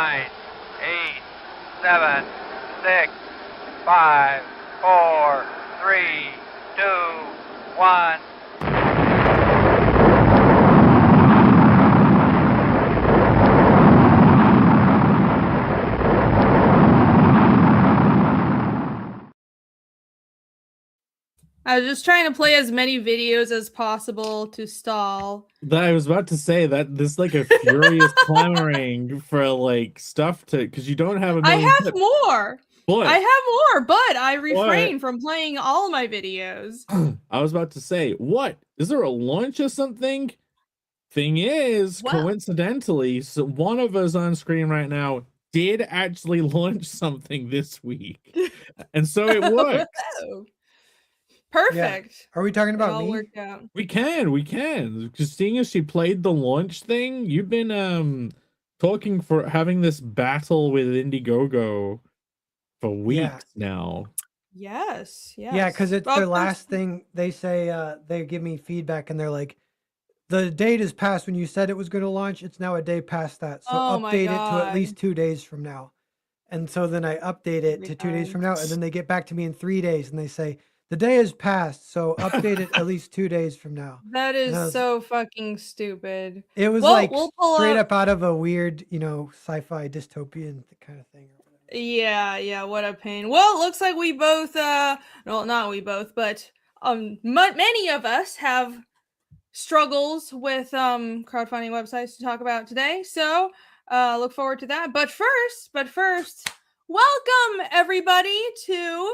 9, 8, 7, 6, 5, 4, 3, 2, 1. I was just trying to play as many videos as possible to stall. I was about to say that this like a furious clamoring for like stuff to, because you don't have a million. I have more. But I have more, but I refrain from playing all my videos. I was about to say, what? Is there a launch or something? Thing is, coincidentally, so one of us on screen right now did actually launch something this week. And so it works. Oh. Perfect. Yeah. Are we talking about me? Worked out. We can. Because seeing as she played the launch thing, you've been talking for having this battle with Indiegogo for weeks now. Yes. Yeah, because it's their last thing. They say they give me feedback and they're like, the date is past when you said it was going to launch. It's now a day past that. So update it to at least 2 days from now. And so then I update it to 2 days from now. And then they get back to me in 3 days and they say, the day has passed. So update it at least 2 days from now. That is so fucking stupid. It was straight up out of a weird, sci-fi dystopian kind of thing. Yeah, what a pain. Well, it looks like we both, well, not we both, but many of us have struggles with crowdfunding websites to talk about today. So look forward to that. But first, welcome everybody to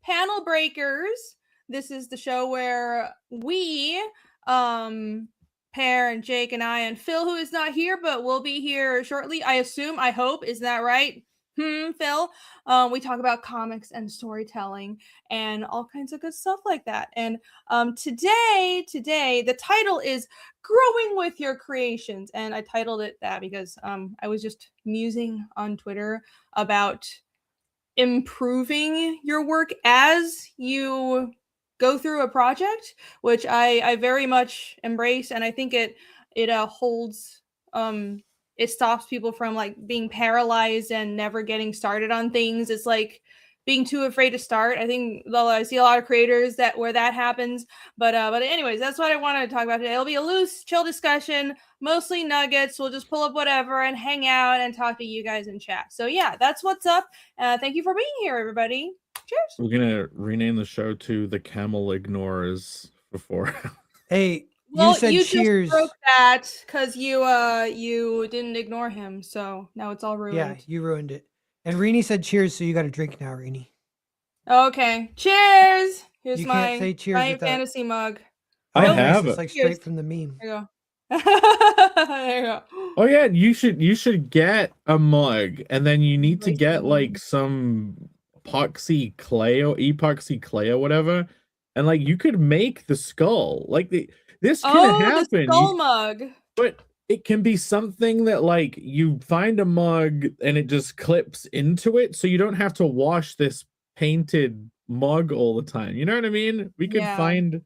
Panel Breakers. This is the show where we, Pear and Jake and I and Phil, who is not here but will be here shortly, I assume, I hope, isn't that right? Phil, we talk about comics and storytelling and all kinds of good stuff like that. And today, the title is Growing with Your Creations. And I titled it that because I was just musing on Twitter about improving your work as you go through a project, which I very much embrace. And I think it holds... it stops people from like being paralyzed and never getting started on things. It's like being too afraid to start. I think I see a lot of creators where that happens. But anyways, that's what I wanted to talk about today. It'll be a loose, chill discussion, mostly nuggets. We'll just pull up whatever and hang out and talk to you guys in chat. So yeah, that's what's up. Thank you for being here, everybody. Cheers. We're gonna rename the show to The Camel Ignorers before. Hey. Well, you said cheers. Just broke that because you didn't ignore him, so now it's all ruined. Yeah, you ruined it. And Rini said cheers, so you got to drink now, Rini. Okay, cheers. Here's you my can't say cheers giant fantasy mug. I have it. It's like straight from the meme. There you go. There you go. Oh yeah, you should get a mug, and then you need to get like some epoxy clay or whatever, and like you could make the skull like this can happen. The skull mug. But it can be something that like you find a mug and it just clips into it, so you don't have to wash this painted mug all the time. You know what I mean? We could find.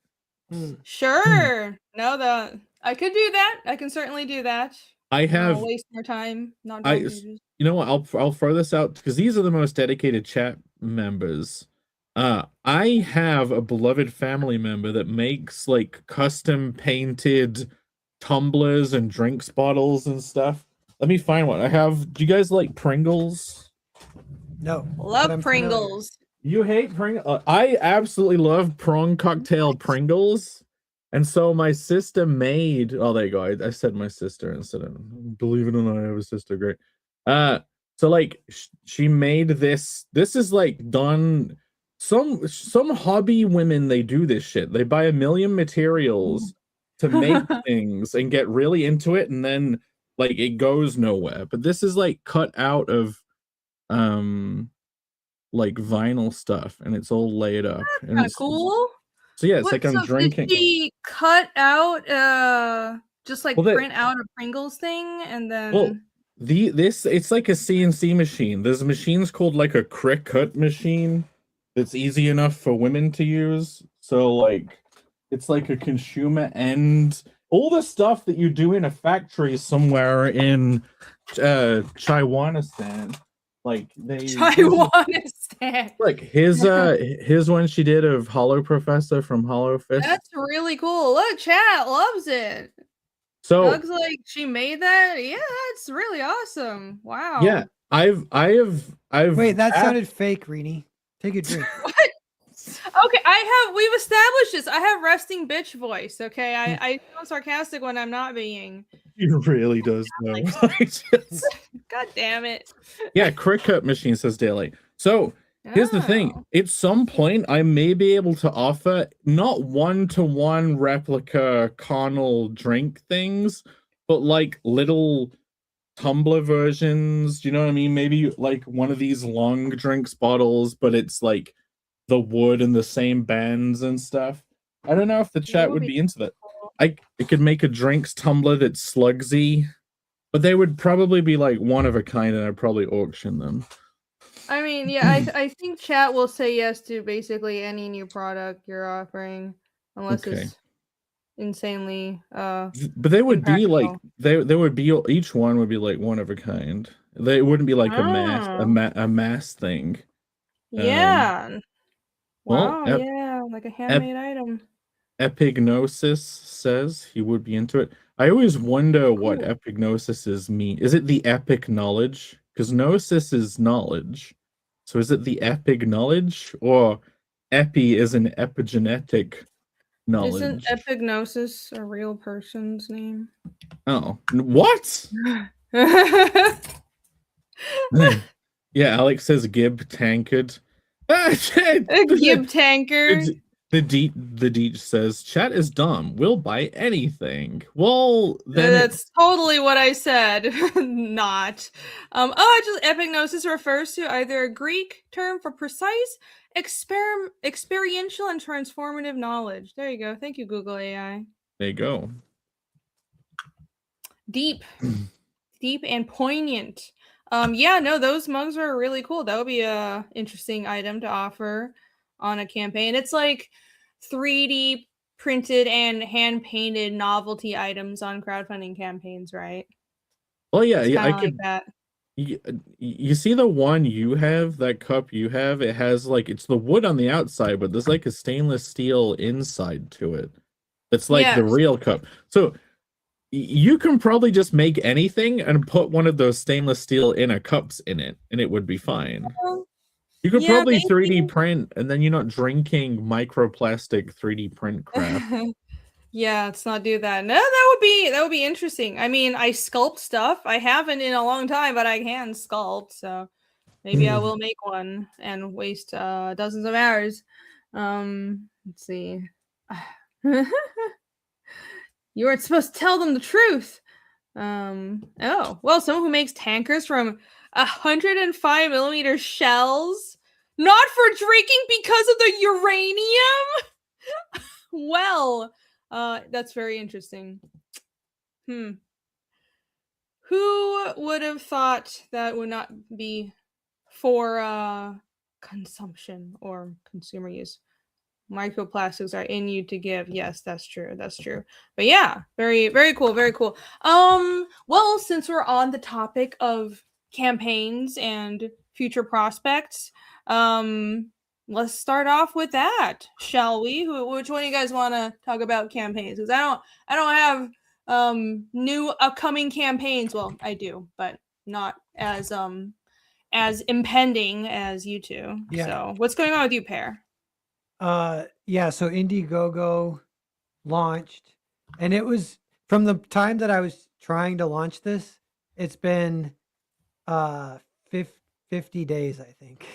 Sure. No, I could do that. I can certainly do that. I have waste more time. Not. You know what? I'll throw this out because these are the most dedicated chat members. I have a beloved family member that makes like custom painted tumblers and drinks bottles and stuff. Let me find one. Do you guys like Pringles? No. Love Pringles. You hate Pringles? I absolutely love prawn cocktail Pringles. And so my sister made, oh, there you go. I said my sister instead of, believe it or not, I have a sister. Great. So like she made this. This is like done. Some hobby women, they do this shit. They buy a million materials to make things and get really into it, and then like it goes nowhere. But this is like cut out of like vinyl stuff, and it's all laid up. And it's cool. So yeah, it's like I'm drinking. Did she cut out just like print out a Pringles thing and then? Well, it's like a CNC machine. There's machines called like a Cricut machine. It's easy enough for women to use. So like it's like a consumer end. all the stuff that you do in a factory somewhere in Chaiwanistan, like Chaiwanistan. like his one she did of Hollow Professor from Hollow Fist. That's really cool. Look, chat loves it. So looks like she made that. Yeah, that's really awesome. Wow. Yeah, I've Wait, that sounded fake, Rini. Take a drink. What? Okay, we've established this. I have resting bitch voice, okay? I sound sarcastic when I'm not being. He really does though. God damn it. Yeah, Cricut Machine says daily. So here's the thing. At some point, I may be able to offer not one-to-one replica carnal drink things, but like little tumbler versions. Do you know what I mean? Maybe like one of these long drinks bottles, but it's like the wood and the same bands and stuff. I don't know if the chat would be into that. I could make a drinks tumbler that's slugsy, but they would probably be like one of a kind, and I'd probably auction them. I mean, yeah, I think chat will say yes to basically any new product you're offering, unless it's insanely but they would be like they would be, each one would be like one of a kind. They wouldn't be like a mass thing. Yeah. Wow, yeah, like a handmade item. Epignosis says he would be into it. I always wonder what epignosis mean. Is it the epic knowledge? Because gnosis is knowledge. So is it the epic knowledge, or epi is an epigenetic knowledge? Isn't epignosis a real person's name? Oh, what? Yeah, Alex says Gib Tankard. Gib Tankard. The Deech says chat is dumb. We'll buy anything. Well, then that's totally what I said. Not. Actually, epignosis refers to either a Greek term for precise, experiential, and transformative knowledge. There you go. Thank you, Google AI. There you go. Deep and poignant. Yeah, no, those mugs are really cool. That would be a interesting item to offer on a campaign. It's like 3D printed and hand painted novelty items on crowdfunding campaigns, right? Oh yeah, yeah, I could. Like that. You see the one you have, that cup you have, it has like, it's the wood on the outside, but there's like a stainless steel inside to it. It's like the real cup. So you can probably just make anything and put one of those stainless steel inner cups in it, and it would be fine. You could probably 3D print, and then you're not drinking microplastic 3D print crap. Yeah, let's not do that. No, that would be interesting. I mean, I sculpt stuff. I haven't in a long time, but I can sculpt, so maybe I will make one and waste dozens of hours. Let's see. You weren't supposed to tell them the truth. Oh, well, someone who makes tankers from 105mm shells, not for drinking because of the uranium. Well, that's very interesting. Who would have thought that would not be for consumption or consumer use? Microplastics are in you to give. Yes, that's true. That's true. But yeah, very, very cool. Very cool. Well, since we're on the topic of campaigns and future prospects, let's start off with that, shall we? Which one of you guys want to talk about campaigns? Because I don't have new upcoming campaigns. Well, I do, but not as impending as you two. Yeah. So what's going on with you, Pear? Yeah, so Indiegogo launched, and it was from the time that I was trying to launch this, it's been 50 days, I think.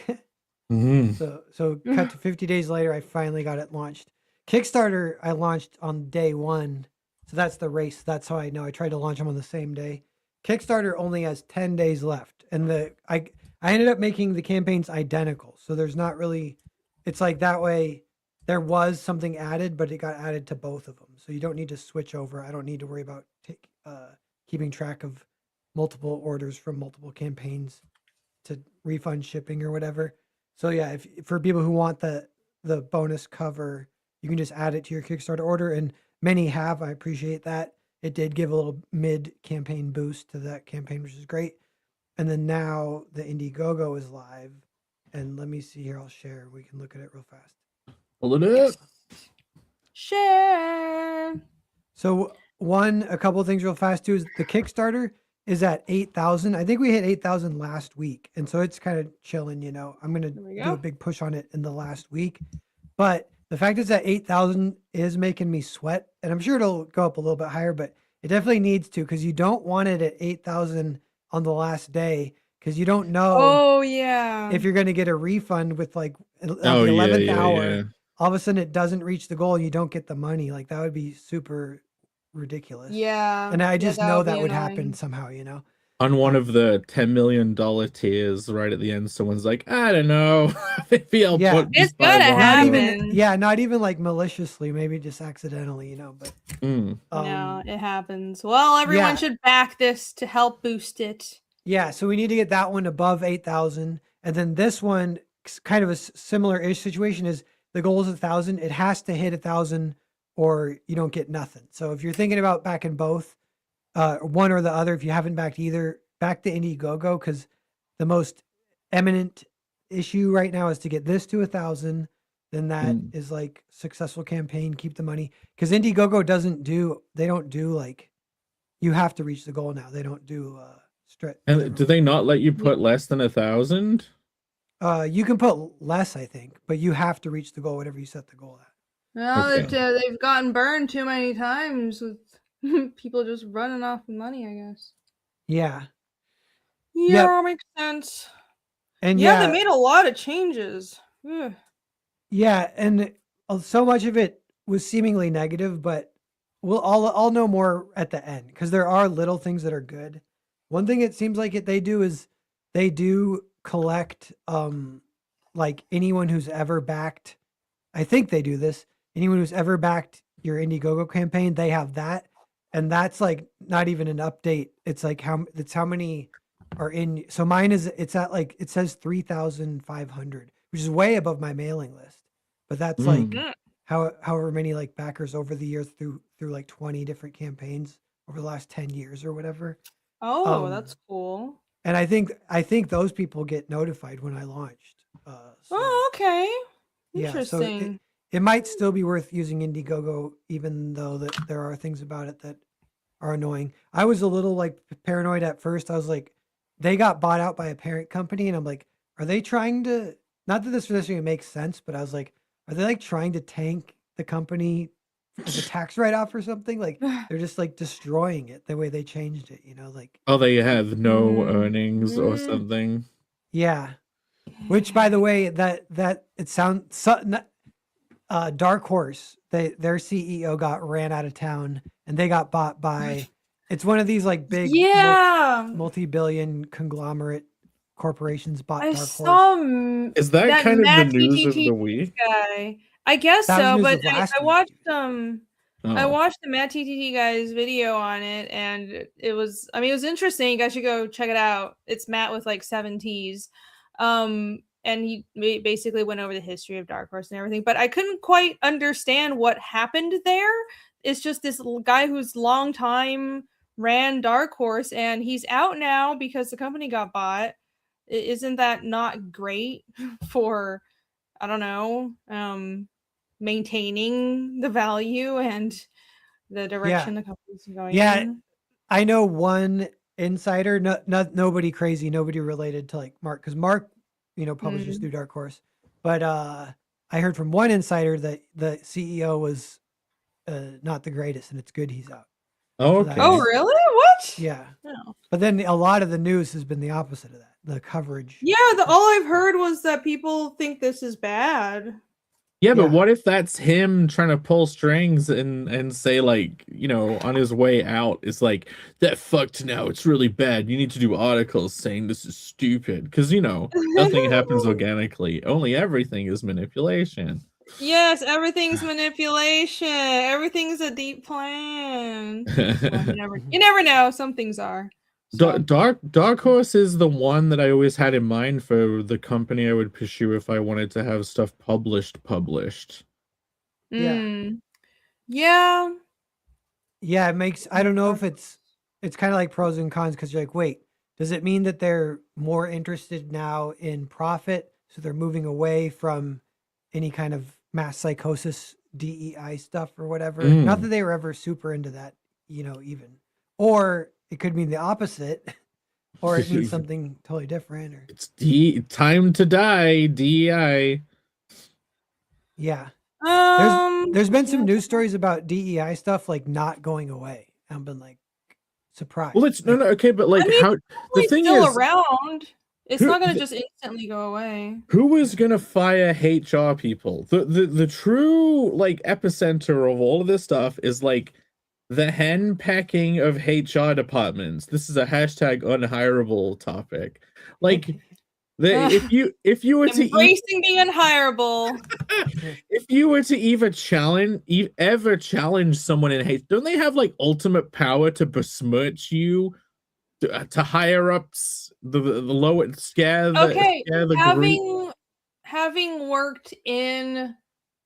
So cut to 50 days later, I finally got it launched. Kickstarter, I launched on day one. So that's the race. That's how I know. I tried to launch them on the same day. Kickstarter only has 10 days left. And I ended up making the campaigns identical. So there's not really, it's like that way there was something added, but it got added to both of them. So you don't need to switch over. I don't need to worry about keeping track of multiple orders from multiple campaigns to refund shipping or whatever. So yeah, if for people who want the bonus cover, you can just add it to your Kickstarter order. And many have. I appreciate that. It did give a little mid-campaign boost to that campaign, which is great. And then now the Indiegogo is live. And let me see here. I'll share. We can look at it real fast. Pull it up. Share. So a couple of things real fast too is the Kickstarter is at 8,000. I think we hit 8,000 last week. And so it's kind of chilling, you know. I'm going to do a big push on it in the last week. But the fact it's at 8,000 is making me sweat. And I'm sure it'll go up a little bit higher, but it definitely needs to, because you don't want it at 8,000 on the last day, because you don't know if you're going to get a refund with like the 11th hour. Yeah. All of a sudden it doesn't reach the goal and you don't get the money. Like that would be super ridiculous. Yeah. And I just know that would annoying. happen somehow, you know. On one of the $10 million tiers, right at the end, someone's like, I don't know. Maybe I'll put it's just buy gonna one. happen. Not even like maliciously, maybe just accidentally, you know. But no, it happens. Well, everyone should back this to help boost it. Yeah, so we need to get that one above 8,000. And then this one, kind of a similar-ish situation, is the goal is 1,000. It has to hit 1,000 or you don't get nothing. So if you're thinking about backing both, one or the other, if you haven't backed either, back to Indiegogo, because the most eminent issue right now is to get this to 1,000. Then that is like successful campaign, keep the money. Because Indiegogo they don't do like, you have to reach the goal now. They don't do And do they not let you put less than 1,000? You can put less, I think, but you have to reach the goal, whatever you set the goal at. Well, they've gotten burned too many times with people just running off with money, I guess. Yeah. Yeah, makes sense. And they made a lot of changes. Ugh. Yeah, and so much of it was seemingly negative, but I'll know more at the end, because there are little things that are good. One thing it seems like they do is they do collect like anyone who's ever backed. I think they do this. Anyone who's ever backed your Indiegogo campaign, they have that. And that's like not even an update. It's like how many are in. So mine it's at like, it says 3,500, which is way above my mailing list. But that's like however many like backers over the years through like 20 different campaigns over the last 10 years or whatever. Oh, that's cool. And I think those people get notified when I launched. Oh, okay. Interesting. Yeah, so it might still be worth using Indiegogo, even though that there are things about it that are annoying. I was a little like paranoid at first. I was like, they got bought out by a parent company, and I'm like, are they trying to? Not that this necessarily makes sense, but I was like, are they like trying to tank the company as a tax write-off or something? Like they're just like destroying it the way they changed it, you know? Like, oh, they have no earnings or something. Yeah. Which, by the way, that it sounds Dark Horse. Their CEO got ran out of town, and they got bought by. It's one of these like big multi-billion conglomerate corporations bought Dark Horse. Is that kind of the news of the week? Guy. I guess so, but I watched I watched the Matt TTT guy's video on it, and it was interesting. You guys should go check it out. It's Matt with like 7 T's. And he basically went over the history of Dark Horse and everything, but I couldn't quite understand what happened there. It's just this guy who's long time ran Dark Horse, and he's out now because the company got bought. Isn't that not great for, I don't know, maintaining the value and the direction the company's going in? I know one insider, nobody crazy, nobody related to like Mark, because Mark, publishes through Dark Horse. But I heard from one insider that the CEO was not the greatest, and it's good he's out. Oh, okay. Oh, really? What? Yeah. Oh. But then a lot of the news has been the opposite of that. The coverage. Yeah, all I've heard was that people think this is bad. Yeah, but what if that's him trying to pull strings and say, like, on his way out, it's like, that fucked now, it's really bad. You need to do articles saying this is stupid. Because, nothing happens organically. Only everything is manipulation. Yes, everything's manipulation. Everything's a deep plan. Well, you never know. Some things are. So. Dark Horse is the one that I always had in mind for the company I would pursue if I wanted to have stuff published. Yeah. Yeah. Yeah, it makes. I don't know if it's kind of like pros and cons because you're like, wait, does it mean that they're more interested now in profit, so they're moving away from any kind of mass psychosis, DEI stuff or whatever? Not that they were ever super into that, even. Or it could mean the opposite, or it means something totally different. Or It's time to die, DEI. yeah. There's been some news stories about DEI stuff like not going away. I've been like surprised. Well, it's no, okay, but like I mean, how the thing still is around. It's not gonna just instantly go away. Who is gonna fire HR people? The true like epicenter of all of this stuff is like the hen pecking of HR departments. This is a hashtag unhireable topic. Like if you were to embracing being unhireable, if you were to ever challenge someone in hate, don't they have like ultimate power to besmirch you to higher ups, the lower scare the group? Having worked in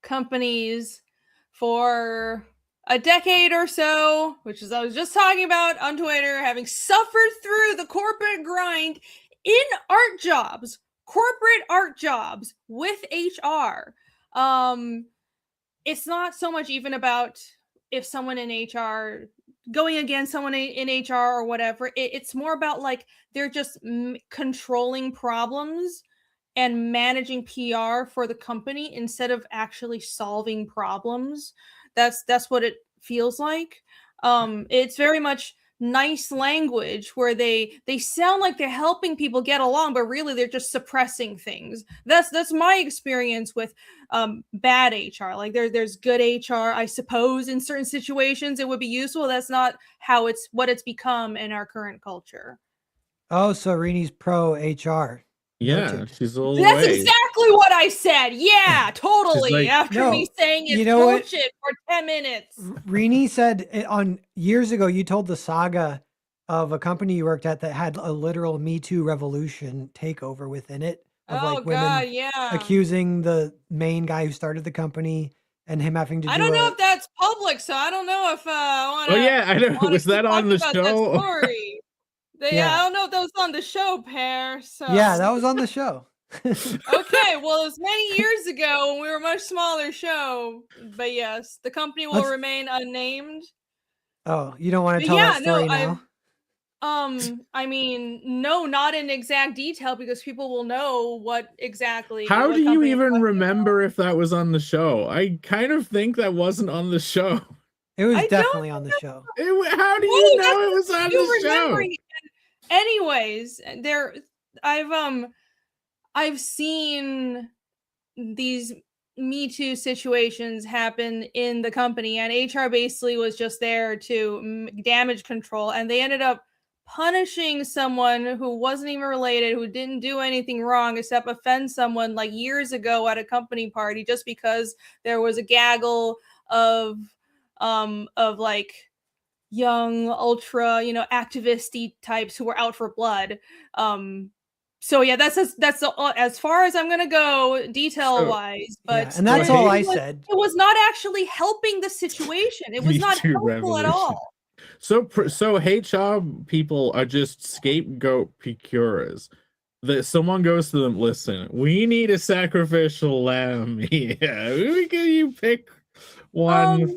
companies for a decade or so, which is I was just talking about on Twitter, having suffered through the corporate grind in corporate art jobs with HR. It's not so much even about if someone in HR going against someone in HR or whatever. It's more about like they're just controlling problems and managing PR for the company instead of actually solving problems. That's what it feels like. It's very much nice language where they sound like they're helping people get along, but really they're just suppressing things. That's my experience with bad HR. Like there's good HR, I suppose in certain situations it would be useful. That's not how what it's become in our current culture. Oh, so Rini's pro HR. Yeah, Noted. she's all That's exactly what I said. Yeah, totally. Like, after me saying it's bullshit for 10 minutes. Rini said on years ago, you told the saga of a company you worked at that had a literal Me Too revolution takeover within it. Of like women accusing the main guy who started the company and him having to do I don't know if that's public, so I don't know if I want to. Oh yeah, I know. Was that on the show? Story. I don't know if that was on the show, Pear. So yeah, that was on the show. Okay, well, it was many years ago when we were a much smaller show. But yes, the company will remain unnamed. Oh, you don't want to tell that story now? I mean, no, not in exact detail because people will know what exactly. How do you even remember if that was on the show? I kind of think that wasn't on the show. It was definitely on the show. How do you know it was on the show? Anyways, I've seen these Me Too situations happen in the company, and HR basically was just there to damage control, and they ended up punishing someone who wasn't even related, who didn't do anything wrong except offend someone like years ago at a company party just because there was a gaggle of like young ultra activist-y types who were out for blood. So yeah, that's as far as I'm gonna go detail wise. But and that's all I said. It was not actually helping the situation. It was not helpful at all. So HR people are just scapegoat procurers. That someone goes to them, listen, we need a sacrificial lamb. Yeah, you pick one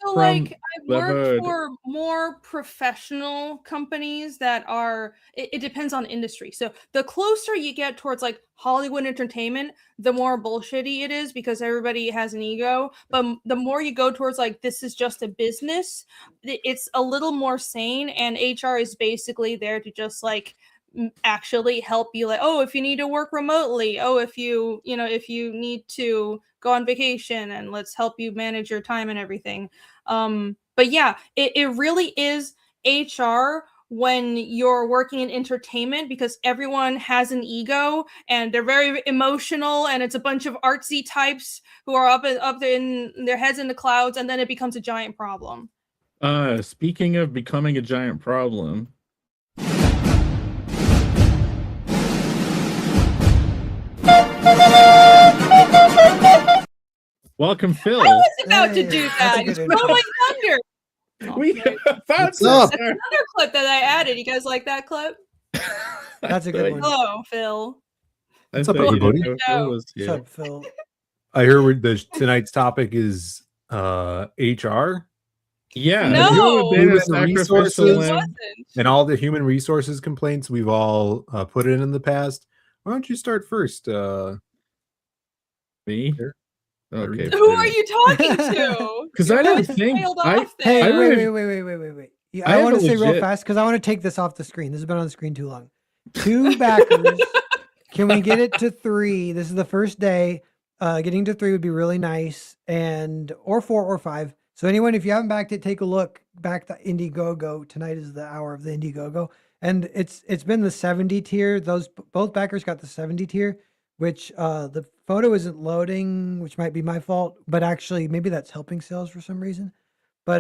So like I've worked for more professional companies that are it depends on industry. So the closer you get towards like Hollywood entertainment, the more bullshitty it is because everybody has an ego. But the more you go towards like this is just a business, it's a little more sane, and HR is basically there to just like actually help you, like, oh, if you need to work remotely, oh, if you need to go on vacation, and let's help you manage your time and everything. But yeah, it really is HR when you're working in entertainment because everyone has an ego and they're very emotional, and it's a bunch of artsy types who are up in their heads in the clouds, and then it becomes a giant problem. Speaking of becoming a giant problem, welcome, Phil. I was about to do that. It's my thunder. We Okay. found What's some. up? That's another clip that I added. You guys like that clip? That's a good one. Hello, Phil. What's up, everybody? What's up, Phil? I hear tonight's topic is HR. Yeah, No. have you ever been Human a sacrificial resources. It lamb? wasn't. And all the human resources complaints we've all put in the past. Why don't you start first? Me? Here. Okay. Who are you talking to? Because Your I don't voice think trailed I. off Hey, there. wait. Yeah, I I have want a to say real legit- fast because I want to take this off the screen. This has been on the screen too long. 2 backers. Can we get it to 3? This is the first day. Getting to 3 would be really nice, or 4 or 5. So anyone, if you haven't backed it, take a look. Back the Indiegogo. Tonight is the hour of the Indiegogo, and it's been the 70 tier. Those both backers got the 70 tier, which the photo isn't loading, which might be my fault, but actually maybe that's helping sales for some reason. But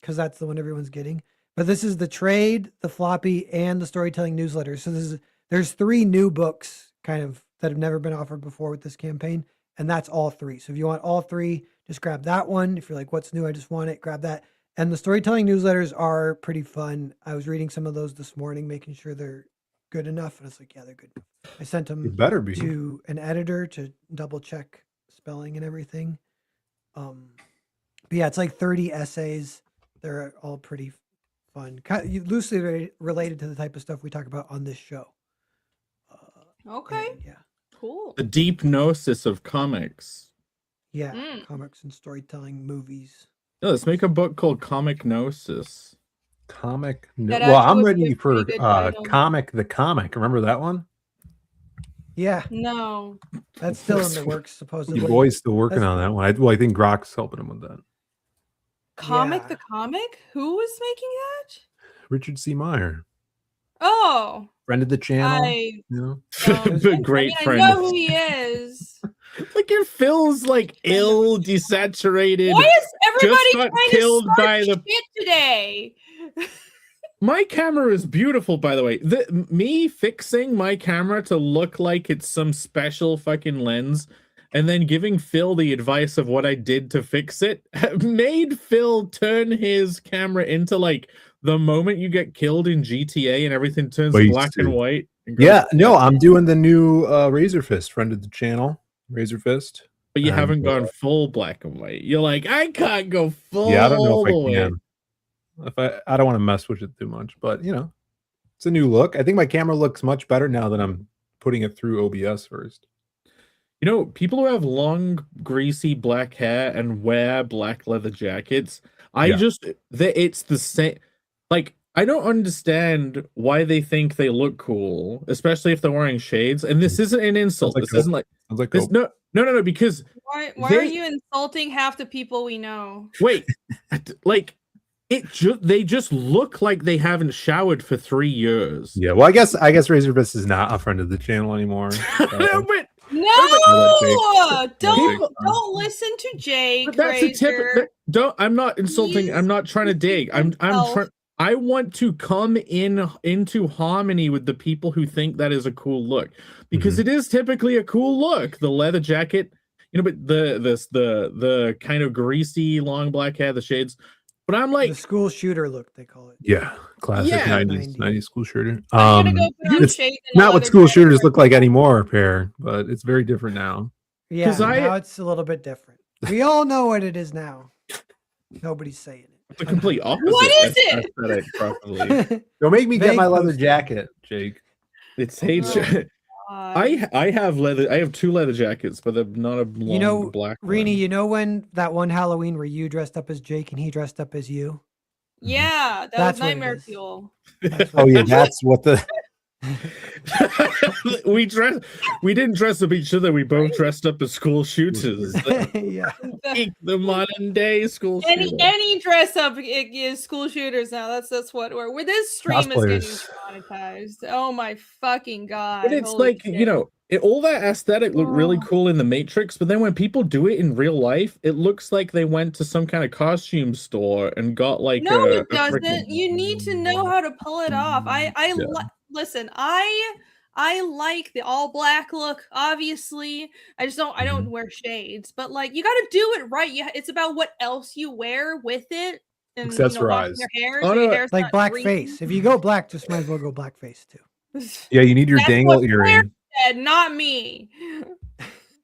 because that's the one everyone's getting. But this is the trade, the floppy, and the storytelling newsletter. So there's 3 new books kind of that have never been offered before with this campaign, and that's all 3. So if you want all 3, just grab that one. If you're like, what's new? I just want it, grab that. And the storytelling newsletters are pretty fun. I was reading some of those this morning, making sure they're good enough. And it's like, yeah, they're good. I sent them better be to an editor to double check spelling and everything. But yeah, it's like 30 essays. They're all pretty fun, loosely related to the type of stuff we talk about on this show. Okay. Yeah. Cool. The deep gnosis of comics. Yeah. Comics and storytelling, movies. No, let's make a book called Comic Gnosis. Comic. That Well, I'm actually would be ready a for pretty good title. Comic the Comic. Remember that one? Yeah. No. That's still in the works, supposedly. Your boy's still working on that one. I think Grok's helping him with that. Comic the Comic? Who was making that? Richard C. Meyer, Oh. friend of the channel. I You know? The great friend. I know who he is. Look at Phil's like ill, desaturated. Why is everybody just got trying killed to start by the shit today? My camera is beautiful, by the way. Me fixing my camera to look like it's some special fucking lens and then giving Phil the advice of what I did to fix it made Phil turn his camera into like the moment you get killed in GTA and everything turns black and white. And Yeah, no, I'm doing the new Razor Fist, friend of the channel, Razor Fist. But you haven't gone full black and white. You're like, I can't go full. Yeah, I don't know if I way. can. If I don't want to mess with it too much, but you know, it's a new look. I think my camera looks much better now that I'm putting it through OBS first. You know, people who have long, greasy black hair and wear black leather jackets, it's the same. Like, I don't understand why they think they look cool, especially if they're wearing shades. And this isn't an insult. This isn't like this. No, because why are you insulting half the people we know? Wait, like they just look like they haven't showered for 3 years. Yeah, well, I guess Razor Fist is not a friend of the channel anymore. No, don't listen to Jake. But that's a tip. I'm not insulting. I'm not trying to dig. I'm trying. I want to come into harmony with the people who think that is a cool look, because it is typically a cool look. The leather jacket, you know, but the kind of greasy long black hair, the shades. But I'm like the school shooter look, they call it. Yeah, classic 90s school shooter. It's not what school shooters look like anymore, Pear, but it's very different now. Yeah, now it's a little bit different. We all know what it is now. Nobody's saying it. It's the complete opposite. What is it? Aesthetic, probably. Don't make me get my leather jacket, Jake. It's I have leather. I have 2 leather jackets, but they're not a long black. Rini, you know when that one Halloween where you dressed up as Jake and he dressed up as you? Yeah, that was Nightmare Fuel. Oh yeah, that's what the we didn't dress up each other. We both dressed up as school shooters. Yeah, the modern day school shooter. Any dress up is school shooters now. That's what we're. Where this stream is getting monetized. Oh my fucking god! But it's like shit. You know, all that aesthetic looked really cool in the Matrix, but then when people do it in real life, it looks like they went to some kind of costume store and got like. No, it doesn't. You need to know how to pull it off. Listen, I like the all black look, obviously. I don't wear shades, but like you got to do it right. It's about what else you wear with it. and washing Accessorize. their hair, Oh, so no, your hair's Like not black greasy. face. If you go black, just might as well go black face too. Yeah, you need your That's dangle what earring. Said, not me.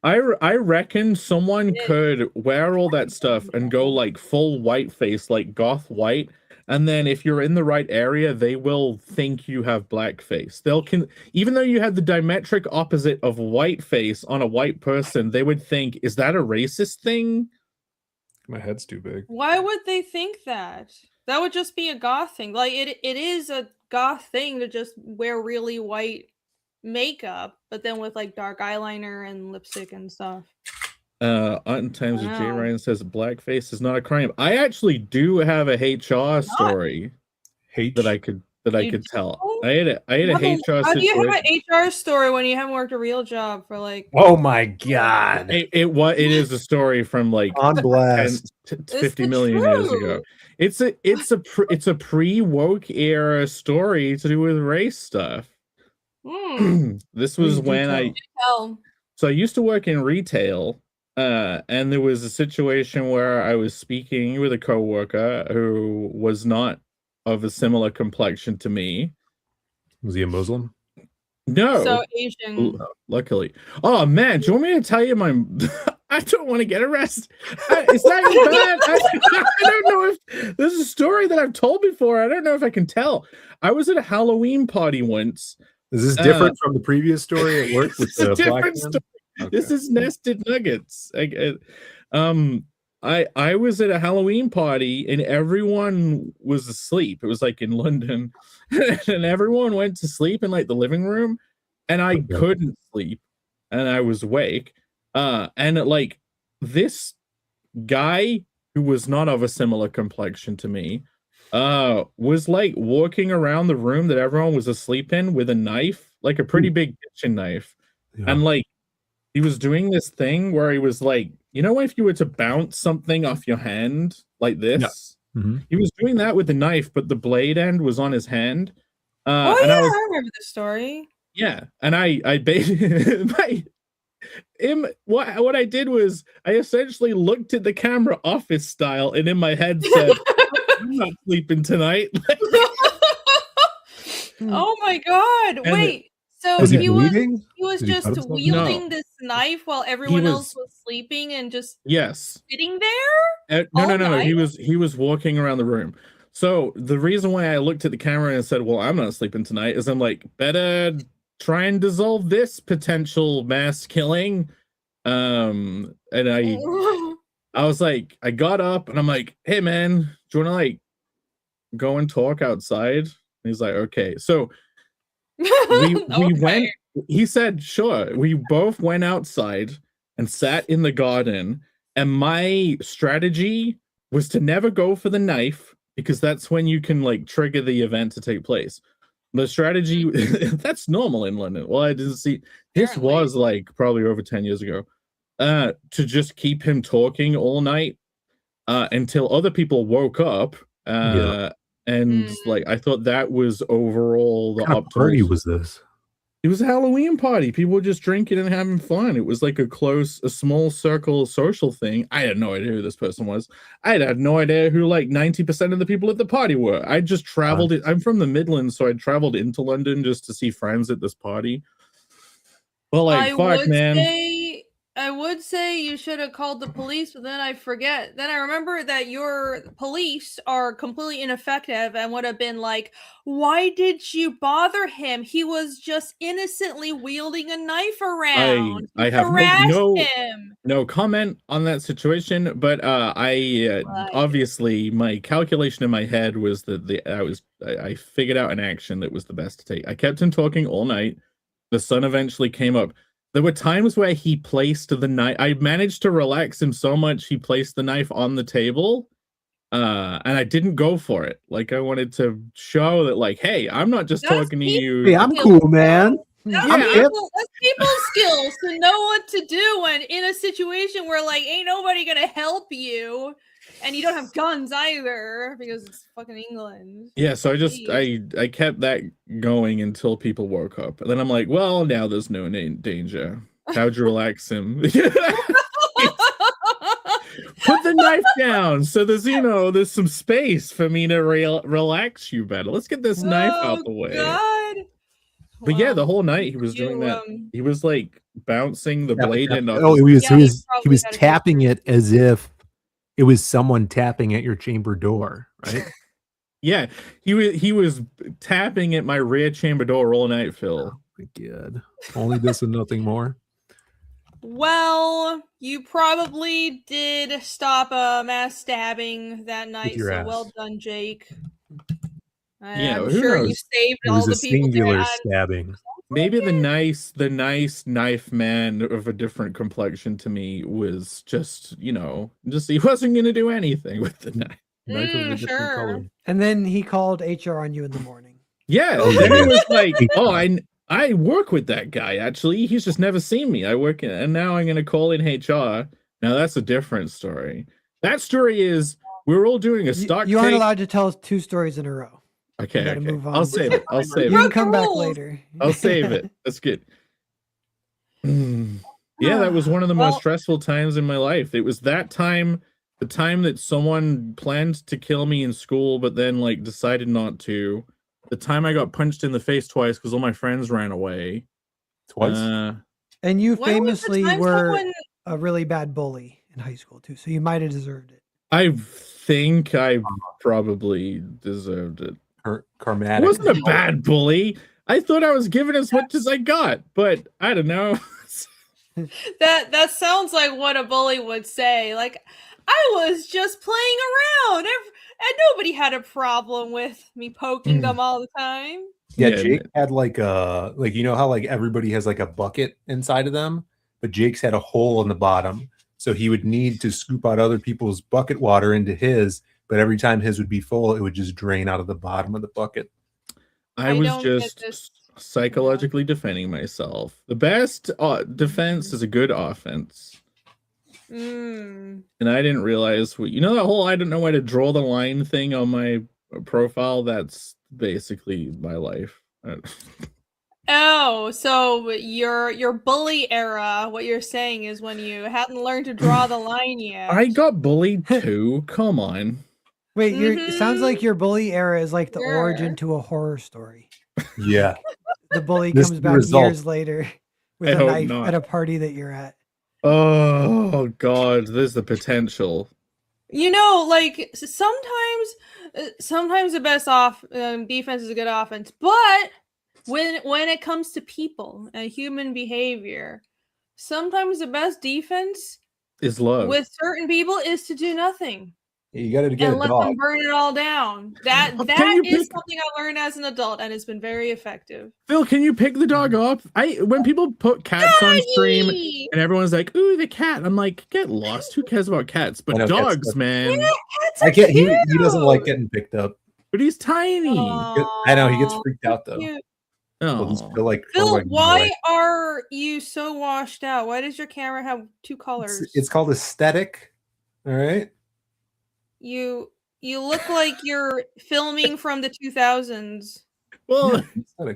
I reckon someone Yeah. could wear all that stuff and go like full white face, like goth white, and then if you're in the right area, they will think you have black face. Even though you had the diametric opposite of white face on a white person, they would think, is that a racist thing? My head's too big. Why would they think that? That would just be a goth thing. Like it is a goth thing to just wear really white makeup, but then with like dark eyeliner and lipstick and stuff. On times of J Wow. Ryan says blackface is not a crime. I actually do have a HR story that I could tell. do? I had a HR How do you situation. have an HR story when you haven't worked a real job for like? Oh my god. It is a story from like On blast. 50 million years ago. It's a pre-woke era story to do with race stuff. This was when I used to work in retail, and there was a situation where I was speaking with a coworker who was not of a similar complexion to me. Was he a Muslim? No. So Asian. Luckily. Oh man, do you want me to tell you my I don't want to get arrested. Is that bad? I don't know if this is a story that I've told before. I don't know if I can tell. I was at a Halloween party once. Is this different from the previous story at work with the black man? Story. Okay. This is nested nuggets. I was at a Halloween party and everyone was asleep. It was like in London, and everyone went to sleep in like the living room, and I couldn't sleep, and I was awake. And like this guy who was not of a similar complexion to me, was like walking around the room that everyone was asleep in with a knife, like a pretty big kitchen knife, and like he was doing this thing where he was like, you know, if you were to bounce something off your hand like this, he was doing that with the knife, but the blade end was on his hand. I remember the story. Yeah, and I basically what I did was I essentially looked at the camera office style and in my head said, I'm not sleeping tonight. Oh my god. And Wait. So was he was Did he just cut himself? wielding No. this knife while everyone else was sleeping and just sitting there? No. He was walking around the room. So the reason why I looked at the camera and said, well, I'm not sleeping tonight, is I'm like, better try and dissolve this potential mass killing. And I was like, I got up and I'm like, hey man, do you want to like go and talk outside? And he's like, okay. So we went, he said, sure. We both went outside and sat in the garden. And my strategy was to never go for the knife, because that's when you can like trigger the event to take place. The strategy that's normal in London. Well, I didn't see this was like probably over 10 years ago. To just keep him talking all night until other people woke up. And like I thought that was overall the What party was this? It was a Halloween party. People were just drinking and having fun. It was like a small circle social thing. I had no idea who this person was. I had no idea who like 90% of the people at the party were. I just traveled. I'm from the Midlands, so I traveled into London just to see friends at this party. Well, like, fuck, man. I would say you should have called the police, but then I forget. Then I remember that your police are completely ineffective and would have been like, why did you bother him? He was just innocently wielding a knife around. I have no comment on that situation, but obviously my calculation in my head was that I figured out an action that was the best to take. I kept him talking all night. The sun eventually came up. There were times where he placed the knife. I managed to relax him so much he placed the knife on the table, and I didn't go for it. Like I wanted to show that, like, hey, I'm not just talking to you. Hey, I'm cool, man. That's people's skills to know what to do when in a situation where like ain't nobody gonna help you, and you don't have guns either because it's fucking England. Yeah, so I kept that going until people woke up, and then I'm like, well, now there's no danger. How'd you relax him? Put the knife down so there's some space for me to relax you better. Let's get this knife out the way. God. But yeah, the Wow. whole night he was doing that. He was like bouncing the blade into. Oh, he Yeah, you was probably had a tapping picture. it as if it was someone tapping at your chamber door, right? Yeah, he was tapping at my rear chamber door all night, Phil. Oh my God. Only this and nothing more. Well, you probably did stop a mass stabbing that night, your so ass. well done, Jake. Yeah, I'm who sure you knows? saved It all was the a people there. singular stabbing. Maybe the nice knife man of a different complexion to me was just, just he wasn't gonna do anything with the knife. Knife of a different Sure. color. And then he called HR on you in the morning. Yeah, Oh, then yeah. it was like, oh, I work with that guy. Actually, he's just never seen me. And now I'm gonna call in HR. Now that's a different story. That story is we're all doing a stock. You aren't take. allowed to tell 2 stories in a row. Okay, You gotta okay. move on. I'll save it. I'll save You it. can come back rules. later. I'll save it. That's good. Yeah, that was one of the most stressful times in my life. It was that time, the time that someone planned to kill me in school, but then like decided not to. The time I got punched in the face twice because all my friends ran away. Twice? And you When was the famously time were someone- a really bad bully in high school too, so you might have deserved it. I think I probably deserved it. I Karmatic. wasn't a bad bully. I thought I was given as much as I got, but I don't know. That sounds like what a bully would say. Like, I was just playing around, and nobody had a problem with me poking them all the time. Yeah, Jake had like how like everybody has like a bucket inside of them, but Jake's had a hole in the bottom. So he would need to scoop out other people's bucket water into his, but every time his would be full, it would just drain out of the bottom of the bucket. I was just psychologically defending myself. The best defense is a good offense. And I didn't realize that whole I don't know where to draw the line thing on my profile. That's basically my life. Oh, so your bully era, what you're saying is when you hadn't learned to draw the line yet. I got bullied too. Come on. Wait, it sounds like your bully era is like the origin to a horror story. Yeah. The bully comes back years later with a knife at a party that you're at. Oh God, there's the potential. Like sometimes the best defense is a good offense, but when it comes to people and human behavior, sometimes the best defense is love. With certain people is to do nothing. You got to get and a let dog. them burn it all down. That is something I learned as an adult, and it's been very effective. Phil, can you pick the dog up? When people put cats on stream and everyone's like, "Ooh, the cat," I'm like, "Get lost. Who cares about cats?" But dogs, man. Yeah, cats I can't. He doesn't like getting picked up. But he's tiny. I know he gets freaked out though. Cute. Oh, Phil, why are you so washed out? Why does your camera have two colors? It's called aesthetic. All right. You look like you're filming from the 2000s. Well,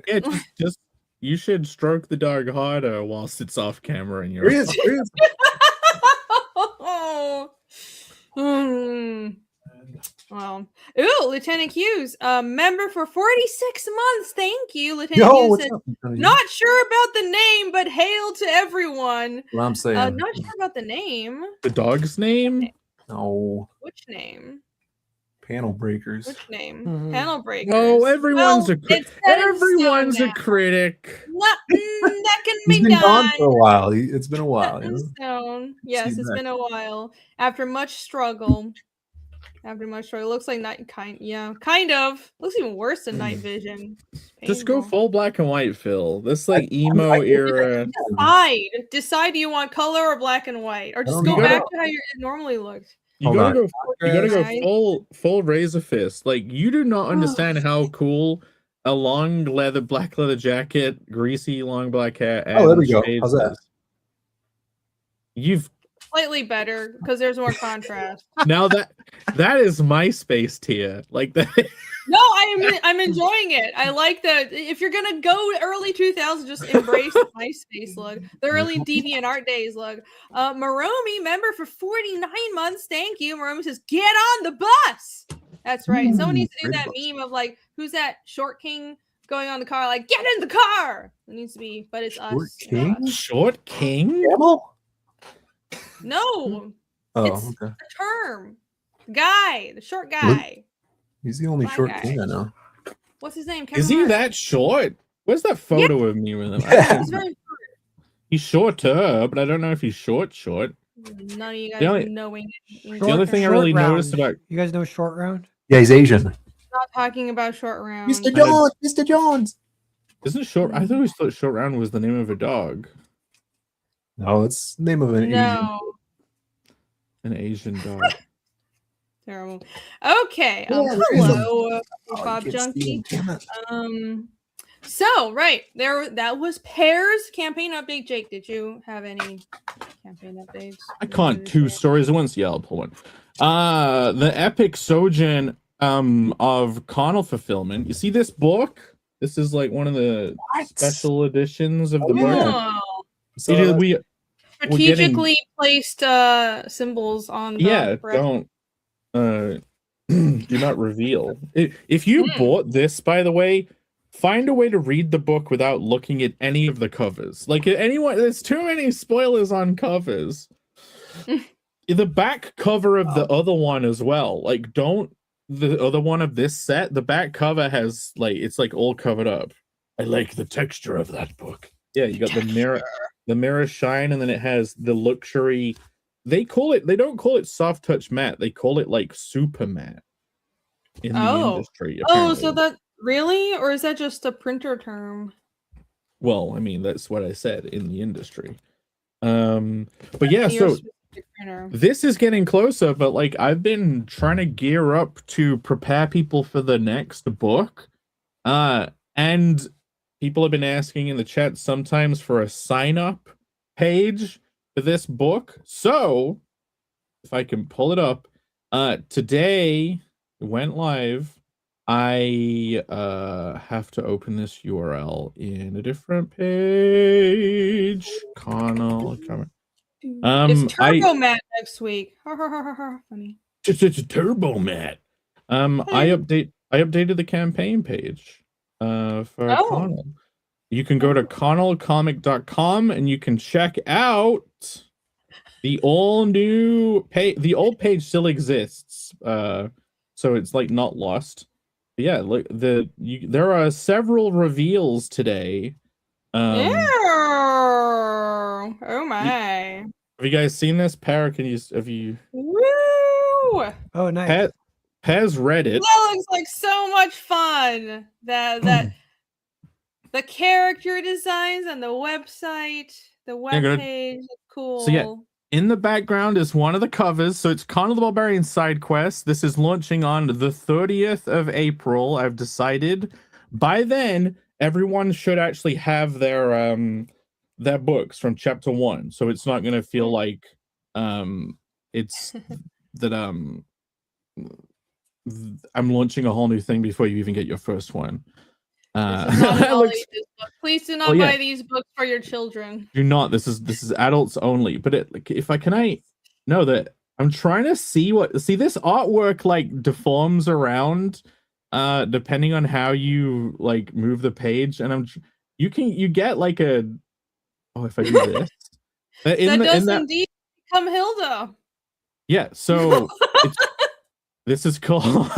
yeah, just you should stroke the dog harder whilst it's off camera and you're. Well, ooh, Lieutenant Hughes, member for 46 months. Thank you, Lieutenant Hughes. Said, not sure about the name, but hail to everyone. What I'm saying. Not sure about the name. The dog's name? No. Which name? Panel breakers. Which name? Panel breakers. Oh, everyone's a critic. Everyone's a critic. That can He's be been done. gone for a while. It's been a while. Yes, it's been a while. After much struggle. Looks like kind of. Looks even worse than night vision. Just go full black and white, Phil. This like emo era. Decide do you want color or black and white, or just go back to how it normally looked. You gotta go full razor fist. Like you do not understand how cool a long black leather jacket, greasy long black hair. And there we go. How's that? You've slightly better because there's more contrast. Now That is MySpace tier. Like that. No, I'm enjoying it. I like that. If you're gonna go early 2000s, just embrace the MySpace look, the early DeviantArt days look. Maromi, member for 49 months. Thank you. Maromi says, "Get on the bus." That's right. Someone needs to do that meme of like, who's that short king going on the car? Like, get in the car. It needs to be, but it's Short us. king? Short king? Camel? No, Oh, it's okay. a term. Guy, the short guy. He's the only Black short guy. king I know. What's his name? Is Kevin he Hart. that short? Where's that photo of me with him? He's very short. He's shorter, but I don't know if he's short. None of you guys The only- knowing. The only thing I really noticed about You guys know Short Round? Yeah, he's Asian. Not talking about short round. Mr. Jones! Mr. Jones! isn't short. I thought Short Round was the name of a dog, No, it's the name of an Asian. No. an Asian dog. Terrible. Okay. Yeah, Hello, Oh, Bob you can't see Junkie. him, damn it. So right there, that was Pear's campaign update. Jake, did you have any campaign updates? I can't two stories at once. Yeah, I'll pull one. The epic sojourn of carnal fulfillment. You see this book? This is like one of the special editions of the book. Oh, So, We strategically placed symbols on the yeah, breast. don't do not reveal. If you bought this, by the way, find a way to read the book without looking at any of the covers. Like anyone, there's too many spoilers on covers. The back cover of the other one as well. Like, don't the other one of this set. The back cover has like it's like all covered up. I like the texture of that book. Yeah, you got the mirror shine, and then it has the luxury. They don't call it soft touch matte. They call it like super matte in the industry. Oh, so apparently. that really, or is that just a printer term? Well, I mean, that's what I said in the industry. But yeah, Your so specific printer. this is getting closer, but like I've been trying to gear up to prepare people for the next book. And people have been asking in the chat sometimes for a sign up page for this book. So if I can pull it up, today it went live. I have to open this URL in a different page. Connell, It's Turbo Matt next week. Funny. It's a Turbo Matt. I updated the campaign page for Connell. You can go to connellcomic.com and you can check out the all new page. The old page still exists, so it's like not lost. But yeah, look, there are several reveals today. Oh my! Have you guys seen this? Para, have you? Woo! Oh, nice. Pez read it. That looks like so much fun. That the character designs and the website, the webpage, cool. So yeah, in the background is one of the covers. So it's Connell the Barbarian side quest. This is launching on the 30th of April. I've decided by then everyone should actually have their books from chapter 1. So it's not going to feel like it's that I'm launching a whole new thing before you even get your first one. Please do not buy these books for your children. Do not. This is adults only. But that I'm trying to see this artwork like deforms around depending on how you like move the page, and you get like a if I do this indeed become Hilda. Yeah, so this is called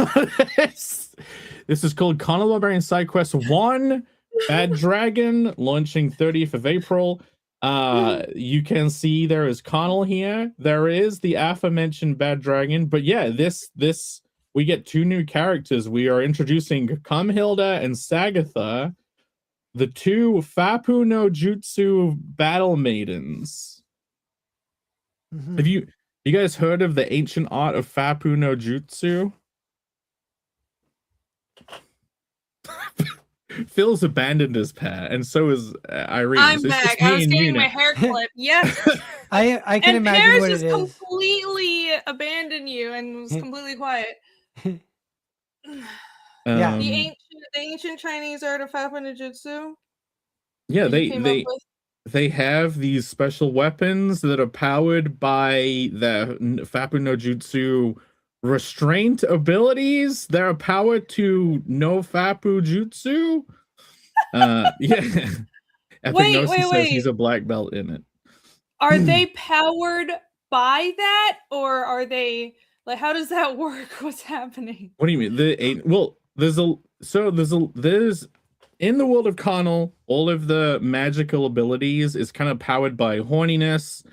this is called Connell Barbarian Side Quest 1 Bad Dragon, launching 30th of April. You can see there is Connell here. There is the aforementioned Bad Dragon, but yeah, this we get 2 new characters. We are introducing Kamhilda and Sagatha, the 2 Fapu no Jutsu battle maidens. Mm-hmm. Have you guys heard of the ancient art of Fapu no Jutsu? Phil's abandoned his pet, and so is Irene. I'm back. I was getting my hair clipped. Yes. I can and imagine Pear's what is it is. completely abandon you and was completely quiet. Yeah. The ancient Chinese art of Fapu no Jutsu. Yeah, that you came up with? they have these special weapons that are powered by the Fapu no Jutsu restraint abilities that are powered to no Fapu Jutsu. Yeah. Epic says he's a black belt in it. Are they powered by that, or are they like? How does that work? What's happening? What do you mean? There's in the world of Connell, all of the magical abilities is kind of powered by horniness,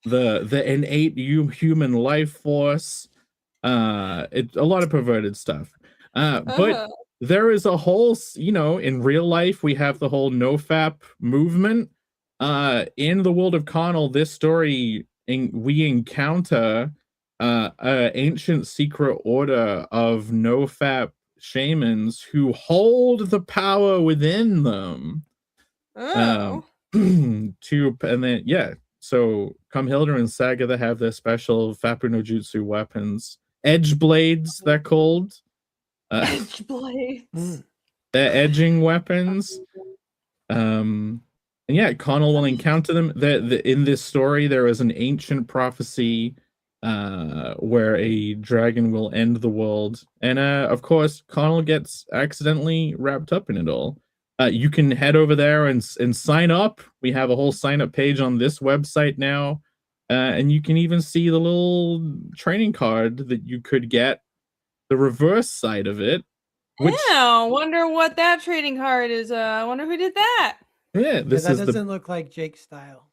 the innate human life force, it's a lot of perverted stuff. But there is a whole, in real life we have the whole NoFap movement. In the world of Connell, this story we encounter an ancient secret order of NoFap shamans who hold the power within them. So Kamhilda and Saga, they have their special Fapu no Jutsu weapons, edge blades they're called. Edge blades. They're edging weapons. And yeah, Connell will encounter them. In this story, there is an ancient prophecy where a dragon will end the world, and of course Connell gets accidentally wrapped up in it all. You can head over there and sign up. We have a whole sign up page on this website now, and you can even see the little training card that you could get, the reverse side of it. Wonder what that trading card is. I wonder who did that. Yeah, that doesn't look like Jake's style.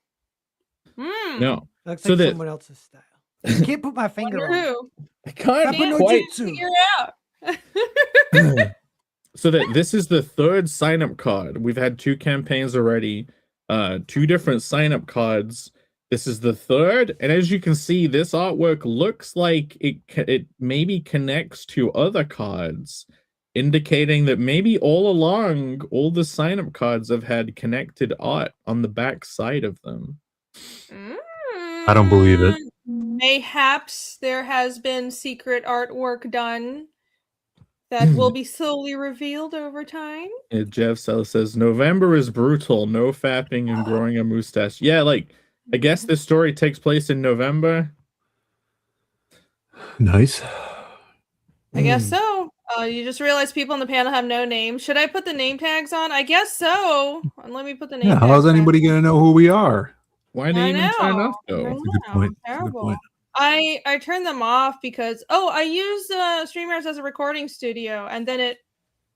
No, looks like someone else's style. I can't put my finger on who. I can't quite figure it out. So this is the third sign-up card. We've had 2 campaigns already, 2 different sign-up cards. This is the third, and as you can see, this artwork looks like it maybe connects to other cards, indicating that maybe all along, all the sign-up cards have had connected art on the back side of them. I don't believe it. Mayhaps there has been secret artwork done that will be slowly revealed over time. Yeah, Jeff says, November is brutal, no fapping and growing a mustache. Yeah, like, I guess this story takes place in November. Nice. I guess so. You just realized people on the panel have no names. Should I put the name tags on? I guess so. Let me put the name tags on. How's anybody going to know who we are? Why do you even turn off, though? That's a good point. Terrible. I turned them off because I used StreamYard as a recording studio, and then it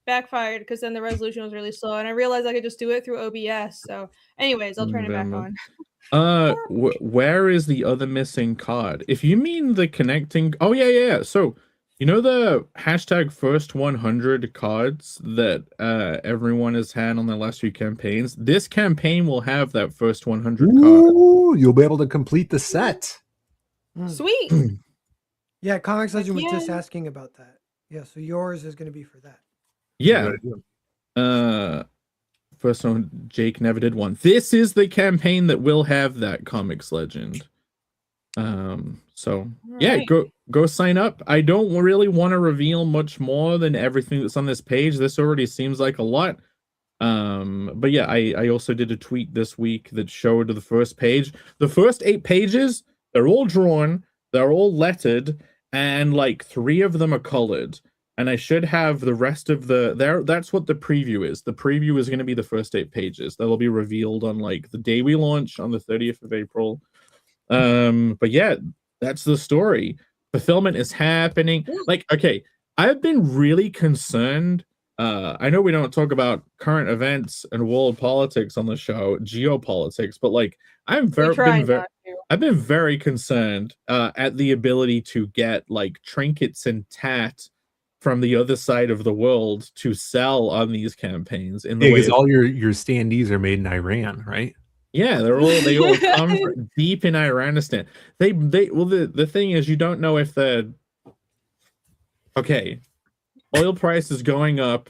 backfired because then the resolution was really slow, and I realized I could just do it through OBS. So, anyways, I'll turn it back on. Where is the other missing card? If you mean the connecting, yeah. So you know the hashtag first 100 cards that everyone has had on their last few campaigns. This campaign will have that first 100 cards. You'll be able to complete the set. Sweet. Yeah, Comics Legend was just asking about that. Yeah, so yours is going to be for that. Yeah. First one, Jake never did one. This is the campaign that will have that Comics Legend. So yeah, go sign up. I don't really want to reveal much more than everything that's on this page. This already seems like a lot. But yeah, I also did a tweet this week that showed the first page. The first 8 pages, they're all drawn, they're all lettered, and like 3 of them are colored. And I should have the rest of that's what the preview is. The preview is going to be the first 8 pages. That'll be revealed on like the day we launch on the 30th of April. But yeah, that's the story. Fulfillment is happening. Like, okay, I've been really concerned. I know we don't talk about current events and world politics on the show, geopolitics, but like I've been very concerned at the ability to get like trinkets and tat from the other side of the world to sell on these campaigns. In the because all your standees are made in Iran, right? Yeah, they all come from deep in Iranistan. The thing is, you don't know if oil prices going up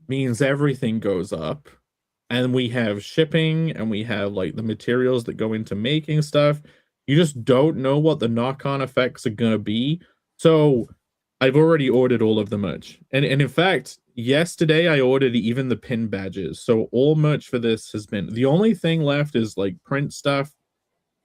means everything goes up, and we have shipping, and we have like the materials that go into making stuff. You just don't know what the knock-on effects are gonna be. So I've already ordered all of the merch. And in fact, yesterday I ordered even the pin badges. So all merch for this has been, the only thing left is like print stuff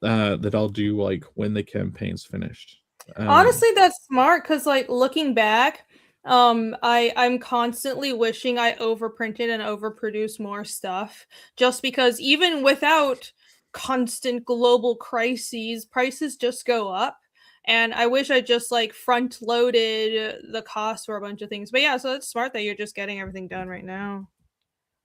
that I'll do like when the campaign's finished. Honestly, that's smart because, like, looking back, I'm constantly wishing I overprinted and overproduced more stuff, just because even without constant global crises, prices just go up. And I wish I just like front loaded the cost for a bunch of things. But yeah, so it's smart that you're just getting everything done right now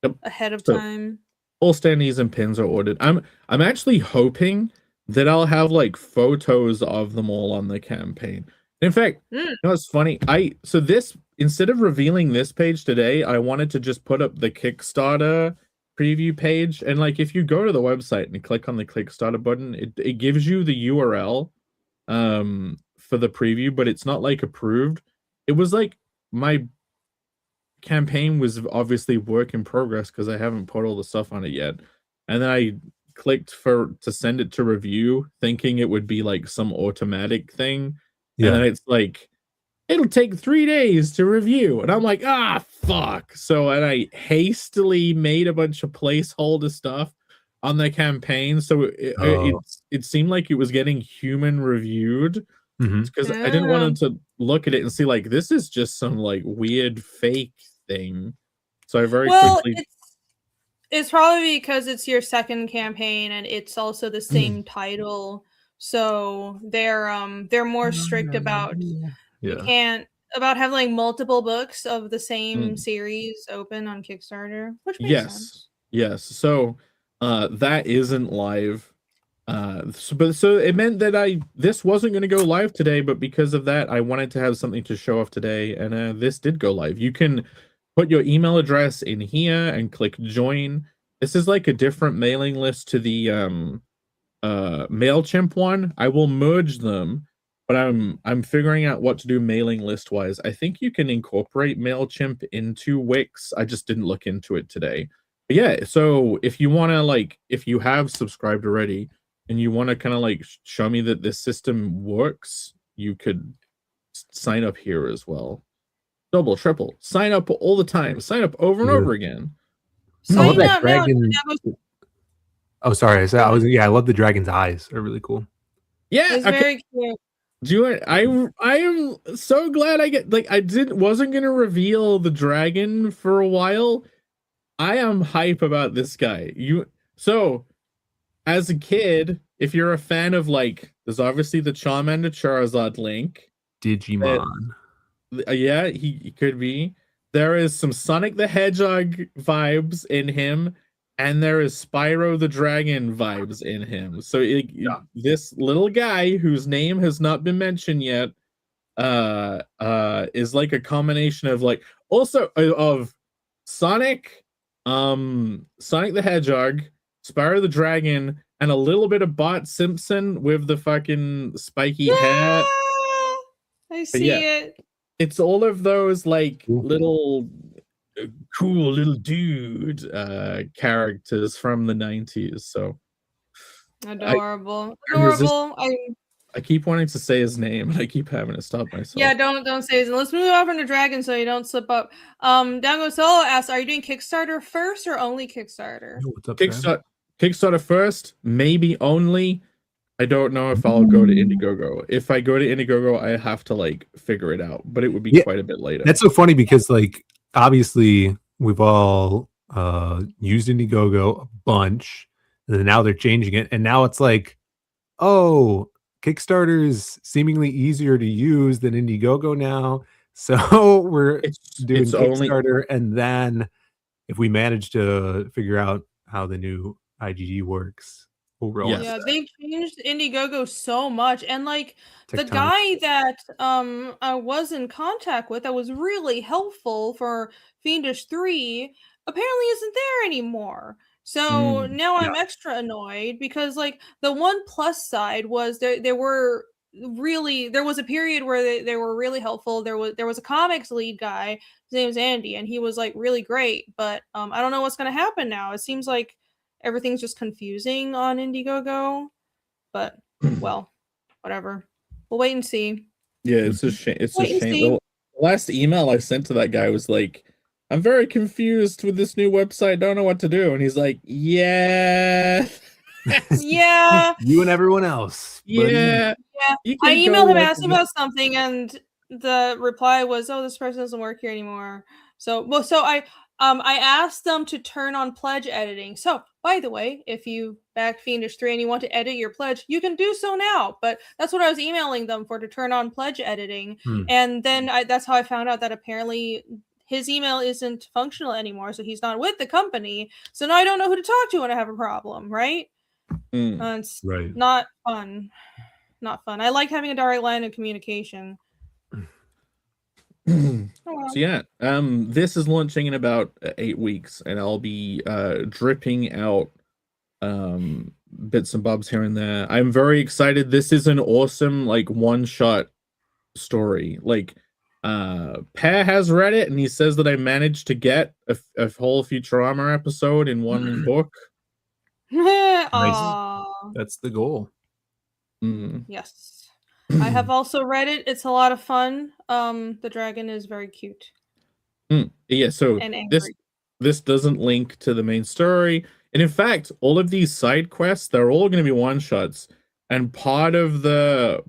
Yep. ahead of So time. all standees and pins are ordered. I'm actually hoping that I'll have like photos of them all on the campaign. In fact, you know what's funny? So this, instead of revealing this page today, I wanted to just put up the Kickstarter preview page. And like if you go to the website and click on the Kickstarter button, it gives you the URL for the preview, but it's not like approved. It was like my campaign was obviously work in progress because I haven't put all the stuff on it yet. And then I clicked to send it to review, thinking it would be like some automatic thing. Yeah. And then it's like, it'll take 3 days to review. And I'm like, ah, fuck. So, and I hastily made a bunch of placeholder stuff on the campaign. So it seemed like it was getting human reviewed. Because I didn't want them to look at it and see like, this is just some like weird fake thing. So I very quickly. It's probably because it's your second campaign and it's also the same title. So they're more strict about you can't about having like multiple books of the same series open on Kickstarter, which makes sense. Yes. So that isn't live. So it meant that this wasn't going to go live today, but because of that, I wanted to have something to show off today, and this did go live. You can put your email address in here and click join. This is like a different mailing list to the MailChimp one. I will merge them, but I'm figuring out what to do mailing list wise. I think you can incorporate MailChimp into Wix. I just didn't look into it today. But yeah, so if you want to like, if you have subscribed already and you want to kind of like show me that this system works, you could sign up here as well. Double, triple, sign up all the time. Sign up over and over again. I love that dragon. Oh, sorry. I love the dragon's eyes. They're really cool. Yeah, it's very cute. I am so glad I get like wasn't gonna reveal the dragon for a while. I am hype about this guy. So as a kid, if you're a fan of like, there's obviously the Charmander Charizard link. Digimon. Yeah, he could be. There is some Sonic the Hedgehog vibes in him, and there is Spyro the Dragon vibes in him. So this little guy whose name has not been mentioned yet is like a combination of like also of Sonic, Sonic the Hedgehog, Spyro the Dragon, and a little bit of Bart Simpson with the fucking spiky hair. I see it. It's all of those like little cool little dude characters from the 90s. So adorable. I keep wanting to say his name and I keep having to stop myself. Yeah, don't say his name. Let's move on from the dragon so you don't slip up. Dango Solo asks, are you doing Kickstarter first or only Kickstarter? What's up, Kickstarter first, maybe only. I don't know if I'll go to Indiegogo. If I go to Indiegogo, I have to like figure it out, but it would be quite a bit later. That's so funny because like obviously we've all used Indiegogo a bunch, and then now they're changing it, and now it's like, oh, Kickstarter is seemingly easier to use than Indiegogo now. So we're doing Kickstarter, and then if we manage to figure out how the new IGG works. Yeah, they changed Indiegogo so much, and like the guy that I was in contact with that was really helpful for Fiendish 3 apparently isn't there anymore. So now I'm extra annoyed because like the one plus side was there was a period where they were really helpful. There was a comics lead guy, his name was Andy, and he was like really great, but I don't know what's gonna happen now. It seems like everything's just confusing on Indiegogo, but well, whatever. We'll wait and see. Yeah, it's a shame. It's a Wait and shame. see. The last email I sent to that guy was like, "I'm very confused with this new website. Don't know what to do." And he's like, "Yeah, Yeah. You and everyone else. buddy. yeah." Yeah. You I can go emailed him, look asked him at- about something, and the reply was, "Oh, this person doesn't work here anymore." So I asked them to turn on pledge editing. So, by the way, if you back Fiendish 3 and you want to edit your pledge, you can do so now. But that's what I was emailing them for, to turn on pledge editing. And then that's how I found out that apparently his email isn't functional anymore, so he's not with the company. So now I don't know who to talk to when I have a problem, right? It's Right. not fun. Not fun. I like having a direct line of communication. So yeah, this is launching in about 8 weeks, and I'll be dripping out bits and bobs here and there. I'm very excited. This is an awesome like one-shot story. Like Pear has read it, and he says that I managed to get a whole Futurama episode in one book. Aww. That's the goal. Yes. I have also read it. It's a lot of fun. The dragon is very cute. Yeah, so and angry. this doesn't link to the main story. And in fact, all of these side quests, they're all going to be one-shots. And part of the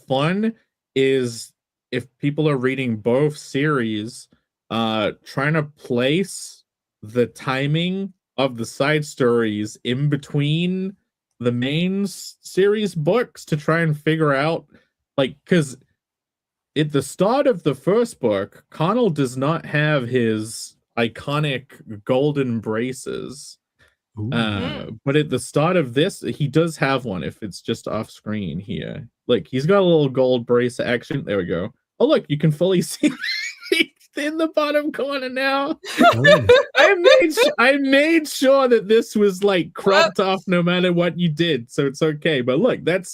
fun is, if people are reading both series, trying to place the timing of the side stories in between the main series books to try and figure out, like, because at the start of the first book, Connell does not have his iconic golden braces. But at the start of this, he does have one, if it's just off screen here. Like, he's got a little gold brace action. There we go. Oh, look, you can fully see in the bottom corner now. I made sure that this was like cropped off no matter what you did, so it's okay. But look, that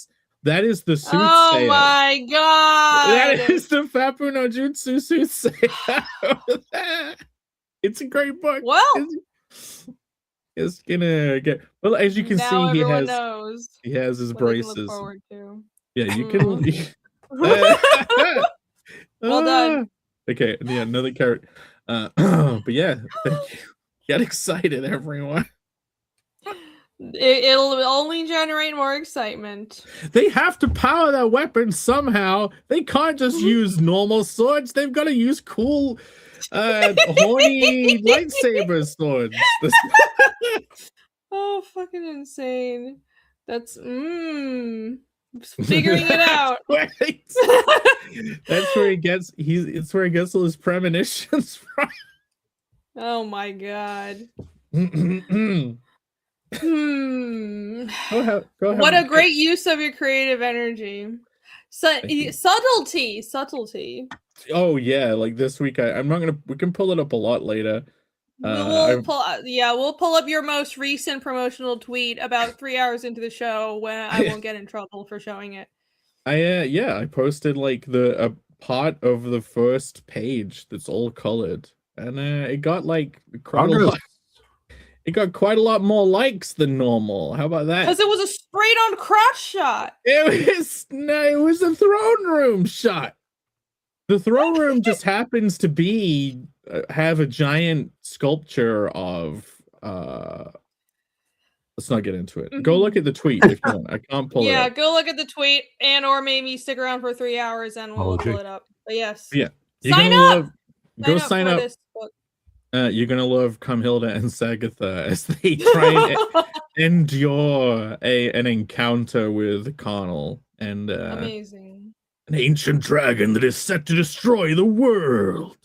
is the soothsayer. Oh my god! That is the Fapu no Jutsu soothsayer. It's a great book. Well, it's gonna get, well, as you can now see, knows he has his what they can braces. look forward to. Yeah, you can. Well done. Okay, yeah, another carrot. But yeah, thank you. Get excited, everyone. It'll only generate more excitement. They have to power their weapons somehow. They can't just use normal swords. They've got to use cool, horny lightsaber swords. Oh, fucking insane. That's figuring it out. That's where he gets it's where he gets all his premonitions from. Oh my god. Go ahead. What a great use of your creative energy. Subtlety. Oh yeah, like this week I'm not gonna, we can pull it up a lot later. We'll pull up your most recent promotional tweet about 3 hours into the show when I won't get in trouble for showing it. I posted like a part of the first page that's all colored, and it got like quite a lot more likes than normal. How about that? Because it was a straight on crotch shot. It was a throne room shot. The throne room just happens to be have a giant sculpture of let's not get into it. Go look at the tweet if you want. I can't pull it up. Yeah, go look at the tweet, and or maybe stick around for 3 hours and we'll pull it up. But yes. Yeah. Sign up! Go sign up. This book. You're gonna love Camhilda and Sagatha as they try and endure an encounter with Connell and amazing. An ancient dragon that is set to destroy the world.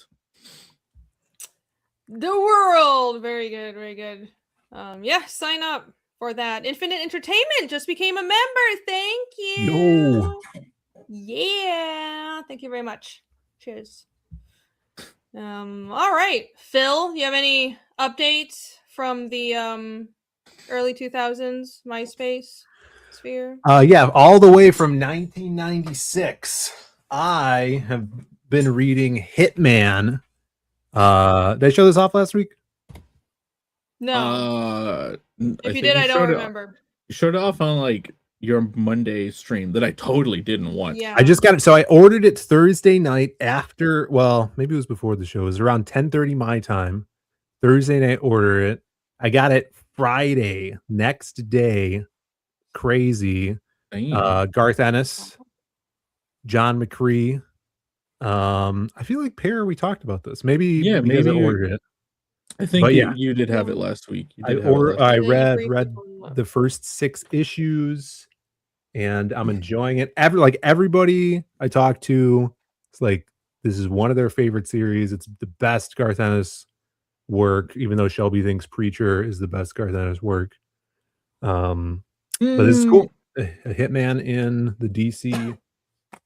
The world! Very good, very good. Yeah, sign up for that. Infinite Entertainment just became a member. Thank you. No. Yeah. Thank you very much. Cheers. All right. Phil, you have any updates from the early 2000s MySpace sphere? Yeah, all the way from 1996. I have been reading Hitman. Did I show this off last week? No. If you did, I don't remember. You showed it off on like your Monday stream that I totally didn't watch. Yeah. I just got it. So I ordered it Thursday night after, well, maybe it was before the show. It was around 10:30 my time. Thursday night order it. I got it Friday, next day. Crazy. Garth Ennis, John McCree. I feel like Pear, we talked about this. Maybe because I ordered it. I think you did have it last week. I read the first 6 issues, and I'm enjoying it. Everybody I talked to, it's like this is one of their favorite series. It's the best Garth Ennis work, even though Shelby thinks Preacher is the best Garth Ennis work. But it's cool. A Hitman in the DC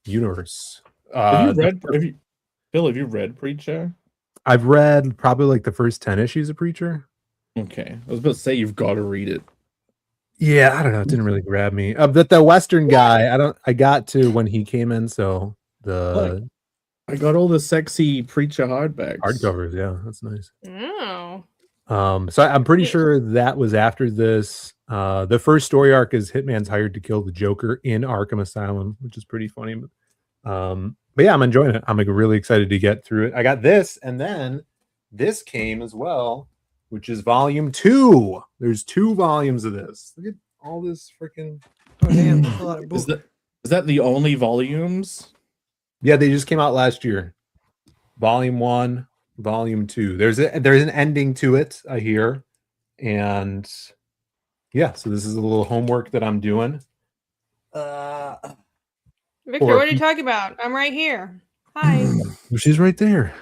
universe. Have you read Preacher? I've read probably like the first 10 issues of Preacher. Okay. I was about to say you've got to read it. Yeah, I don't know. It didn't really grab me. But the Western guy, I got to when he came in, so I got all the sexy Preacher hardbacks. Hardcovers, yeah, that's nice. Oh. So I'm pretty sure that was after this. The first story arc is Hitman's hired to kill the Joker in Arkham Asylum, which is pretty funny. But yeah, I'm enjoying it. I'm like really excited to get through it. I got this, and then this came as well, which is volume 2. There's 2 volumes of this. Look at all this freaking. Oh damn, that's a lot of books. Is that the only volumes? Yeah, they just came out last year. Volume 1, volume 2. There's an ending to it, I hear. And yeah, so this is a little homework that I'm doing. Victor, what are you talking about? I'm right here. Hi. She's right there.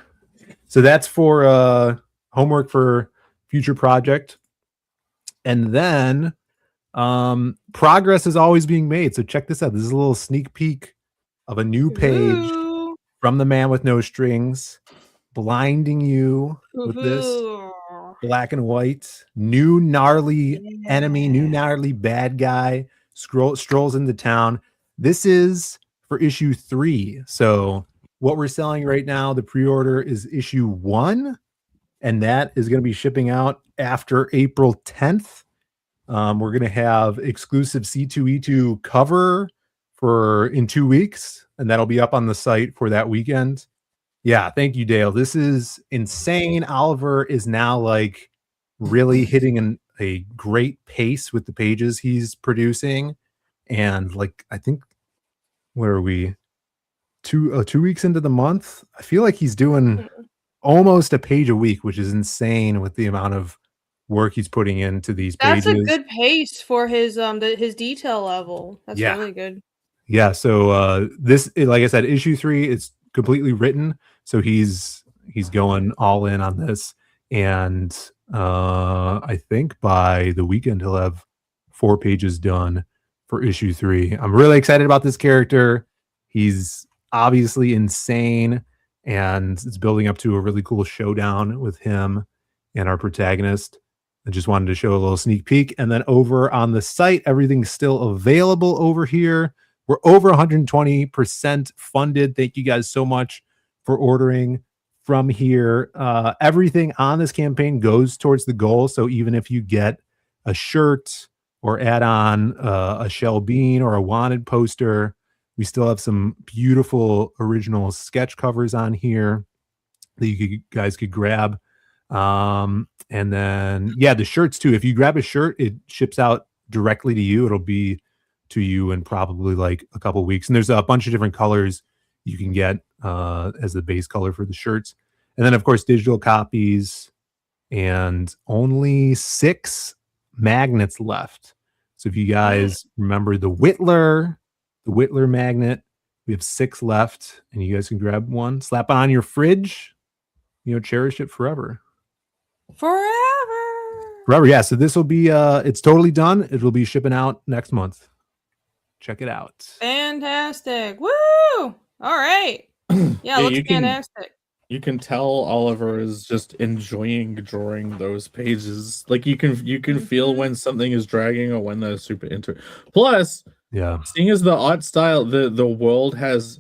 So that's for homework for future project. And then progress is always being made. So check this out. This is a little sneak peek of a new page from the Man with No Strings, blinding you with this black and white, new gnarly enemy, new gnarly bad guy strolls into town. This is for issue 3. So what we're selling right now, the pre-order is issue 1, and that is going to be shipping out after April 10th. We're going to have exclusive C2E2 cover in 2 weeks, and that'll be up on the site for that weekend. Yeah, thank you, Dale. This is insane. Oliver is now like really hitting a great pace with the pages he's producing, and like I think, where are we? 2 weeks into the month, I feel like he's doing almost a page a week, which is insane with the amount of work he's putting into these pages. That's a good pace for his detail level. That's really good. Yeah, so this, like I said, issue 3 is completely written, so he's going all in on this, and I think by the weekend he'll have 4 pages done for issue 3. I'm really excited about this character. He's obviously insane, and it's building up to a really cool showdown with him and our protagonist. I just wanted to show a little sneak peek. And then over on the site, everything's still available over here. We're over 120% funded. Thank you guys so much for ordering from here. Everything on this campaign goes towards the goal. So even if you get a shirt or add on a Shell Bean or a wanted poster, we still have some beautiful original sketch covers on here that you guys could grab. And then, yeah, the shirts too. If you grab a shirt, it ships out directly to you. It'll be to you in probably like a couple weeks. And there's a bunch of different colors you can get as the base color for the shirts. And then, of course, digital copies, and only 6 magnets left. So if you guys remember the Whittler magnet, we have 6 left, and you guys can grab one, slap it on your fridge, cherish it forever. Forever, yeah. So this will be it's totally done. It will be shipping out next month. Check it out. Fantastic. Woo! All right. Yeah, it looks fantastic. You can tell Oliver is just enjoying drawing those pages. Like you can feel when something is dragging or when they're super into it. Plus, yeah, seeing as the art style, the world has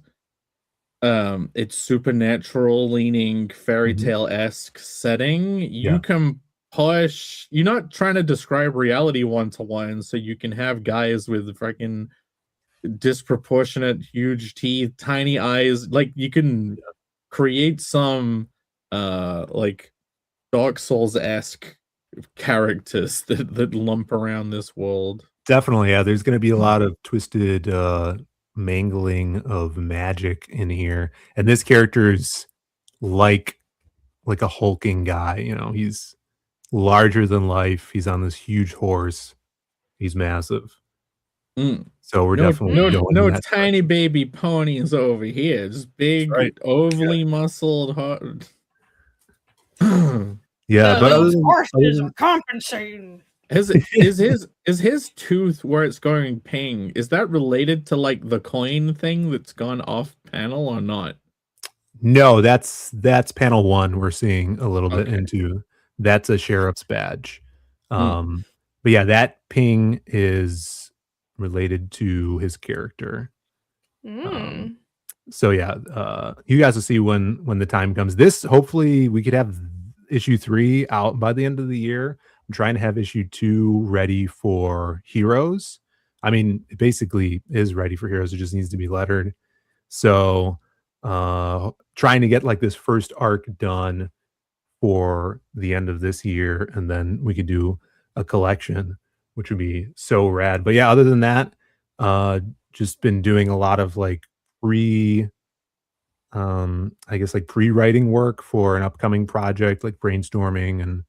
it's supernatural leaning fairy tale-esque setting, you can push. You're not trying to describe reality one-to-one, so you can have guys with freaking disproportionate huge teeth, tiny eyes. Like you can create some like Dark Souls-esque characters that lump around this world. Definitely, yeah. There's gonna be a lot of twisted mangling of magic in here. And this character's like a hulking guy, you know, he's larger than life. He's on this huge horse. He's massive. So we're definitely going no that tiny baby ponies over here. Just big, right. overly muscled. Yeah, but those horses are compensating. Is his tooth where it's going ping? Is that related to like the coin thing that's gone off panel or not? No, that's panel 1 we're seeing a little bit into. That's a sheriff's badge. But yeah, that ping is related to his character. So yeah, you guys will see when the time comes. This hopefully we could have issue 3 out by the end of the year. I'm trying to have issue 2 ready for Heroes. I mean, it basically is ready for Heroes. It just needs to be lettered. So trying to get like this first arc done for the end of this year, and then we could do a collection, which would be so rad. But yeah, other than that, just been doing a lot of like I guess like pre-writing work for an upcoming project, like brainstorming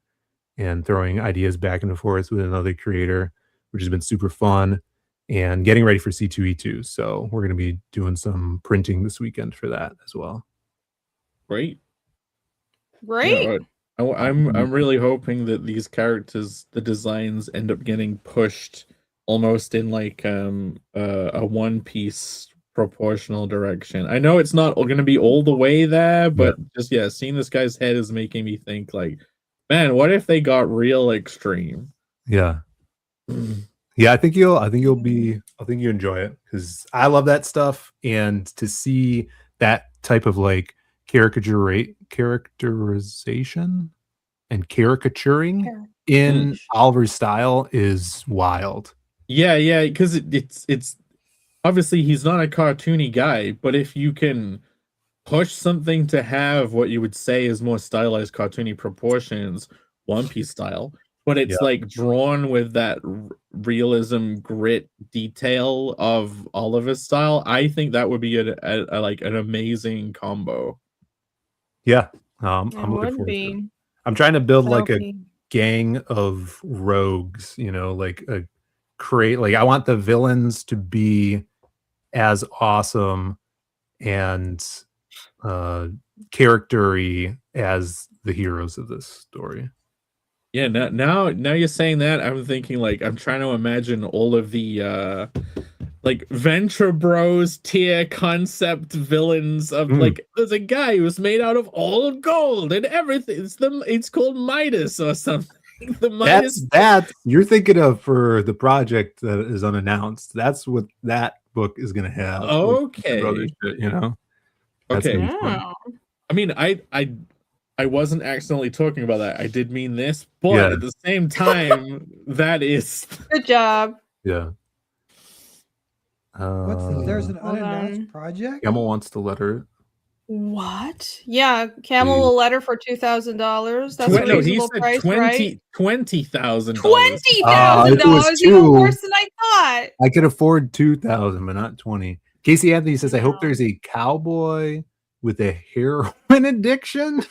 and throwing ideas back and forth with another creator, which has been super fun, and getting ready for C2E2. So we're going to be doing some printing this weekend for that as well. Great. Great. Yeah, I'm really hoping that these characters, the designs end up getting pushed almost in like a One Piece proportional direction. I know it's not going to be all the way there, but just seeing this guy's head is making me think like, man, what if they got real extreme? Yeah. Yeah, I think you'll you enjoy it, because I love that stuff, and to see that type of like characterization and caricaturing in Oliver's style is wild. Yeah, because it's obviously he's not a cartoony guy, but if you can push something to have what you would say is more stylized cartoony proportions, One Piece style, but it's like drawn with that realism, grit, detail of Oliver's style, I think that would be a like an amazing combo. Yeah, I'm looking forward to it. I'm trying to build like a gang of rogues, you know, like I want the villains to be as awesome and character-y as the heroes of this story. Yeah, now you're saying that, I'm thinking like I'm trying to imagine all of the like Venture Bros tier concept villains of like there's a guy who's made out of all gold and everything. It's called Midas or something. The Midas that's you're thinking of for the project that is unannounced. That's what that book is gonna have. Okay. Shit, you know. That's okay. I mean, I wasn't accidentally talking about that. I did mean this, but at the same time, that is good job. Yeah. There's an unannounced project? Camel wants to letter. What? Yeah, Camel will letter for $2,000. That's a reasonable price, right? $20,000. $20,000, even worse than I thought. I could afford 2,000, but not 20. Casey Anthony says, "I hope there's a cowboy with a heroin addiction."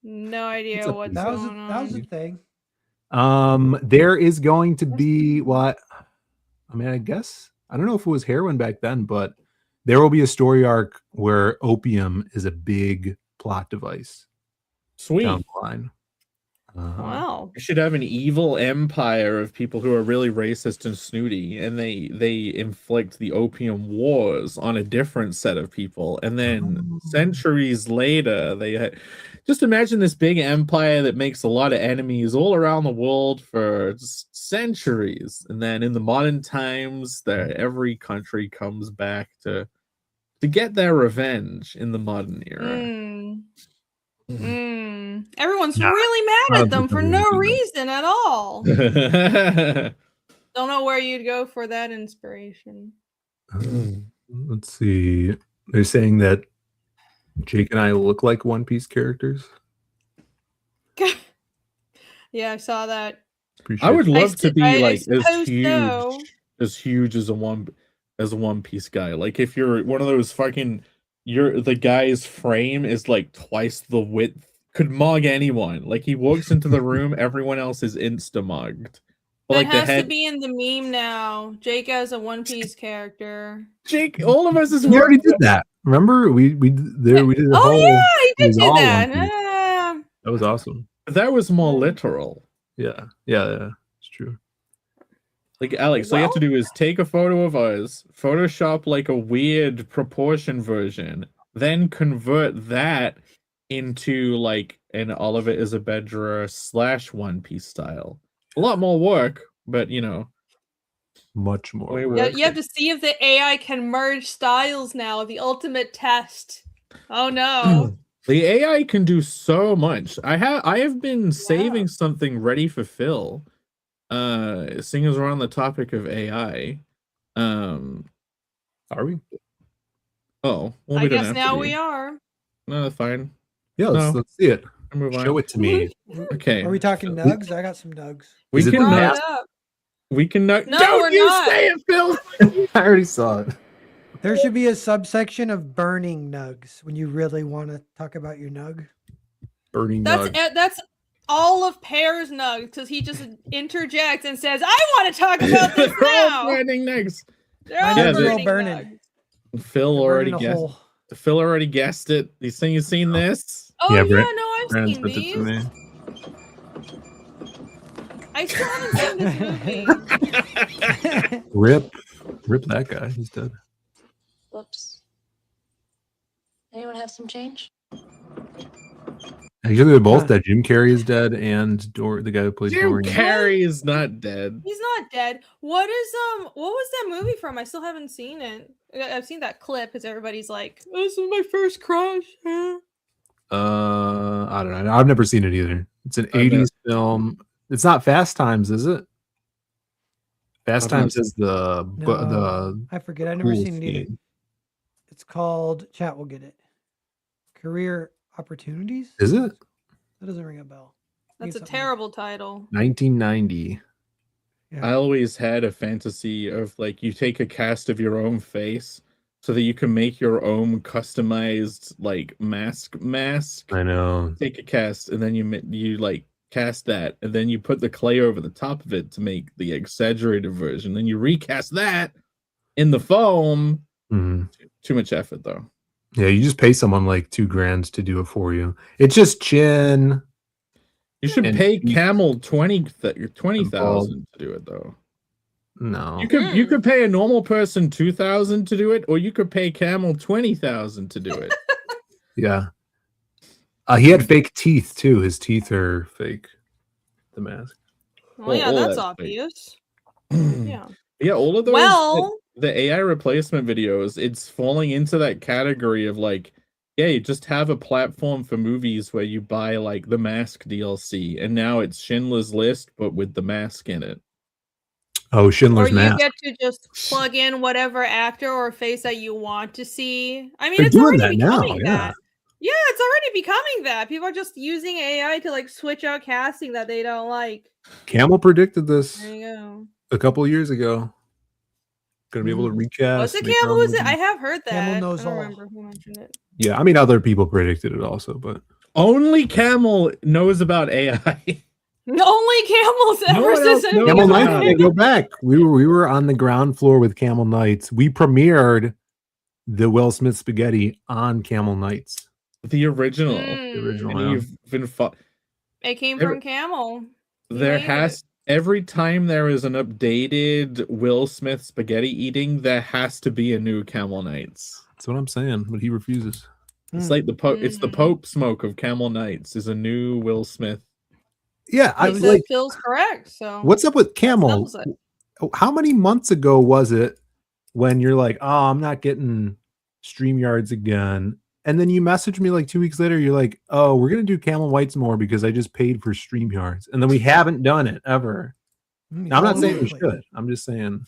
No idea what's going on. That was a thing. There is going to be what? I mean, I guess I don't know if it was heroin back then, but there will be a story arc where opium is a big plot device. Sweet. Down the line. Wow. You should have an evil empire of people who are really racist and snooty, and they inflict the opium wars on a different set of people, and then centuries later just imagine this big empire that makes a lot of enemies all around the world for centuries, and then in the modern times every country comes back to get their revenge in the modern era. Everyone's Nah, really mad not at them for no everyone. reason at all. Let's Don't know where you'd go for that inspiration. Let's see. They're saying that Jake and I look like One Piece characters. Yeah, I saw that. Appreciate I would it. love to be I like suppose so. as huge as a One Piece guy. Like if you're one of those fucking, the guy's frame is like twice the width. Could mug anyone. Like he walks into the room, everyone else is insta mugged. That Like the has head. to be in the meme now. Jake as a One Piece character. Jake, all of us is We already did that. Remember we did the Oh whole. yeah, he it did was do all that. One Piece. Ah. That was awesome. That was more literal. Yeah, it's true. Like Alex, all you have to do is take a photo of us, Photoshop like a weird proportion version, then convert that into like an Oliver Isabedra / One Piece style. A lot more work, but you know, Much more. way work. Yeah, work. you have to see if the AI can merge styles now. The ultimate test. Oh no. The AI can do so much. I have been saving something ready for Phil. Seeing as we're on the topic of AI. Are we? Oh, well, I we don't guess have now to we be. are. No, that's fine. Yeah, No. let's see it. Move on. Show it to me. Okay. Are we talking nugs? I got some nugs. We Is it can the Brought nut. it up. We can nut. No, Don't we're you not. say it, Phil. I already saw it. There should be a subsection of burning nugs when you really want to talk about your nug. Burning That's Nug. that's all of Pear's nugs because he just interjects and says, "I want to talk about this They're all now." burning next. They're My all nugs are all burning. burning. nugs. Phil They're already burning a guessed. hole. Phil already guessed it. You seen this? Oh Yeah, yeah, Brent- no, I've Brandon seen sent it to these. me. I still haven't seen this movie. Rip that guy. He's dead. Whoops. Anyone have some change? Actually, they're both Huh. dead. Jim Carrey is dead, and the guy who plays Jim Dorian. Carrey is not dead. He's not dead. What was that movie from? I still haven't seen it. I've seen that clip because everybody's like, "This is my first crush." I don't know. I've never seen it either. It's an I've never- 80s film. It's not Fast Times, is it? Fast I've never Times is the No, I forget. I've never pool seen it either. scene. It's called, chat will get it. Career Opportunities? Is it? That doesn't ring a bell. I think That's a it's something terrible title. 1990. Yeah. I always had a fantasy of like you take a cast of your own face so that you can make your own customized like mask. I know. Take a cast and then you like cast that and then you put the clay over the top of it to make the exaggerated version. Then you recast that in the foam. Mhm. Too much effort though. Yeah, you just pay someone like $2,000 to do it for you. It's just chin. You should And pay teeth Camel 20,000 to do it though. No. You could pay a normal person 2,000 to do it, or you could pay Camel 20,000 to do it. Yeah. He had fake teeth too. His teeth are fake. The mask. Well, yeah, all that's that's fake. obvious. yeah, Yeah. all of those. Well, the AI replacement videos, it's falling into that category of like, yeah, you just have a platform for movies where you buy like the Mask DLC, and now it's Schindler's List, but with the mask in it. Oh, or Schindler's you Mask. get to just plug in whatever actor or face that you want to see. I mean, They're it's doing already that now, becoming that. Yeah, it's already becoming that. People are just using AI to like switch out casting that they don't like. Camel predicted this There you go. a couple years ago. Gonna be able to recast. What's it, make their Campbell? own Was it? movie. I have heard that. Camel knows I don't all. remember who mentioned it. Yeah, I mean other people predicted it also, but Only Camel knows about AI. Only Campbell's No ever one else says knows Camel about Knights. it. Go back. We were on the ground floor with Camel Knights. We premiered the Will Smith spaghetti on Camel Knights. The original. The original. And yeah. you've been It came Every- from Camel. He there made has every time there is an updated Will Smith spaghetti eating, there has to be a new Camel Knights. That's what I'm saying, but he refuses. It's Hmm. like it's the Mhm. Pope smoke of Camel Knights is a new Will Smith. Yeah, I He was said like, Phil's correct. So what's up with Camel? settles How many months ago was it when you're like, oh, I'm not getting StreamYards again, And then you message me like 2 weeks later. You're like, "Oh, we're gonna do Camel Whites more because I just paid for StreamYards," and then we haven't done it ever. Now, I'm not saying we should. I'm just saying.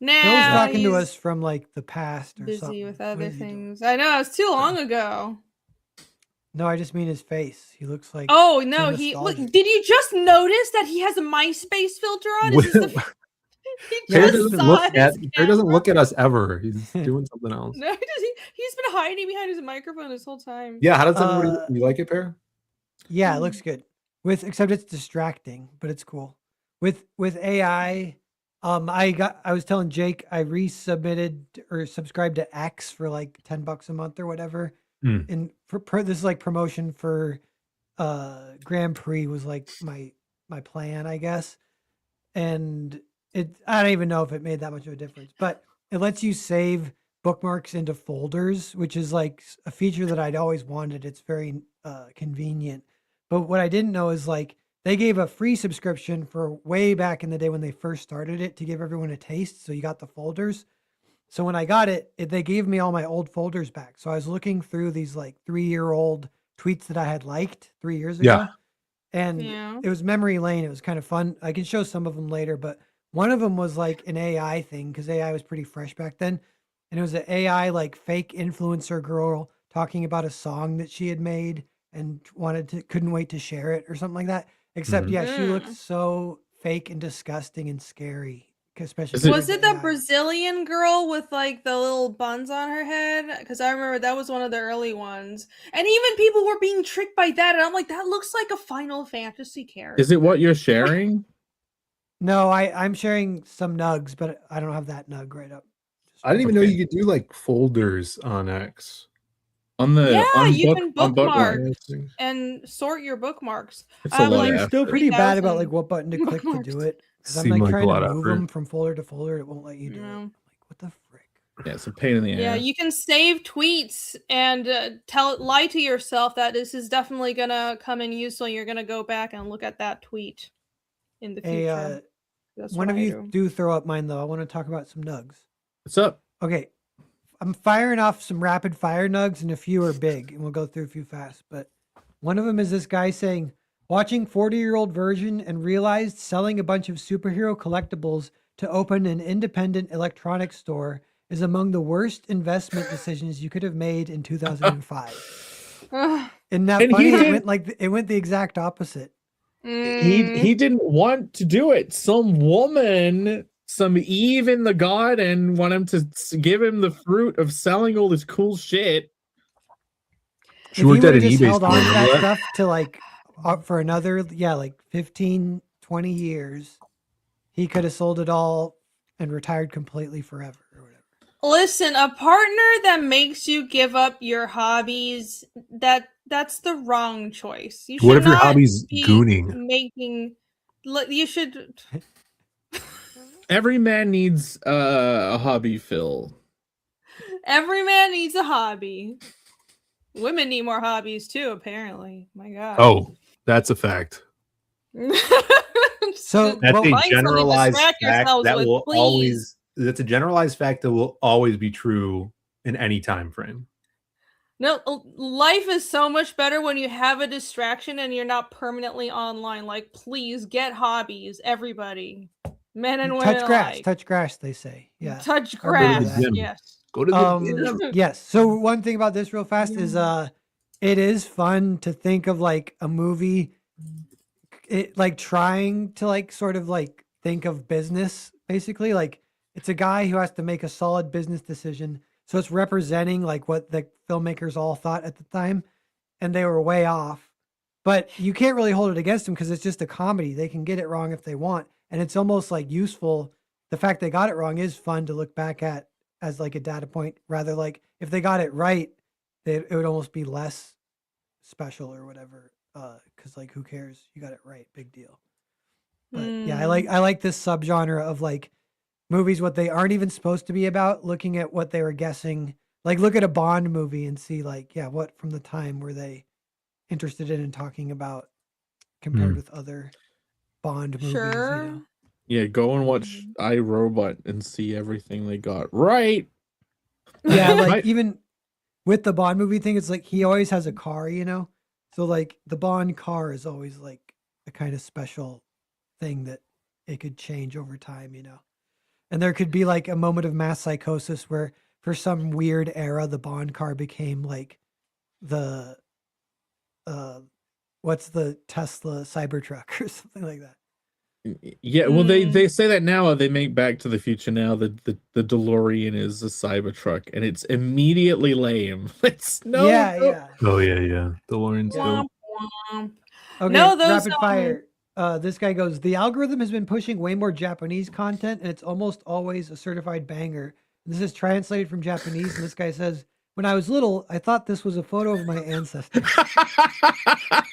Nah, Phil's talking to he's us from like the past or busy something. with What other is he doing? things. I know, it's too long ago. No, I just mean his face. He looks like Oh so no, he look, nostalgic. did you just notice that he has a MySpace filter on? Is this the he Pear just doesn't saw look his at Pear doesn't camera. look at us ever. He's doing something else. No, he's been hiding behind his microphone this whole time. Yeah, how does everybody look? You like it, Pear? Yeah, it looks good. Except it's distracting, but it's cool. With AI, I was telling Jake I resubmitted or subscribed to X for like $10 a month or whatever. And this is like promotion for Grand Prix was like my plan, I guess. And I don't even know if it made that much of a difference, but it lets you save bookmarks into folders, which is like a feature that I'd always wanted. It's very convenient. But what I didn't know is like they gave a free subscription for way back in the day when they first started it to give everyone a taste. So you got the folders. So when I got it, they gave me all my old folders back. So I was looking through these like 3-year-old tweets that I had liked 3 years ago. Yeah. And it was memory lane. It was kind of fun. I can show some of them later, but one of them was like an AI thing because AI was pretty fresh back then. And it was an AI like fake influencer girl talking about a song that she had made and couldn't wait to share it or something like that. Except, yeah, she looked so fake and disgusting and scary. Especially was it the Brazilian girl with like the little buns on her head? Because I remember that was one of the early ones, and even people were being tricked by that. And I'm like, that looks like a Final Fantasy character. Is it what you're sharing? No, I'm sharing some nugs, but I don't have that nug right up. I didn't even know you could do like folders on X. You can bookmark and sort your bookmarks. It's a lot. I'm still pretty bad about like what button to click to do it. Because I'm like trying to move them from folder to folder. It won't let you do it. Like, what the frick? Yeah, it's a pain in the ass. Yeah, you can save tweets and lie to yourself that this is definitely gonna come in useful. You're gonna go back and look at that tweet in the future. One of you do throw up mine though. I want to talk about some nugs. What's up? Okay, I'm firing off some rapid fire nugs, and a few are big, and we'll go through a few fast. But one of them is this guy saying, watching 40-year-old version and realized selling a bunch of superhero collectibles to open an independent electronics store is among the worst investment decisions you could have made in 2005. Isn't that funny? It went the exact opposite. He didn't want to do it. Some woman, some Eve in the garden, want him to give him the fruit of selling all this cool shit. She worked at an eBay held on to store. that stuff to like for another, like 15, 20 years, he could have sold it all and retired completely forever or whatever. Listen, a partner that makes you give up your hobbies, that's the wrong choice. You should what if your not hobby's be gooning? You should. Every man needs a hobby, Phil. Every man needs a hobby. Women need more hobbies too, apparently. My God. Oh, that's a fact. So that's a generalized fact that with, will please. always. That's a generalized fact that will always be true in any time frame. No, life is so much better when you have a distraction and you're not permanently online. Like, please get hobbies, everybody, men and women. Touch grass, they say. Yeah, touch grass. Yes. Go to the gym. Yes. So one thing about this real fast is it is fun to think of like a movie, like trying to like sort of like think of business, basically. Like it's a guy who has to make a solid business decision. So it's representing like what the filmmakers all thought at the time, and they were way off. But you can't really hold it against them because it's just a comedy. They can get it wrong if they want. And it's almost like useful. The fact they got it wrong is fun to look back at as like a data point. Rather like if they got it right, it would almost be less special or whatever. Because like who cares? You got it right. Big deal. But yeah, I like this subgenre of like movies what they aren't even supposed to be about, looking at what they were guessing. Like look at a Bond movie and see like, yeah, what from the time were they interested in and talking about compared with other Bond movies. Sure. You know? Yeah, go and watch iRobot and see everything they got right. Yeah, like even with the Bond movie thing, it's like he always has a car, you know? So like the Bond car is always like a kind of special thing that it could change over time, you know? And there could be like a moment of mass psychosis where for some weird era, the Bond car became like the, what's the Tesla Cybertruck or something like that. Yeah, well, they say that now. They make Back to the Future now. The DeLorean is a Cybertruck, and it's immediately lame. It's no. Yeah. Oh yeah. DeLorean's dope. Okay, No, those, rapid fire. This guy goes, the algorithm has been pushing way more Japanese content, and it's almost always a certified banger. This is translated from Japanese, and this guy says, when I was little, I thought this was a photo of my ancestors.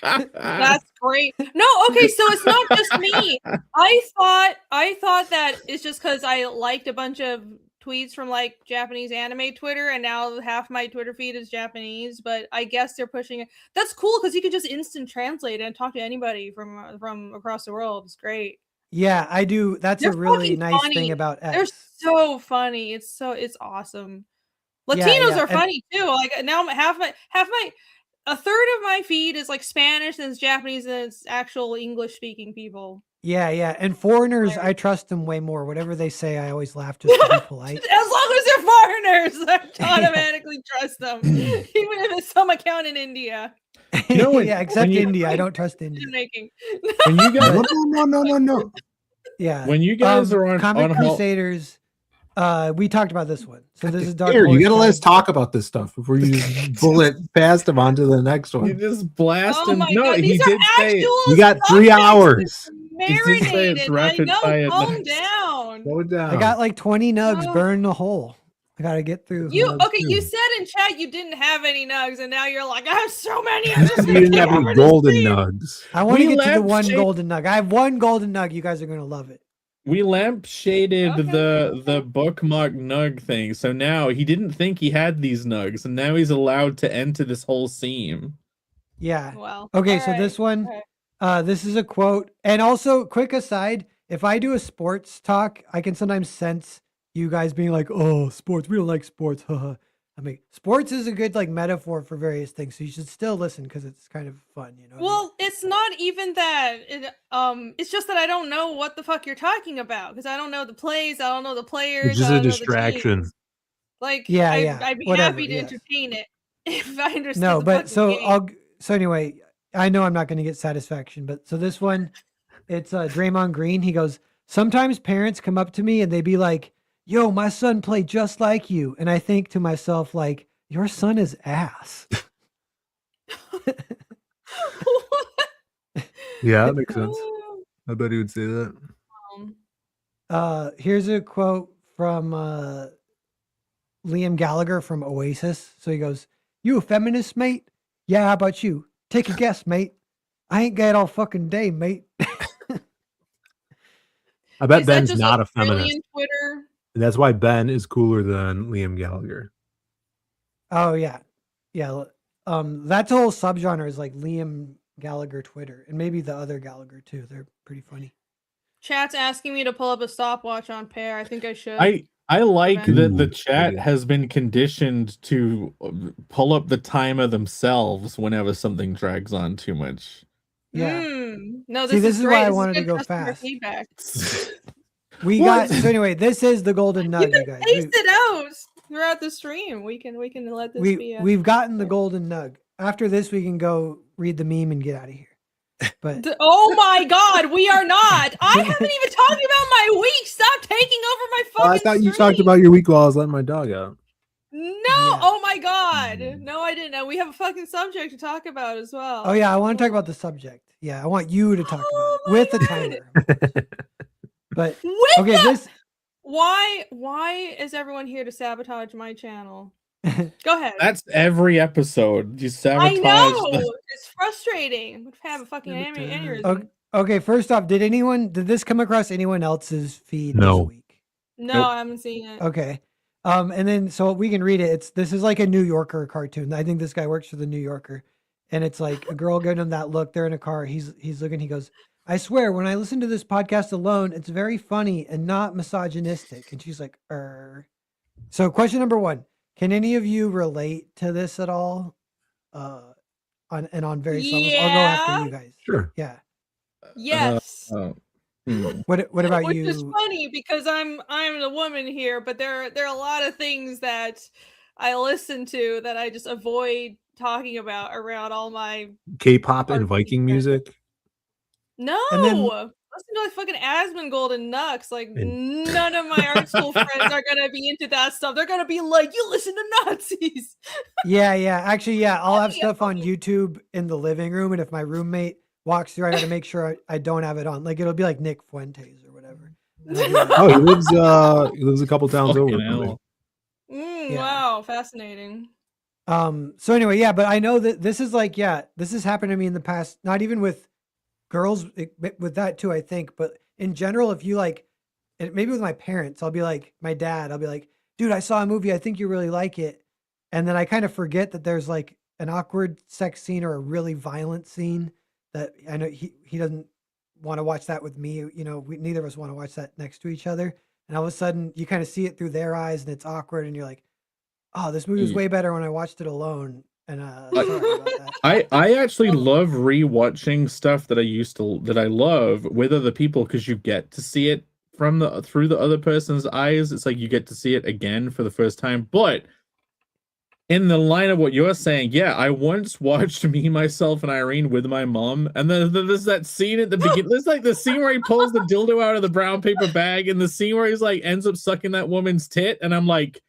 That's great. No, okay, so it's not just me. I thought that it's just because I liked a bunch of tweets from like Japanese anime Twitter, and now half my Twitter feed is Japanese. But I guess they're pushing it. That's cool because you can just instant translate and talk to anybody from across the world. It's great. Yeah, I do. That's They're a really fucking nice funny. thing about X. They're so funny. It's awesome. Latinos are funny too. Like now, a third of my feed is like Spanish and it's Japanese and it's actual English speaking people. Yeah. And foreigners, I trust them way more. Whatever they say, I always laugh just to be polite. As long as they're foreigners, I automatically trust them, even if it's some account in India. You know what? Yeah, except India. I don't trust India. When you guys, no. Yeah. When you guys are on Comic on Crusaders, we talked about this one. So this is Dark Here, you Horse gotta let us Comics. talk about this stuff before you just bullet past him onto the next you one. just blast Oh him. my No, God, he these are did say it. actual You got 3 subjects. hours. He did say it's Marinated. I rapid know. fire Calm next. down. Slow it down. I got like 20 nugs Oh. burned a hole. I gotta get through. You nugs okay? You too. said in chat you didn't have any nugs, and now you're like, I have so many. I'm just You didn't have gonna any take golden everything. nugs. I want to We get to the one lampshade- golden nug. I have one golden nug. You guys are gonna love it. We lampshaded Okay, the bookmark nug thing, so now he didn't think he had these nugs, and now he's allowed to enter this whole scene. Yeah. Well, Okay, all so right, this one, okay. this is a quote. And also, quick aside, if I do a sports talk, I can sometimes sense you guys being like, "Oh, sports, we don't like sports." Haha. I mean, sports is a good like metaphor for various things, so you should still listen because it's kind of fun, you know. what I mean? Well, it's not even that. It's just that I don't know what the fuck you're talking about because I don't know the plays. I don't know the players. It's just I a don't know the distraction. teams. Like, Yeah, I'd be whatever, happy to yes. entertain it if I understood. No, the but fucking game. so anyway, I know I'm not going to get satisfaction, but so this one, it's Draymond Green. He goes, sometimes parents come up to me and they be like, "Yo, my son played just like you," and I think to myself like, your son is ass. Yeah, that makes sense. I bet he would say that. Here's a quote from Liam Gallagher from Oasis. So he goes, "You a feminist, mate? Yeah, how about you? Take a guess, mate. I ain't got all fucking day, mate." I bet Is that Ben's just not a Australian feminist. Twitter? And that's why Ben is cooler than Liam Gallagher. Oh yeah. That's a whole subgenre is like Liam Gallagher Twitter, and maybe the other Gallagher too. They're pretty funny. Chat's asking me to pull up a stopwatch on Pear. I think I should. I like Okay. that the Ooh, chat yeah. has been conditioned to pull up the timer themselves whenever something drags on too much. Yeah. No, See, this is great. why I This is wanted to good go customer fast. Feedback. We What? got so anyway. This is the golden nug, you guys. Paste it out throughout the stream. We can let this be. We've gotten the golden nug. After this, we can go read the meme and get out of here. But Oh my God, we are not. I haven't even talked about my week. Stop taking over my fucking. I thought you stream. talked about your week while I was letting my dog out. No. Yeah. Oh my God. No, I didn't know. We have a fucking subject to talk about as well. oh yeah, I want to talk about the subject. Yeah, I want you to talk about Oh it my with the God. timer. But With okay, the- this Why is everyone here to sabotage my channel? Go ahead. That's every episode. You I sabotage know. the- It's frustrating. We have a fucking aneurysm. okay. First off, did this come across anyone else's feed No. this week? No, Nope. I haven't seen it. Okay. And then so we can read it. This is like a New Yorker cartoon. I think this guy works for the New Yorker. And it's like a girl giving him that look. They're in a car. He's looking. He goes, "I swear, when I listen to this podcast alone, it's very funny and not misogynistic." And she's like, "er." So question number 1: Can any of you relate to this at all? On various levels. I'll go after you guys. Sure. Yeah. Yes. What about Which you? is funny because I'm the woman here, but there are a lot of things that I listen to that I just avoid talking about around all my K-pop and Viking music. No, And then- listen to like fucking Asmongold and Nux. Like none of my art school friends are gonna be into that stuff. They're gonna be like, you listen to Nazis. Yeah. Actually, yeah. I'll have stuff on YouTube in the living room, and if my roommate walks through, I got to make sure I don't have it on. Like it'll be like Nick Fuentes or whatever. And I'll be like, Oh, he lives a couple towns over. Hell. Yeah. Wow, fascinating. So anyway, yeah, but I know that this is like, yeah, this has happened to me in the past, not even with girls, with that too, I think, but in general, if you like, and maybe with my parents, I'll be like, my dad, I'll be like, dude, I saw a movie, I think you really like it. And then I kind of forget that there's like an awkward sex scene or a really violent scene that I know he doesn't want to watch that with me. You know, neither of us want to watch that next to each other. And all of a sudden you kind of see it through their eyes and it's awkward and you're like, oh, this movie was way better when I watched it alone. And sorry about that. I actually love rewatching stuff that I love with other people because you get to see it through the other person's eyes. It's like you get to see it again for the first time. But in the line of what you're saying, yeah, I once watched Me, Myself, and Irene with my mom, and then there's that scene at the beginning. There's like the scene where he pulls the dildo out of the brown paper bag, and the scene where he's like ends up sucking that woman's tit, and I'm like,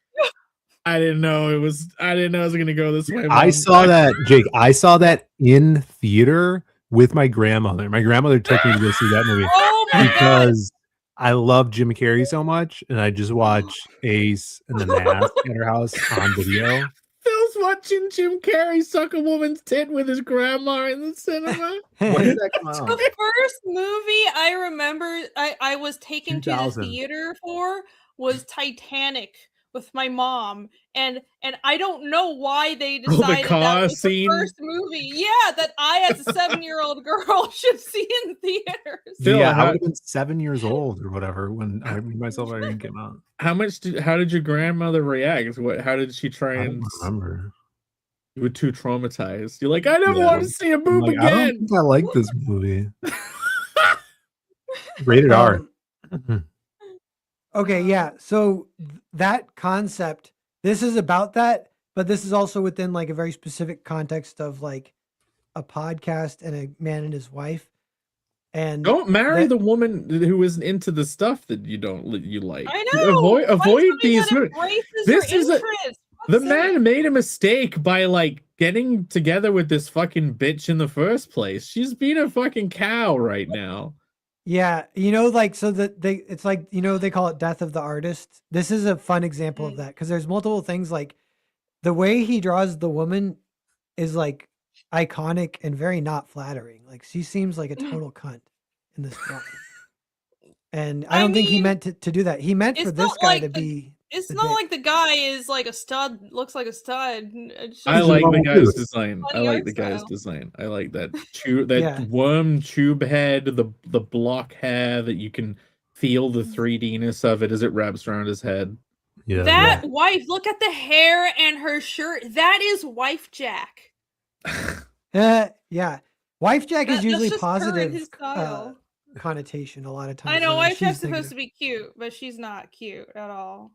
I didn't know it was gonna go this way. Mom. I saw that, Jake. I saw that in theater with my grandmother. My grandmother took me to go see that movie because I love Jim Carrey so much, and I just watched Ace and the Mask at her house on video. Phil's watching Jim Carrey suck a woman's tit with his grandma in the cinema. When did that come out? The first movie I remember I was taken to the 2000. theater for was Titanic with my mom, and I don't know why they decided that was the first movie. Yeah, that I as a 7-year-old girl should see in theaters. Phil, Yeah, I would have been 7 years old or whatever when Irene came out. How did your grandmother react? How did she try I and don't remember? You were too traumatized. You're like, I never want to see a boob like, again. I don't think I like this movie. Rated R. Okay, yeah. So that concept, this is about that, but this is also within like a very specific context of like a podcast and a man and his wife. And don't marry the woman who isn't into the stuff that you like. I know. Avoid these. This is the man made a mistake by like getting together with this fucking bitch in the first place. She's being a fucking cow right now. Yeah, you know, like, so that it's like, you know, they call it death of the artist. This is a fun example of that because there's multiple things. Like the way he draws the woman is like iconic and very not flattering. Like she seems like a total cunt in this drawing. And I don't think he meant to do that. He meant for this guy to be. It's not like the guy is like a stud, looks like a stud. I like the guy's design. I like the guy's design. I like that worm tube head, the block hair that you can feel the 3D-ness of it as it wraps around his head. Yeah. That wife, look at the hair and her shirt. That is wife Jack. Yeah. Wife Jack is usually positive connotation a lot of times. I know wife Jack's supposed to be cute, but she's not cute at all.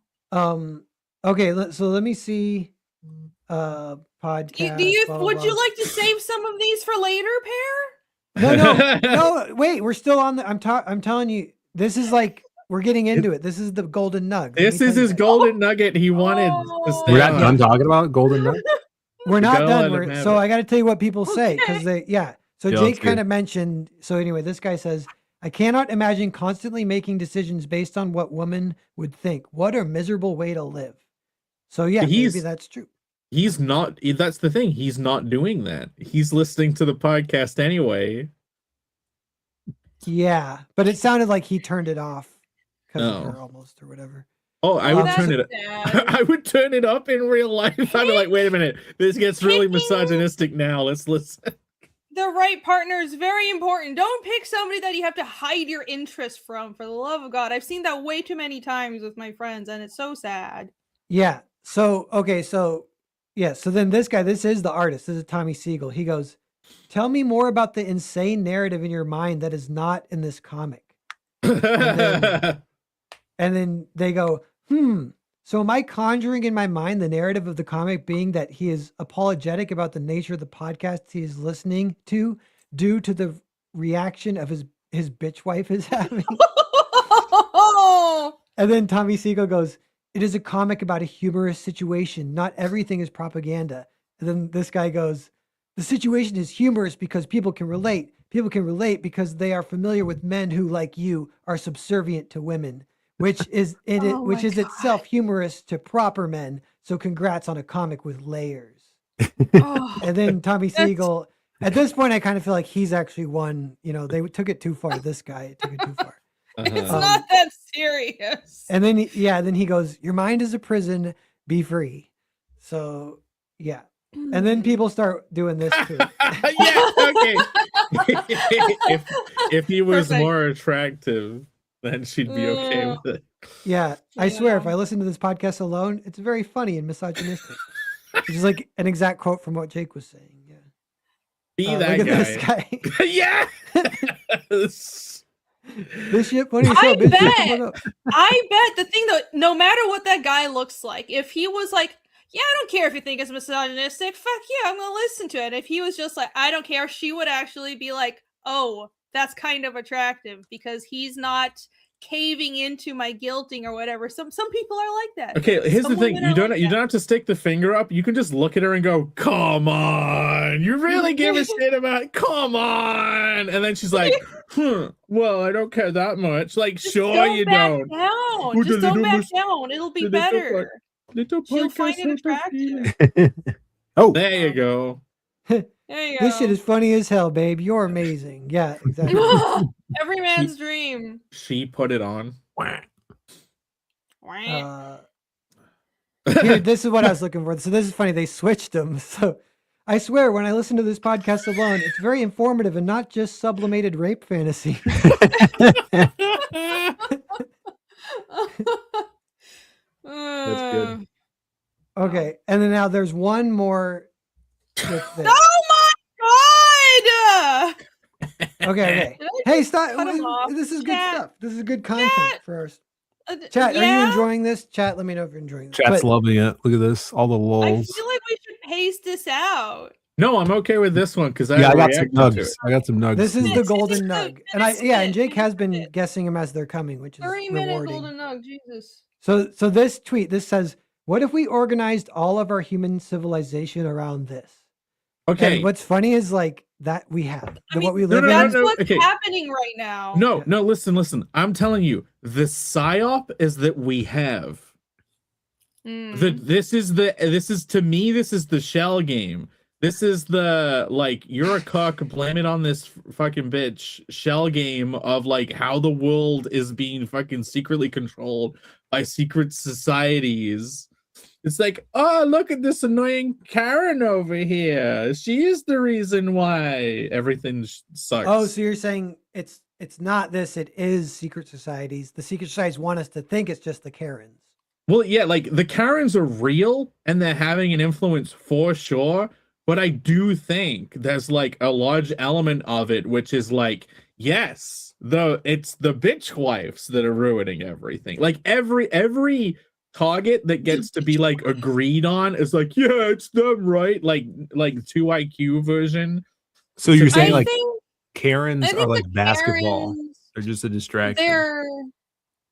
Okay, so let me see. Podcast. Would you like to save some of these for later, Pear? No. Wait, we're still on the. I'm telling you, this is like we're getting into it. This is the golden nugget. This is his golden nugget. He wanted. We're not done talking about golden nugget. We're not done. So I got to tell you what people say because So Jake kind of mentioned. So anyway, this guy says, I cannot imagine constantly making decisions based on what women would think. What a miserable way to live. So yeah, maybe that's true. He's not. That's the thing. He's not doing that. He's listening to the podcast anyway. Yeah, but it sounded like he turned it off because of her almost or whatever. Oh, I would turn it. I would turn it up in real life. I'd be like, wait a minute, this gets really misogynistic now. Let's listen. The right partner is very important. Don't pick somebody that you have to hide your interest from, for the love of God. I've seen that way too many times with my friends, and it's so sad. Yeah. So okay, so yeah, so then this guy, this is the artist. This is Tommy Siegel. He goes, "Tell me more about the insane narrative in your mind that is not in this comic." And then they go, so am I conjuring in my mind the narrative of the comic being that he is apologetic about the nature of the podcast he is listening to due to the reaction of his bitch wife is having? And then Tommy Siegel goes, "It is a comic about a humorous situation. Not everything is propaganda." And then this guy goes, "The situation is humorous because people can relate. People can relate because they are familiar with men who, like you, are subservient to women, which is which is itself humorous to proper men. So congrats on a comic with layers." And then Tommy Siegel, at this point, I kind of feel like he's actually won. You know, they took it too far. This guy took it too far. It's not that serious. And then, then he goes, "Your mind is a prison. Be free." So, yeah. And then people start doing this too. Yeah, okay. if he was Perfect. more attractive, then she'd be okay with it. Yeah, I swear, if I listen to this podcast alone, it's very funny and misogynistic. Which is like an exact quote from what Jake was saying. Yeah. Be that look at guy. this guy. Yeah. This shit funny as I hell, bitch. Shut the bet. fuck up. I bet the thing though, no matter what that guy looks like, if he was like, "Yeah, I don't care if you think it's misogynistic, fuck yeah, I'm gonna listen to it." If he was just like, "I don't care," she would actually be like, "Oh, that's kind of attractive because he's not caving into my guilting or whatever." Some people are like that. Okay, here's Some the thing. women You are don't like you that. don't have to stick the finger up. You can just look at her and go, "Come on. You really give a shit about it? Come on." And then she's like, "Well, I don't care that much." Like, Just sure you back don't. down. Who Just the don't little back mus- down. It'll be the little better. Little She'll find podcast it attractive. Oh, There you go. There you go. This shit is funny as hell, babe. You're amazing. Yeah, exactly. Every man's dream. She put it on. Here, this is what I was looking for. So this is funny. They switched them. So I swear, when I listen to this podcast alone, it's very informative and not just sublimated rape fantasy. That's good. Okay, and then now there's one more. With this. Oh my god! Okay. Did I Hey, just stop. cut him off? This is good Chat. stuff. This is good content Chat. for us. Chat, are you yeah? enjoying this? Chat, let me know if you're enjoying this. chat's But- loving it. Look at this. All the I lulls. feel like we should pace this out. No, I'm okay with this one because Yeah, I have a got some reaction to nugs. it. I got some nugs. This is the Finish golden it, nug. And finish and it, Jake has finish been it. guessing them as they're coming, which is 3-minute rewarding. golden nug, Jesus. So this tweet, this says, "What if we organized all of our human civilization around this?" Okay. And what's funny is like that we have. I mean, what we no, live no, in. That's no, what's okay. happening right now. No, Yeah. no, listen. I'm telling you, the psyop is that we have. This is to me, this is the shell game. This is the, like, you're a cuck, blame it on this fucking bitch shell game of, like, how the world is being fucking secretly controlled by secret societies. It's like, oh, look at this annoying Karen over here. She is the reason why everything sucks. Oh, so you're saying it's not this, it is secret societies. The secret societies want us to think it's just the Karens. Well, yeah, like the Karens are real and they're having an influence for sure. But I do think there's like a large element of it, which is like, yes, it's the bitch wives that are ruining everything. Like every target that gets to be like agreed on is like, yeah, it's them, right? Like 2 IQ version. So you're saying I like think Karens are the like basketball. Karens, They're just a distraction.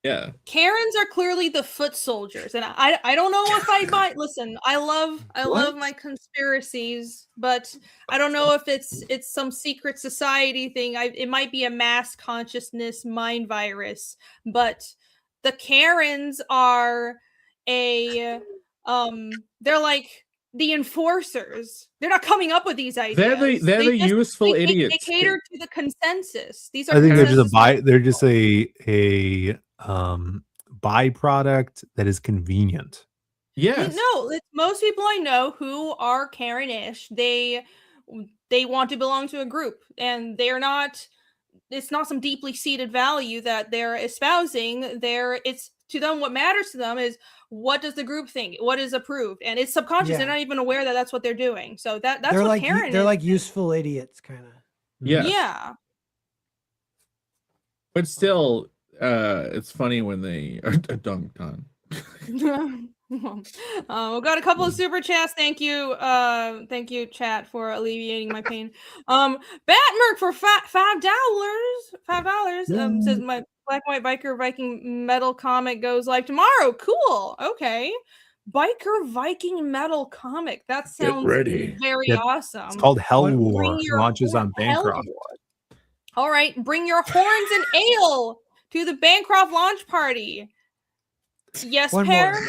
Yeah. Karens are clearly the foot soldiers, and I don't know if I might listen. I love my conspiracies, but I don't know if it's some secret society thing. It might be a mass consciousness mind virus, but the Karens are they're like the enforcers. They're not coming up with these ideas. They're the useful idiots. They cater to the consensus. These are I think they're just consensus they're just a byproduct that is convenient. Yes. No, most people I know who are Karen-ish, they want to belong to a group, and they're not. It's not some deeply seated value that they're espousing. It's to them, what matters to them is what does the group think, what is approved, and it's subconscious. Yeah. They're not even aware that that's what they're doing. So that's they're what like Karen they're is. like useful idiots, kind of. Yes. Yeah. But still, it's funny when they are dunked on. We've got a couple of super chats. Thank you, chat, for alleviating my pain. Batmerk for $5. Says my Black and White Biker Viking metal comic goes live tomorrow. Cool. Okay. Biker Viking metal comic. That sounds ready. very awesome. It's called Hell War. Bring your Launches on Hell Bancroft. War. All right, bring your horns and ale to the Bancroft launch party. Yes, One pair.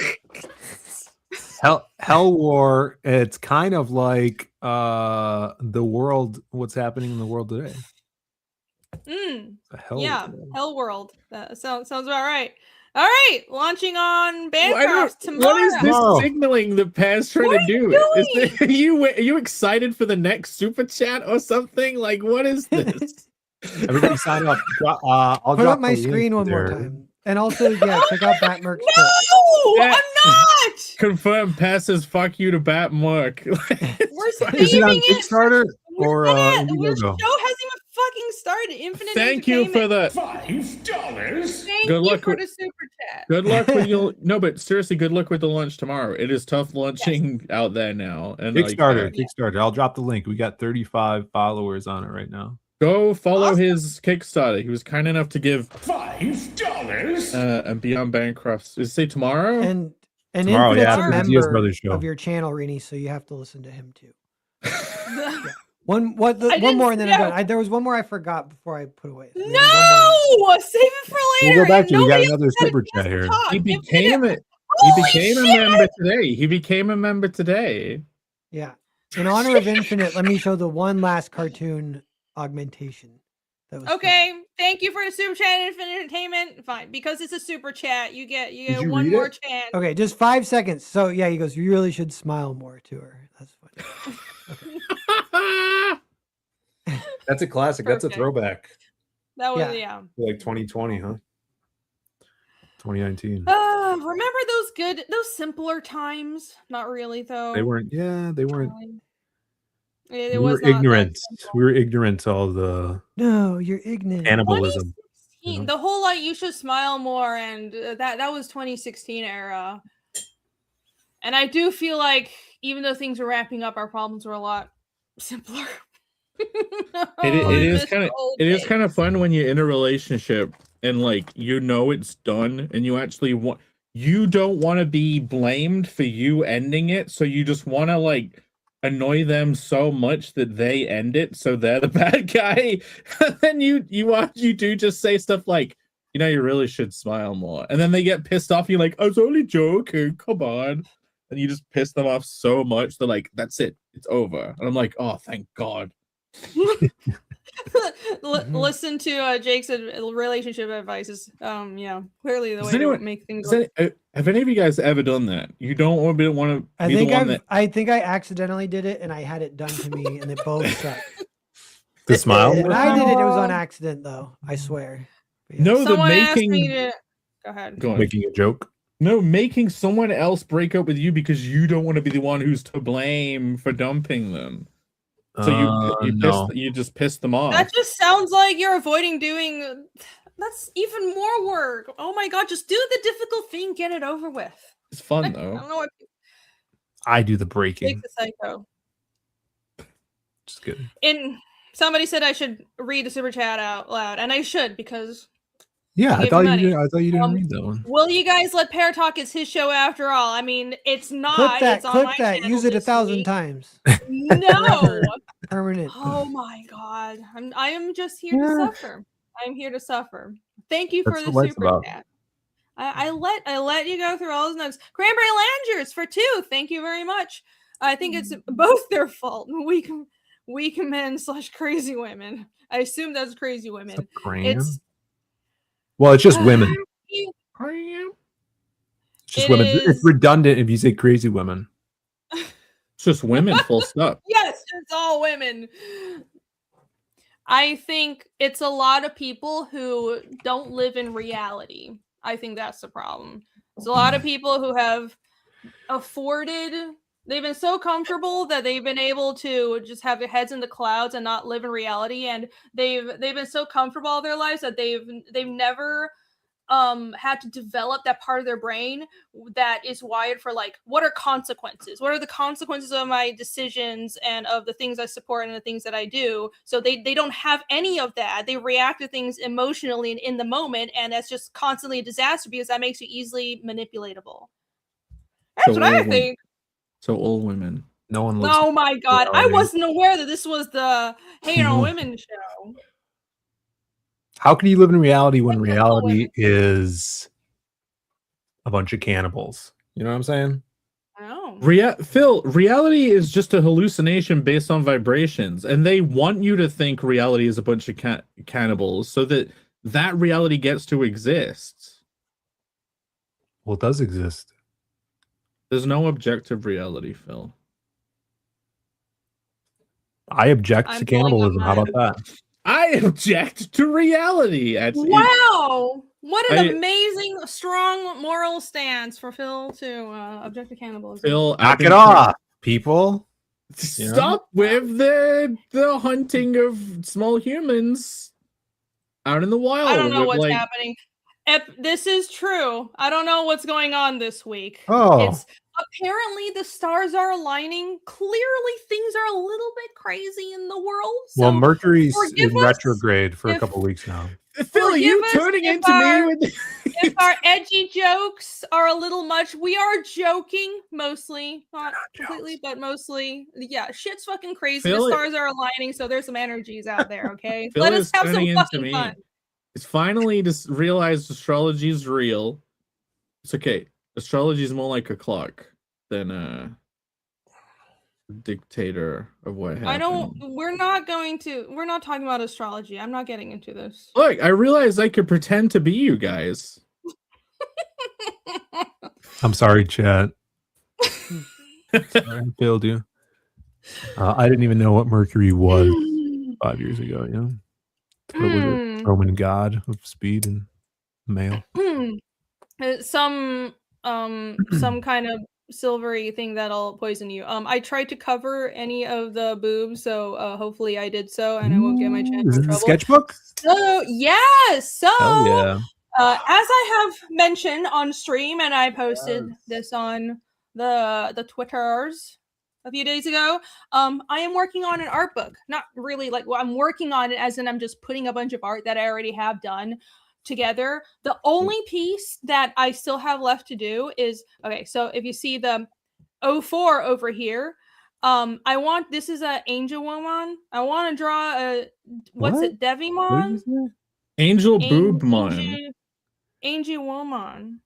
Hell War. It's kind of like the world. What's happening in the world today? Hell Yeah, War. Hell World. That sounds about right. All right, launching on Bancroft tomorrow. What is this signaling that Paz trying to do? Are you excited for the next super chat or something? Like, what is this? Everybody sign up. I'll Put drop up my the screen link one more there. time. And also, yeah, check out Batmerk's book. No, I'm not. Confirm passes fuck you to Batmark. We're saving Is it on it. Kickstarter or The Indiegogo? show hasn't even fucking started. Infinite Thank you for Entertainment. the $5. Thank Good you luck for with- the super chat. good luck with you. No, but seriously, good luck with the launch tomorrow. It is tough launching out there now. And Kickstarter. Kickstarter. I'll drop the link. We got 35 followers on it right now. go follow Awesome. his Kickstarter. He was kind enough to give $5. and Beyond Bancroft. Is it say tomorrow? And Tomorrow, Infinite's yeah, a the Diaz member Brothers show. of your channel, Rini, so you have to listen to him too. The- One I one didn't more, and then see I'm that. done. There was one more I forgot before I put away. So maybe one No, save it for later. We'll go back and to it. We got nobody another else had a super chance chat to here. talk. He Infinite- became it. Holy He became shit! a member today. He became a member today. Yeah. In honor of Infinite, let me show the one last cartoon augmentation. That was Okay, thank you for the super chat, Infinite Entertainment. Fine, because it's a super chat, you get Did you one read more it? chance. funny. Okay, just 5 seconds. So yeah, he goes, "You really should smile more to her." That's funny. That's a classic. That's a Perfect. throwback. That was Yeah. Like 2020, huh? 2019. Remember those simpler times? Not really though. They weren't. Yeah, they weren't. It We was were not that ignorant. simple. We were ignorant to all the No, you're ignorant. cannibalism. 2016, the whole like you should smile more, and that was 2016 era. And I do feel like even though things were wrapping up, our problems were a lot simpler. It is kind of fun when you're in a relationship and like it's done and you don't want to be blamed for you ending it, so you just want to like annoy them so much that they end it so they're the bad guy. And then you do just say stuff like, you really should smile more, and then they get pissed off. You're like, I was only joking, come on. And you just piss them off so much they're like, that's it, it's over. And I'm like, oh, thank God. Listen to Jake's relationship advice is clearly the Does way anyone- to make things Have any of you guys ever done that? You don't want to be the one I that think I accidentally did it, and I had it done to me, and it both sucked. The smile. When I did it, it was on accident, though. I swear. But yeah. No, the Someone asked me making to go ahead. go on. Making a joke. No, making someone else break up with you because you don't want to be the one who's to blame for dumping them. So you just piss them off. That just sounds like you're avoiding doing. That's even more work. Oh my god, just do the difficult thing, get it over with. It's fun I though. don't know what I do the breaking. makes a psycho. Just kidding. And somebody said I should read the super chat out loud, and I should because. Yeah, I I gave thought money. you didn't. I thought you didn't read that one. Will you guys let Pear Talk? It's his show after all. I mean, it's not. Clip that. It's on Clip my that. channel Use it this 1,000 week. times. No. Permanent. Oh my god. I am just here to suffer. I'm here to suffer. Thank you for That's the what life's super about. chat. I let you go through all those notes. Cranberry Langers for 2. Thank you very much. I think it's both their fault. Weak men / crazy women. I assume that's crazy women. It's Well, it's just women. you- It's just It women. is- It's redundant if you say crazy women. It's just women, full stop. Yes, it's all women. I think it's a lot of people who don't live in reality. I think that's the problem. There's a lot of people who have they've been so comfortable that they've been able to just have their heads in the clouds and not live in reality, and they've been so comfortable all their lives that they've never had to develop that part of their brain that is wired for like, what are consequences? What are the consequences of my decisions and of the things I support and the things that I do? So they don't have any of that. They react to things emotionally and in the moment, and that's just constantly a disaster because that makes you easily manipulatable. That's what I think. So all women. No one lives. Oh my god, I wasn't aware that this was the Hate on Women show. How can you live in reality when reality is a bunch of cannibals? You know what I'm saying? Oh. Phil, reality is just a hallucination based on vibrations, and they want you to think reality is a bunch of cannibals so that reality gets to exist. Well, it does exist. There's no objective reality, Phil. I object to cannibalism. How about that? I object to reality. Wow. What an amazing, strong moral stance for Phil to object to cannibalism. Phil, knock it off, people. Stop with the hunting of small humans out in the wild. I don't know what's happening. This is true. I don't know what's going on this week. Oh. It's apparently the stars are aligning. Clearly things are a little bit crazy in the world. So well, Mercury's in retrograde for a couple weeks now. Phil, are you turning into me with if our edgy jokes are a little much? We are joking mostly, not completely, but mostly. Yeah, shit's fucking crazy. Phil, the stars are aligning, so there's some energies out there. Okay, Phil let us have some fucking fun. It's finally just realized astrology is real. It's okay. Astrology is more like a clock than a dictator of what happened. We're not talking about astrology. I'm not getting into this. Look, I realized I could pretend to be you guys. I'm sorry, chat. Sorry, I failed you. I didn't even know what Mercury was 5 years ago. You know, what was it? Roman god of speed and male. Some kind of silvery thing that'll poison you. I tried to cover any of the boobs, so hopefully I did so, and I won't get my chance in trouble. Sketchbook? So yes, so yeah. As I have mentioned on stream, and I posted this on the Twitters a few days ago, I am working on an art book. Not really like, well, I'm working on it as in I'm just putting a bunch of art that I already have done together. The only piece that I still have left to do is, okay, so if you see the 04 over here, this is a Angel Woman. I want to draw a, what's it, Devimon? Angel Boobmon. Angel Woman.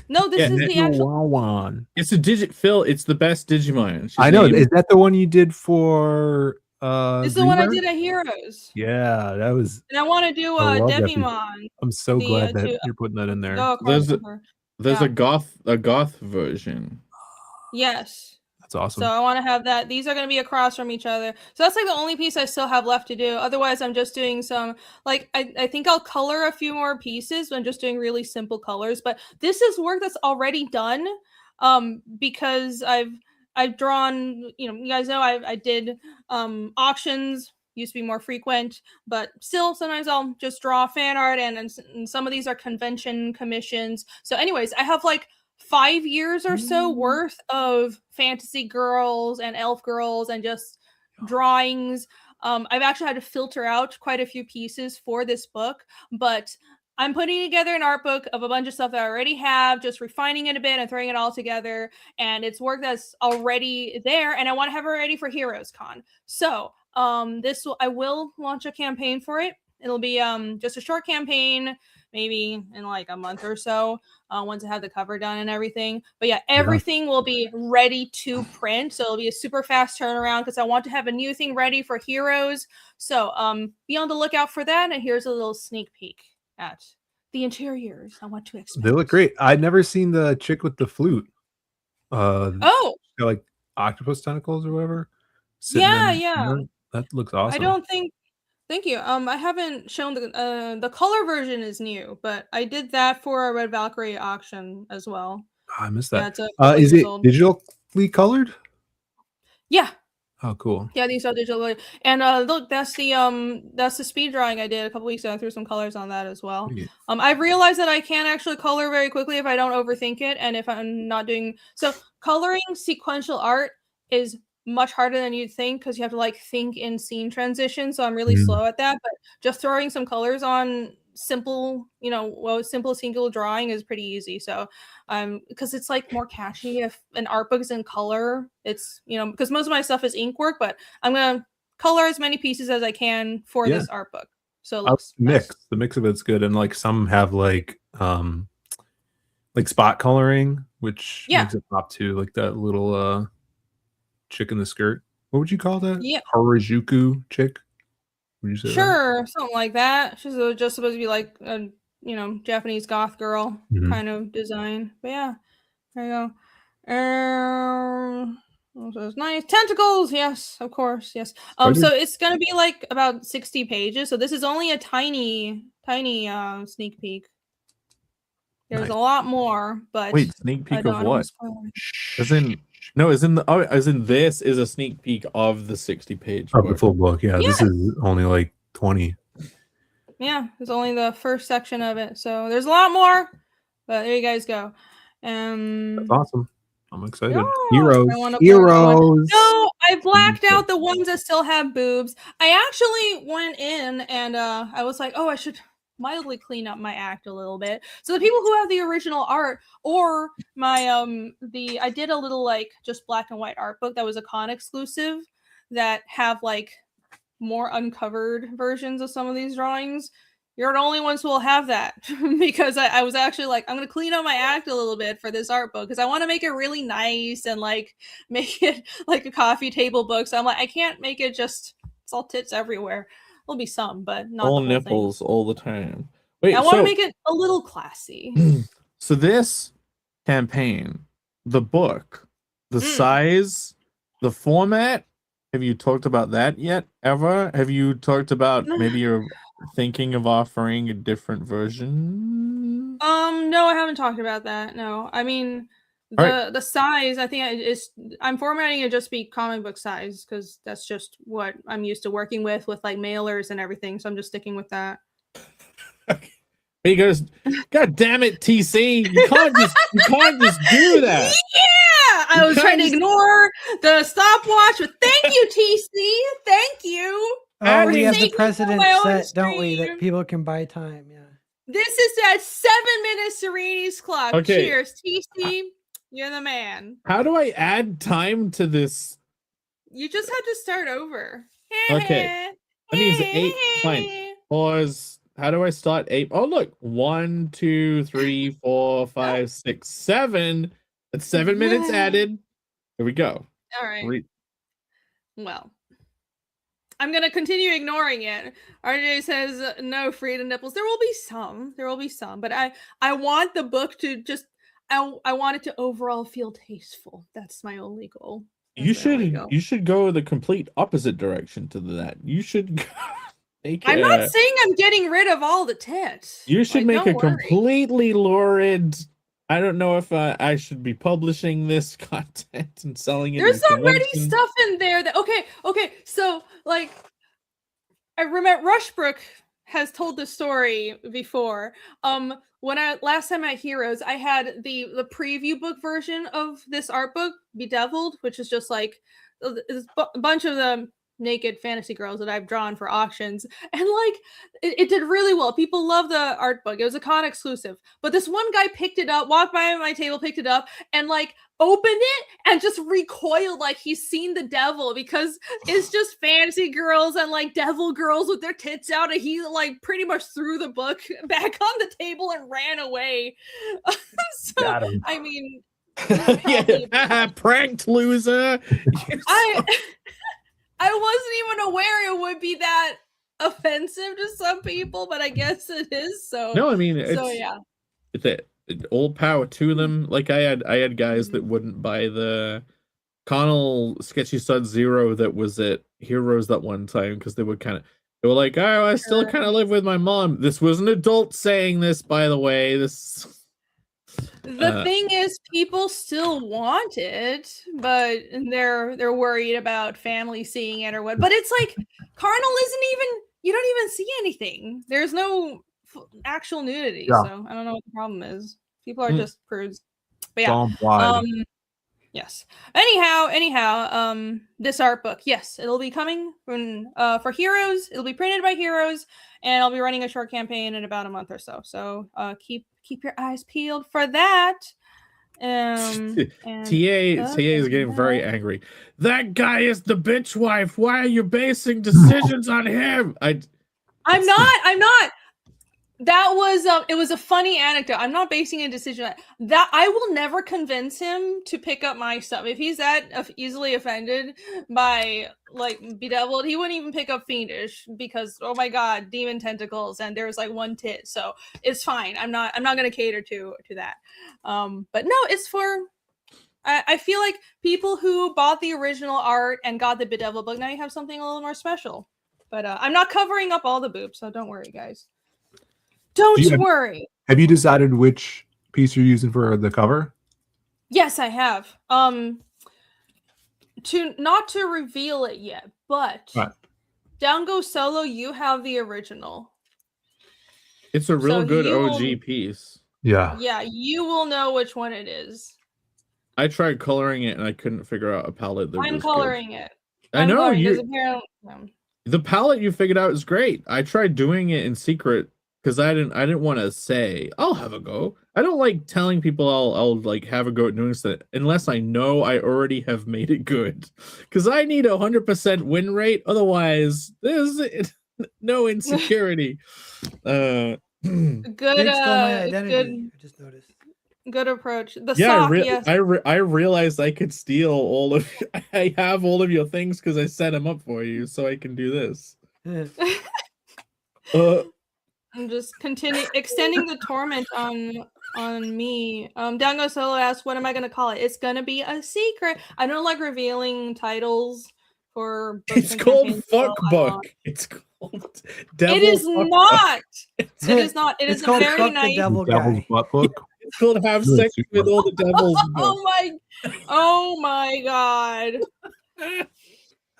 No, this is the actual one. It's a Phil, it's the best Digimon. I know. Is that the one you did for this is the one I did at Heroes. Yeah, that was. And I want to do a Devimon. I'm so glad that you're putting that in there. There's a goth version. Yes. That's awesome. So I want to have that. These are going to be across from each other. So that's like the only piece I still have left to do. Otherwise, I'm just doing some, like, I think I'll color a few more pieces. But I'm just doing really simple colors. But this is work that's already done, because I've drawn, you guys know I did auctions. Used to be more frequent, but still sometimes I'll just draw fan art, and some of these are convention commissions. So anyways, I have like 5 years or so worth of fantasy girls and elf girls and just drawings. I've actually had to filter out quite a few pieces for this book, but I'm putting together an art book of a bunch of stuff that I already have, just refining it a bit and throwing it all together. And it's work that's already there, and I want to have it ready for Heroes Con. So I will launch a campaign for it. It'll be just a short campaign, maybe in like a month or so, once I have the cover done and everything. But yeah, everything will be ready to print. So it'll be a super fast turnaround because I want to have a new thing ready for Heroes. So be on the lookout for that. And here's a little sneak peek at the interiors I want to expect. They look great. I'd never seen the chick with the flute. Like octopus tentacles or whatever. Yeah. That looks awesome. I don't think Thank you. I haven't shown the color version is new, but I did that for a Red Valkyrie auction as well. Oh, I missed Yeah, that. it's a couple Is years it old. digitally colored? Yeah. Oh, cool. Yeah, these are digital. And look, that's the speed drawing I did a couple weeks ago. I threw some colors on that as well. Sweet. I've realized that I can actually color very quickly if I don't overthink it, and if I'm not doing so. Coloring sequential art is much harder than you'd think because you have to like think in scene transition. So I'm really Mm. slow at that. But just throwing some colors on simple, simple single drawing is pretty easy. So because it's like more catchy if an art book is in color. It's because most of my stuff is ink work, but I'm gonna color as many pieces as I can for Yeah. this art book. So it I looks mix. nice. The mix of it's good, and like some have like spot coloring, which Yeah. makes it pop too, like that little chick in the skirt. What would you call that? Yeah. Harajuku chick? Would you say that? Sure, something like that. She's just supposed to be like a Japanese goth girl Mhm. kind of design. But yeah, there you go. Also it's nice tentacles. Yes, of course. Yes. So it's gonna be like about 60 pages. So this is only a tiny sneak peek. There's Nice. a lot more, but Wait, sneak peek I of don't wanna what? spoil it. As in this is a sneak peek of the 60-page Of the book. full book, yeah. This is only like 20. Yeah, it's only the first section of it. So there's a lot more, but there you guys go. That's awesome. I'm excited. Yeah, Heroes. I wanna wear that one. Heroes. No, I blacked out the ones that still have boobs. I actually went in and I was like, oh, I should mildly clean up my act a little bit. So the people who have the original art or my I did a little like just black and white art book that was a con exclusive that have like more uncovered versions of some of these drawings. You're the only ones who will have that because I was actually like, I'm gonna clean up my act a little bit for this art book because I want to make it really nice and like make it like a coffee table book. So I'm like, I can't make it just it's all tits everywhere. There'll be some, but not all the whole nipples thing. all the time. Wait, I want to make it a little classy. So this campaign, the book, the size, the format, have you talked about that yet ever? Have you talked about maybe you're thinking of offering a different version? No, I haven't talked about that. No. I mean the size, I think I'm formatting it just be comic book size because that's just what I'm used to working with like mailers and everything. So I'm just sticking with that. He goes, God damn it, TC! You can't just do that. Yeah, I was trying to ignore the stopwatch, but thank you, TC. Thank you. Oh, we have the precedent set, don't we? That people can buy time. Yeah. This is that 7-minute Serenity's clock. Okay. Cheers, TC. You're the man. How do I add time to this? You just have to start over. Okay. That means 8. Fine. Pause. How do I start 8? Oh, look. 1, 2, 3, 4, 5, 6, 7. That's 7 minutes added. Here we go. All right. Well, I'm going to continue ignoring it. RJ says no free to nipples. There will be some. But I want the book to just I want it to overall feel tasteful. That's my only goal. You should go the complete opposite direction to that. You should I'm not saying I'm getting rid of all the tits. You should make a completely lurid. I don't know if I should be publishing this content and selling it. There's already stuff in there that okay. So like, I remember Rushbrook has told the story before. When I last time at Heroes, I had the preview book version of this art book, Bedeviled, which is just like a bunch of the naked fantasy girls that I've drawn for auctions, and like it did really well. People love the art book. It was a con exclusive, but this one guy picked it up, walked by my table, picked it up, and like opened it and just recoiled like he's seen the devil because it's just fantasy girls and like devil girls with their tits out, and he like pretty much threw the book back on the table and ran away. So I mean, yeah, pranked loser. I wasn't even aware it would be that offensive to some people, but I guess it is. So no, I mean, it's all power to them. Like I had guys that wouldn't buy the Connell Sketchy Stud Zero that was at Heroes that one time because they were kind of They were like, oh, I still kind of live with my mom. This was an adult saying this, by the way. The thing is, people still want it, but they're worried about family seeing it or what. But it's like carnal isn't even. You don't even see anything. There's no actual nudity, so I don't know what the problem is. People are just prudes. But yeah, yes. Anyhow, this art book, yes, it'll be coming from for Heroes. It'll be printed by Heroes, and I'll be running a short campaign in about a month or so. So keep your eyes peeled for that. And TA is getting very angry. That guy is the bitch wife. Why are you basing decisions on him? I'm not. That was it was a funny anecdote. I'm not basing a decision on that. I will never convince him to pick up my stuff. If he's that easily offended by like Bedeviled, he wouldn't even pick up Fiendish because oh my god, demon tentacles and there's like one tit. So it's fine. I'm not gonna cater to that. But no, it's for I feel like people who bought the original art and got the Bedeviled book, now you have something a little more special. But I'm not covering up all the boobs, so don't worry, guys. Don't worry. Have you decided which piece you're using for the cover? Yes, I have. Not to reveal it yet, but Down Goes Solo, you have the original. It's a real good OG piece. Yeah. Yeah, you will know which one it is. I tried coloring it and I couldn't figure out a palette that I'm coloring it. I know you. Apparently, the palette you figured out is great. I tried doing it in secret because I didn't want to say I'll have a go. I don't like telling people I'll like have a go at doing that unless I know I already have made it good. Because I need 100% win rate. Otherwise, there's no insecurity. Good. my identity. I just noticed. Good approach. The sock, yes. I realized I could steal all of. I have all of your things because I set them up for you, so I can do this. I'm just extending the torment on me. Down Goes Solo asks, "What am I gonna call it?" It's gonna be a secret. I don't like revealing titles for. It's called Fuck Book. It's called. It is not. It is not. It is a very nice. Devil's Butt Book. It's called Have Sex with All the Devils. Oh my god.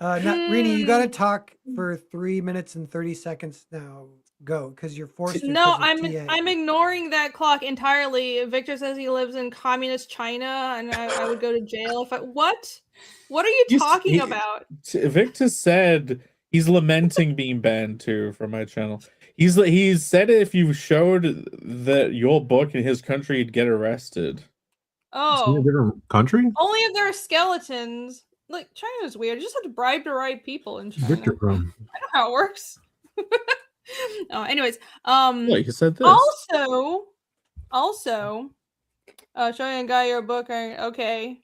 Rini, you gotta talk for 3 minutes and 30 seconds now. Go, because you're forced to. No, I'm ignoring that clock entirely. Victor says he lives in communist China, and I would go to jail if I. What? What are you talking about? Victor said he's lamenting being banned too from my channel. He's said if you showed that your book in his country, you'd get arrested. Oh, in a different country? Only if there are skeletons. Like China's weird. You just have to bribe the right people in China. Victor from. I know how it works. Anyways, you said this. Also, showing a guy your book. Okay.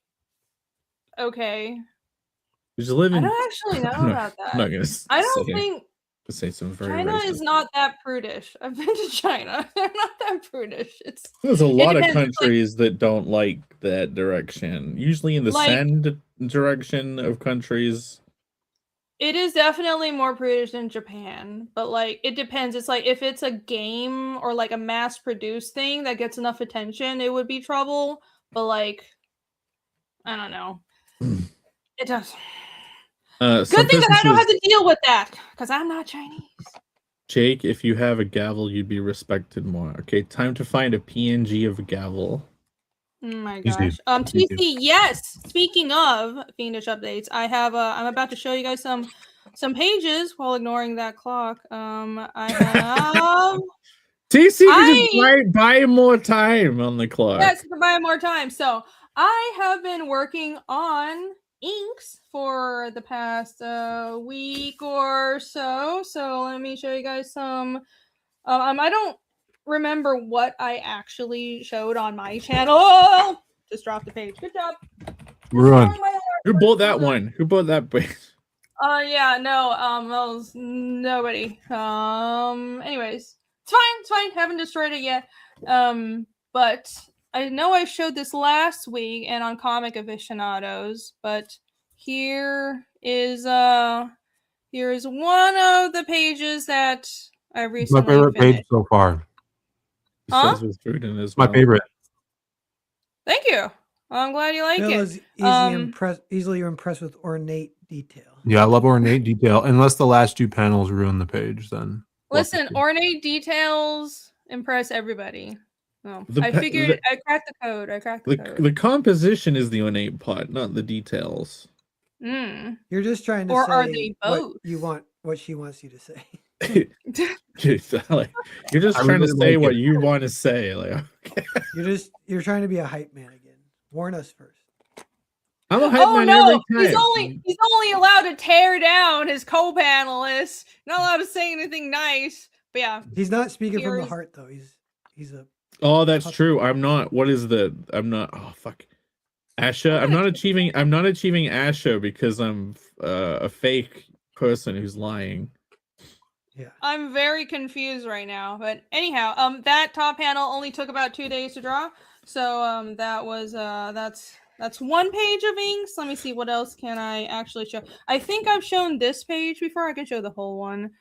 Did you live in? I don't actually know about that. I'm not gonna. I don't think. Say some very China racist. is not that prudish. I've been to China. They're not that prudish. There's a lot of countries that don't like that direction. Usually in the send direction of countries. It is definitely more prudish than Japan, but like it depends. It's like if it's a game or like a mass-produced thing that gets enough attention, it would be trouble. But like, I don't know. It does. Good thing that I don't have to deal with that because I'm not Chinese. Jake, if you have a gavel, you'd be respected more. Okay, time to find a PNG of a gavel. Oh my gosh. TC, yes. Speaking of Fiendish updates, I have I'm about to show you guys some pages while ignoring that clock. I have TC can just buy more time on the clock. Yes, buy more time. So I have been working on inks for the past week or so. So let me show you guys some. I don't remember what I actually showed on my channel. Oh, just dropped the page. Good job. Run. Who bought that one? Who bought that page? Yeah, no, well, was nobody. Anyways, it's fine. It's fine. Haven't destroyed it yet. But I know I showed this last week and on Comic Aficionados, but here is Here's one of the pages that I My recently favorite finished. page so far. He Huh? says with food in his My mouth. favorite. Thank you. I'm glad you like Phil it. is easily impressed with ornate detail. Yeah, I love ornate detail. Unless the last 2 panels ruin the page, then Listen, ornate details impress everybody. Oh, The I pe- figured I cracked the code. I cracked the code. The composition is the ornate part, not the details. Mm. You're just trying to Or are say they what both? you want, what she wants you to say. Like, you're just I trying to really say like what it. you want to say. Like, okay. You're trying to be a hype man again. Warn us first. I'm a hype man every He's time. only allowed to tear down his co-panelists. Not allowed to say anything nice. But yeah, He's not speaking from the Here's- heart though. He's a Oh, that's true. I'm not. What is the? I'm not. Oh fuck. Asha. I'm not achieving Asha because I'm a fake person who's lying. yeah. I'm very confused right now. But anyhow, that top panel only took about 2 days to draw. So that was that's one page of inks. Let me see, what else can I actually show. I think I've shown this page before. I can show the whole one.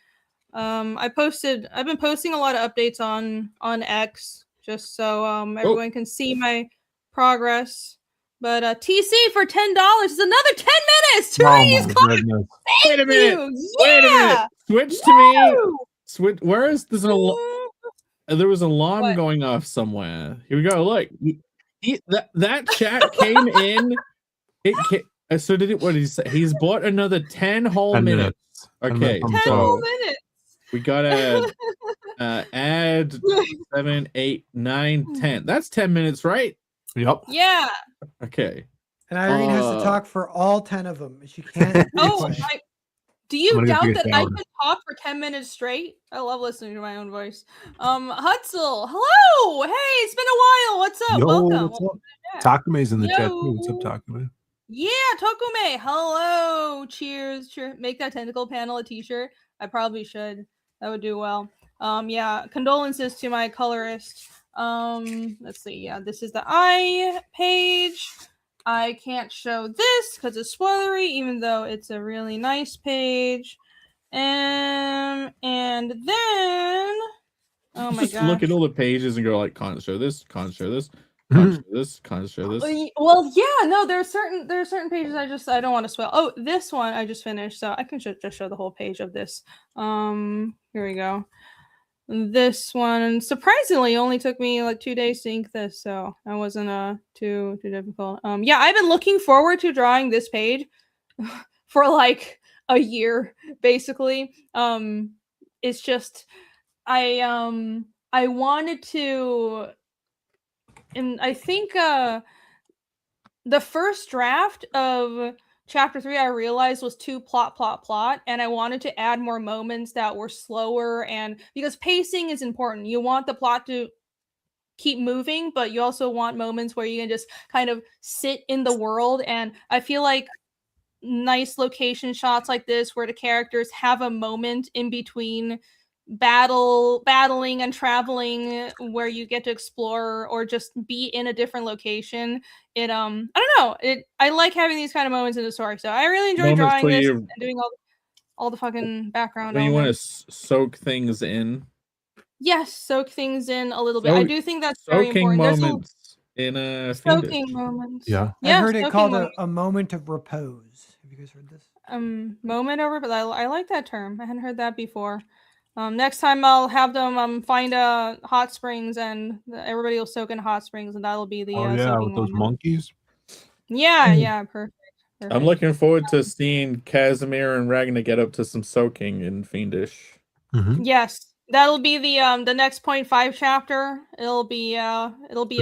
I've been posting a lot of updates on X just so everyone can see my progress. But TC for $10 is another 10 minutes. Therese, goodness. Wait a minute. you. Wait a Yeah. minute. Switch to me. Woo! Switch. Where is there's an there was an alarm What? going off somewhere. Here we go. Look, that chat came in. So did it? What did he say? He's bought another 10 whole 10 minutes. minutes. Okay, 10 so whole minutes. we gotta add 7, 8, 9, 10. That's 10 minutes, right? Yep. Yeah. Okay. And Irene has to talk for all 10 of them. She can't. Oh, do you I'm gonna go doubt take a that I shower. can talk for 10 minutes straight? I love listening to my own voice. Hutzel, hello. Hey, it's been a while. What's up? Yo, Welcome. what's up? Takume's in the chat too. Yo. What's up, Takume? Yeah, Tokume. Hello. Cheers. Make that tentacle panel a t-shirt. I probably should. That would do well. Yeah, condolences to my colorist. Let's see. Yeah, this is the eye page. I can't show this because it's spoilery, even though it's a really nice page. And then oh my Just gosh. look at all the pages and go like, can't show this, can't show this, can't show this, can't show this. Well, yeah, no, there are certain pages I don't want to spoil. Oh, this one I just finished, so I can just show the whole page of this. Here we go. This one surprisingly only took me like 2 days to ink this, so that wasn't too difficult. Yeah, I've been looking forward to drawing this page for like a year, basically. It's just I wanted to, and I think the first draft of chapter 3 I realized was too plot, and I wanted to add more moments that were slower, and because pacing is important. You want the plot to keep moving, but you also want moments where you can just kind of sit in the world, and I feel like nice location shots like this where the characters have a moment in between battling and traveling where you get to explore or just be in a different location. I don't know, I like having these kind of moments in the story, so I really enjoy drawing this and doing all the fucking background when you want to elements. soak things in. Yes, soak things in a little bit. I do think that's very soaking important. moments in a soaking moments. Yeah. I heard it called moments. a moment of repose. Have you guys heard this? Moment over, but I like that term. I hadn't heard that before. Next time I'll have them find hot springs, and everybody will soak in hot springs, and that'll be the Oh yeah, soaking with those moment. monkeys. Yeah, perfect. I'm looking forward to seeing Casimir and Ragnar get up to some soaking in Fiendish. Mm-hmm. Yes, that'll be the next 0.5 chapter. It'll be a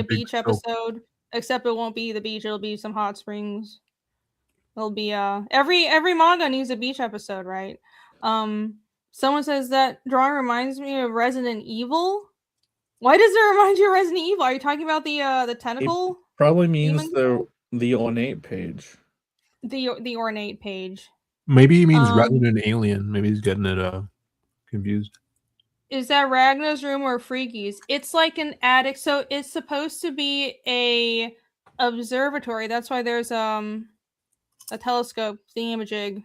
beach episode, except it won't be the beach. It'll be some hot springs. It'll be every manga needs a beach episode, right? Someone says that drawing reminds me of Resident Evil. Why does it remind you of Resident Evil? Are you talking about the tentacle? It probably means the ornate page. The ornate page. Maybe he means Resident Alien. Maybe he's getting it confused. Is that Ragnar's room or Freaky's? It's like an attic, so it's supposed to be a observatory. That's why there's a telescope thingamajig.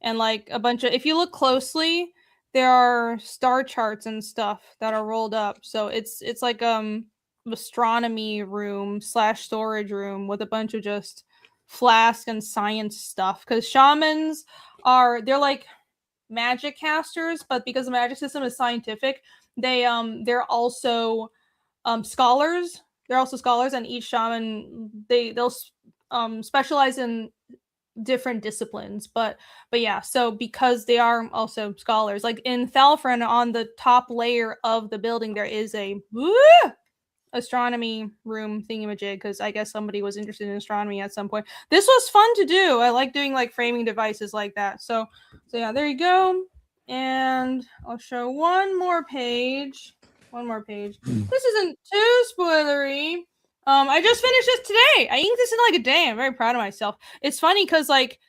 and like a bunch of, if you look closely, there are star charts and stuff that are rolled up. So it's like astronomy room / storage room with a bunch of just flask and science stuff, because shamans they're like magic casters, but because the magic system is scientific, they're also scholars. They're also scholars, and each shaman they'll specialize in different disciplines. But yeah, so because they are also scholars, like in Thalfrin, on the top layer of the building, there is a astronomy room thingamajig, because I guess somebody was interested in astronomy at some point. This was fun to do. I like doing like framing devices like that. So yeah, there you go. And I'll show one more page. This isn't too spoilery. I just finished this today. I inked this in like a day. I'm very proud of myself. It's funny because like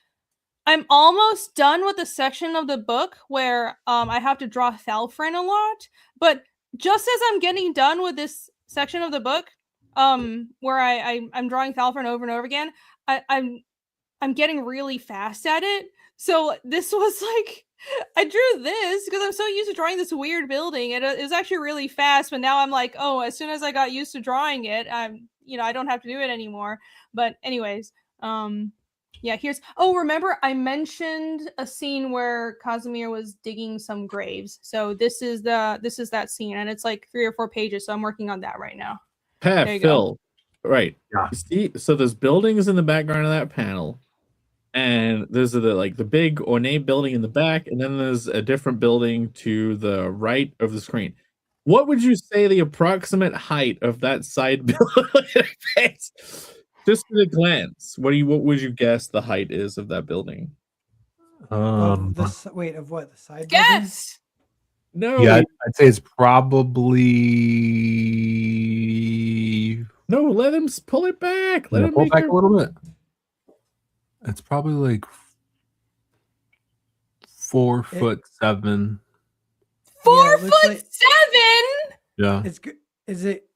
I'm almost done with the section of the book where I have to draw Thalfrin a lot, but just as I'm getting done with this section of the book, where I'm drawing Thalfrin over and over again, I'm getting really fast at it. So this was like, I drew this because I'm so used to drawing this weird building, and it was actually really fast. But now I'm like, oh, as soon as I got used to drawing it, I don't have to do it anymore. But anyways, yeah, remember I mentioned a scene where Casimir was digging some graves. So this is that scene, and it's like 3 or 4 pages. So I'm working on that right now. Phil, right? Yeah. See, so there's buildings in the background of that panel, and there's the big ornate building in the back, and then there's a different building to the right of the screen. What would you say the approximate height of that side building is? Just at a glance, what would you guess the height is of that building? Of what? The side building? Yes. No. Yeah, I'd say it's probably. No, let him pull it back. Let him pull back a little bit. It's probably like 4'7". 4'7"? Yeah. It's good. Is it?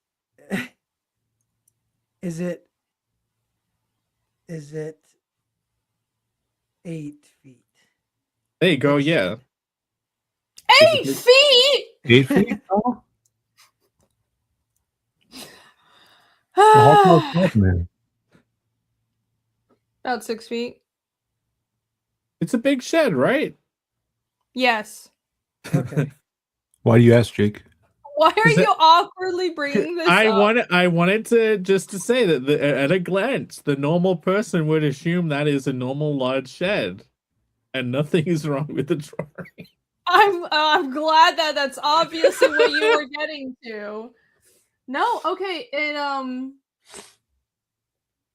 Is it 8 feet? There you go. Yeah. 8 feet. 8 feet tall. How tall is that, man? About 6 feet. It's a big shed, right? Yes. Okay. Why do you ask, Jake? Why are you awkwardly bringing this up? I wanted to say that at a glance, the normal person would assume that is a normal large shed, and nothing is wrong with the drawing. I'm glad that's obviously what you were getting to. No, okay,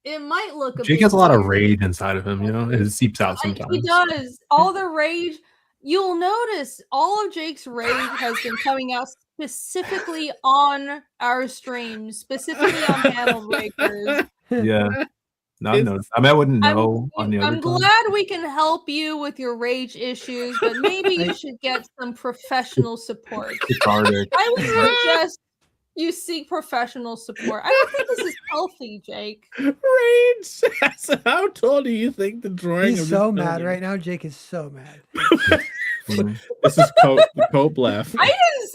it might look Jake has a lot of rage inside of him, it seeps out sometimes. He does. All the rage. You'll notice all of Jake's rage has been coming out specifically on our streams, specifically on panel breakers. Yeah. No, no. I wouldn't know on the other I'm glad we can help you with your rage issues, but maybe you should get some professional support. I would suggest you seek professional support. I don't think this is healthy, Jake. Rage. How tall do you think the drawing? He's so mad right now. Jake is so mad. This is Cope laugh. I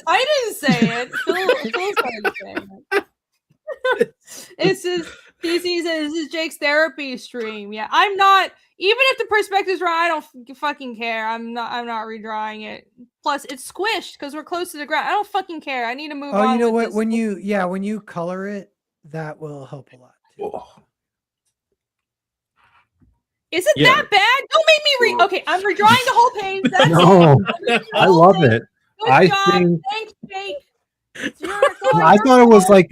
didn't say it. Phil started saying it. This is Jake's therapy stream. Yeah, I'm not. Even if the perspective's wrong, I don't fucking care. I'm not redrawing it. Plus, it's squished because we're close to the ground. I don't fucking care. I need to move on. Oh, you know what? When you color it, that will help a lot too. Is it that bad? Don't make me read. Okay, I'm redrawing the whole page. That's no, I love it. Good job. Thanks, Jake. I thought it was like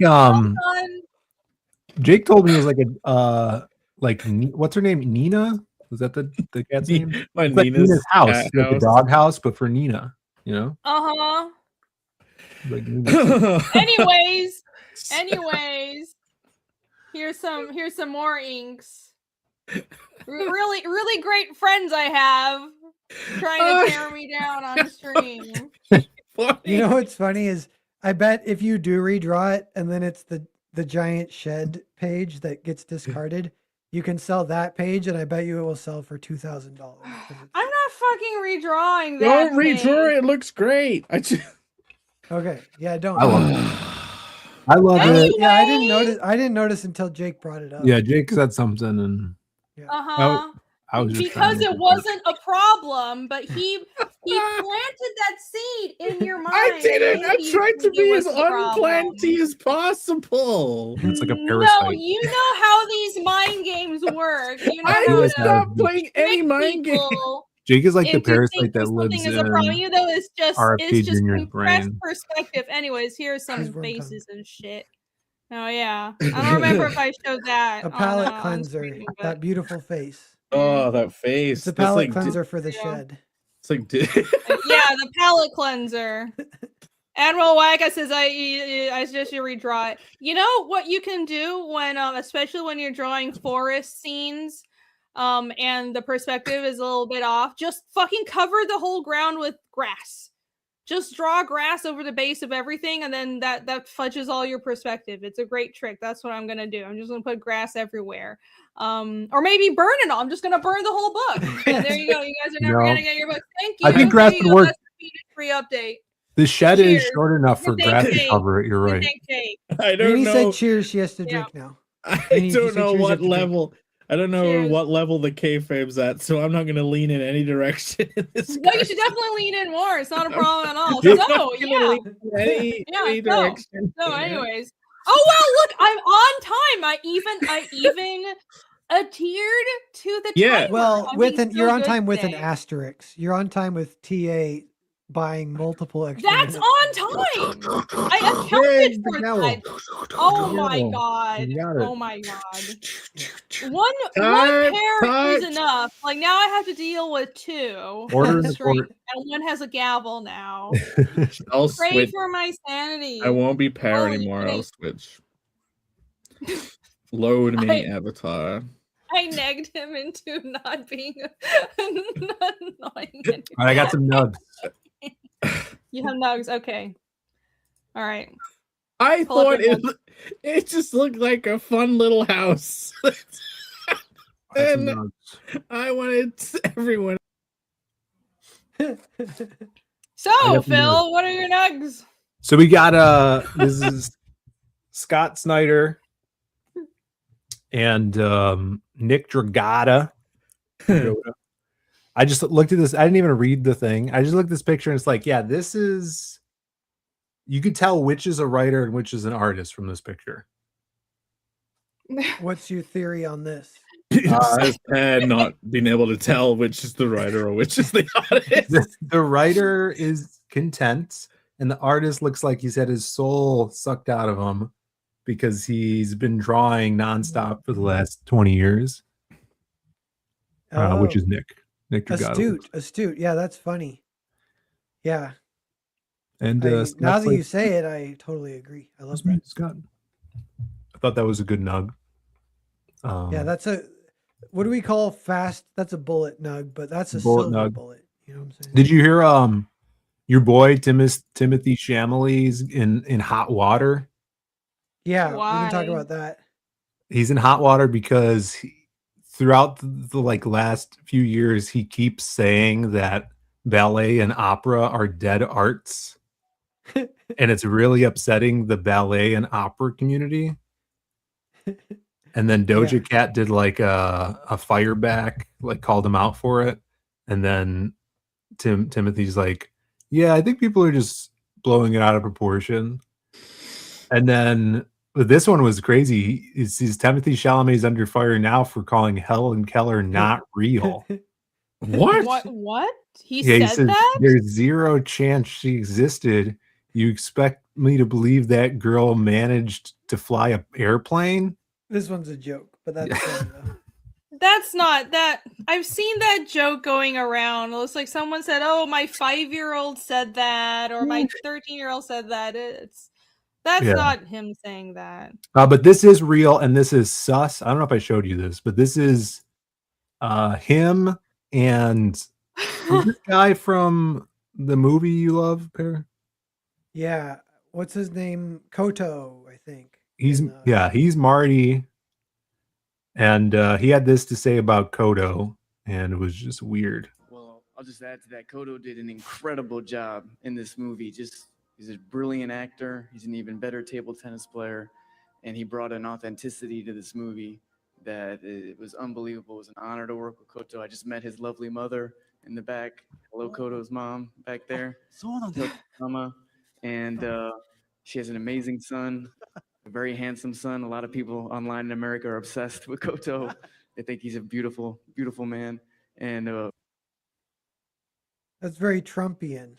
Jake told me it was like a like what's her name? Nina? Was that the cat's name? Like Nina's house, like the dog house, but for Nina, Uh-huh. Like anyways, here's some more inks. Really great friends I have trying to tear me down on stream. You know what's funny is I bet if you do redraw it and then it's the giant shed page that gets discarded, you can sell that page, and I bet you it will sell for $2,000. I'm not fucking redrawing that. Don't redraw thing. it. It looks great. Okay. Yeah, don't. I love it. I love it. Yeah, I didn't notice until Jake brought it up. Yeah, Jake said something, and I was just because it wasn't a problem, but he planted that seed in your mind. I didn't. I Maybe tried to it be was as a problem. unplanty as possible. It's like a No, parasite. you know how these mind games work. You know I how was to not playing any trick mind game. people Jake is like the into parasite thinking that lives something is a problem. in You know, it's just RFK Jr.'s compressed brain. perspective. Anyways, here's some He's worm faces and shit. Oh yeah, I don't remember if I showed that. A palate on cleanser. stream, but- That beautiful face. Oh, that face. It's a That's palate like cleanser for the Yeah. shed. It's like yeah, the palate cleanser. Admiral Wagga says I suggest you redraw it. You know what you can do when especially when you're drawing forest scenes and the perspective is a little bit off, just fucking cover the whole ground with grass. Just draw grass over the base of everything, and then that fudges all your perspective. It's a great trick. That's what I'm gonna do. I'm just gonna put grass everywhere. Or maybe burn it all. I'm just gonna burn the whole book. And there you go. You guys are never gonna get your book. Thank you. I think There grass you would go. work. That's the free update. The shed Cheers. is short enough for Good grass day, to Jake. cover it. You're Good right. day, Jake. I don't Rainey know. said cheers. She has to Yeah. drink now. I Rainey, don't you said know cheers, you what have to drink. level. I don't know Cheers. what level the kayfabe's at, so I'm not going to lean in any direction in this. Well, you should definitely lean in more. It's not a problem at all. I'm So, not gonna yeah. lean in any Yeah, direction. So, anyways. Oh well, look, I'm on time. I even adhered to the Yeah. timer. Well, I'm with being an you're so on good time with an today. asterisk. You're on time with TA buying multiple extra That's minutes. on time. I accounted for that. Oh my god. You got it. Oh my god. One Time, pair is time. enough. Like now I have to deal with two. Order on in the stream, court. and one has a gavel now. I'll Pray switch. for my sanity. I won't be pair Holy anymore. shit. I'll switch. Load me, I- Avatar. I negged him into not being not annoying anymore. All right, I got some nugs. You have nugs. Okay. All right. I Pull up thought your it just looked like a fun little house. I got some And nugs. I wanted everyone. So, I got some Phil, what are your nugs? So we got this is Scott Snyder and Nick Dragata. I just looked at this. I didn't even read the thing. I just looked at this picture and it's like, yeah, this is. You could tell which is a writer and which is an artist from this picture. What's your theory on this? And not being able to tell which is the writer or which is the artist. The writer is content, and the artist looks like he's had his soul sucked out of him because he's been drawing nonstop for the last 20 years, which is Nick. Nick Dragata. Astute. Yeah, that's funny. Yeah. And now that you say it, I totally agree. I love that. Scott. I thought that was a good nug. Yeah, that's a. What do we call fast? That's a bullet nug, but that's a Bullet silver nug. bullet. You know what I'm saying? Did you hear your boy Timothy Chalamet's in hot water? Yeah, we can talk Why? about that. He's in hot water because throughout the like last few years he keeps saying that ballet and opera are dead arts. And it's really upsetting the ballet and opera community. And then Doja Cat did like a fire back, like called him out for it. And then Timothy's like, yeah, I think people are just blowing it out of proportion. And then this one was crazy. It's Timothy Chalamet's under fire now for calling Helen Keller not real. What? What? He Yeah, he said says that? there's zero chance she existed. You expect me to believe that girl managed to fly an airplane? This one's a joke, but that's funny, though. That's not that. I've seen that joke going around. It looks like someone said, "Oh, my 5-year-old said that," or my 13-year-old said that. That's not him saying that. But this is real, and this is sus. I don't know if I showed you this, but this is him and who's this guy from the movie you love, Pear? Yeah, what's his name? Koto, I think. He's in, he's Marty, and he had this to say about Kodo, and it was just weird. Well, I'll just add to that. Kodo did an incredible job in this movie. He's a brilliant actor. He's an even better table tennis player, and he brought an authenticity to this movie that it was unbelievable. It was an honor to work with Koto. I just met his lovely mother in the back. Hello, Koto's mom back there. Mama. And she has an amazing son, a very handsome son. A lot of people online in America are obsessed with Koto. They think he's a beautiful, beautiful man. And That's very Trumpian.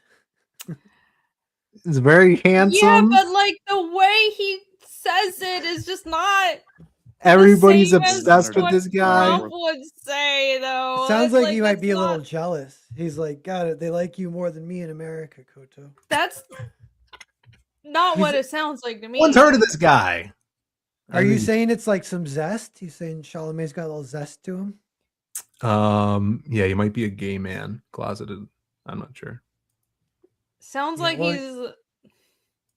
It's very handsome. Yeah, but like the way he says it is just not. Everybody's the same as obsessed with what this guy. Trump would say though. Sounds That's like you might be a that's little not- jealous. He's like, God, they like you more than me in America, Koto. That's not what it sounds like to me. One's heard of this guy. Are you saying it's like some zest? You saying Chalamet's got a little zest to him? Yeah, he might be a gay man, closeted. I'm not sure. Sounds Yeah, like well, he's.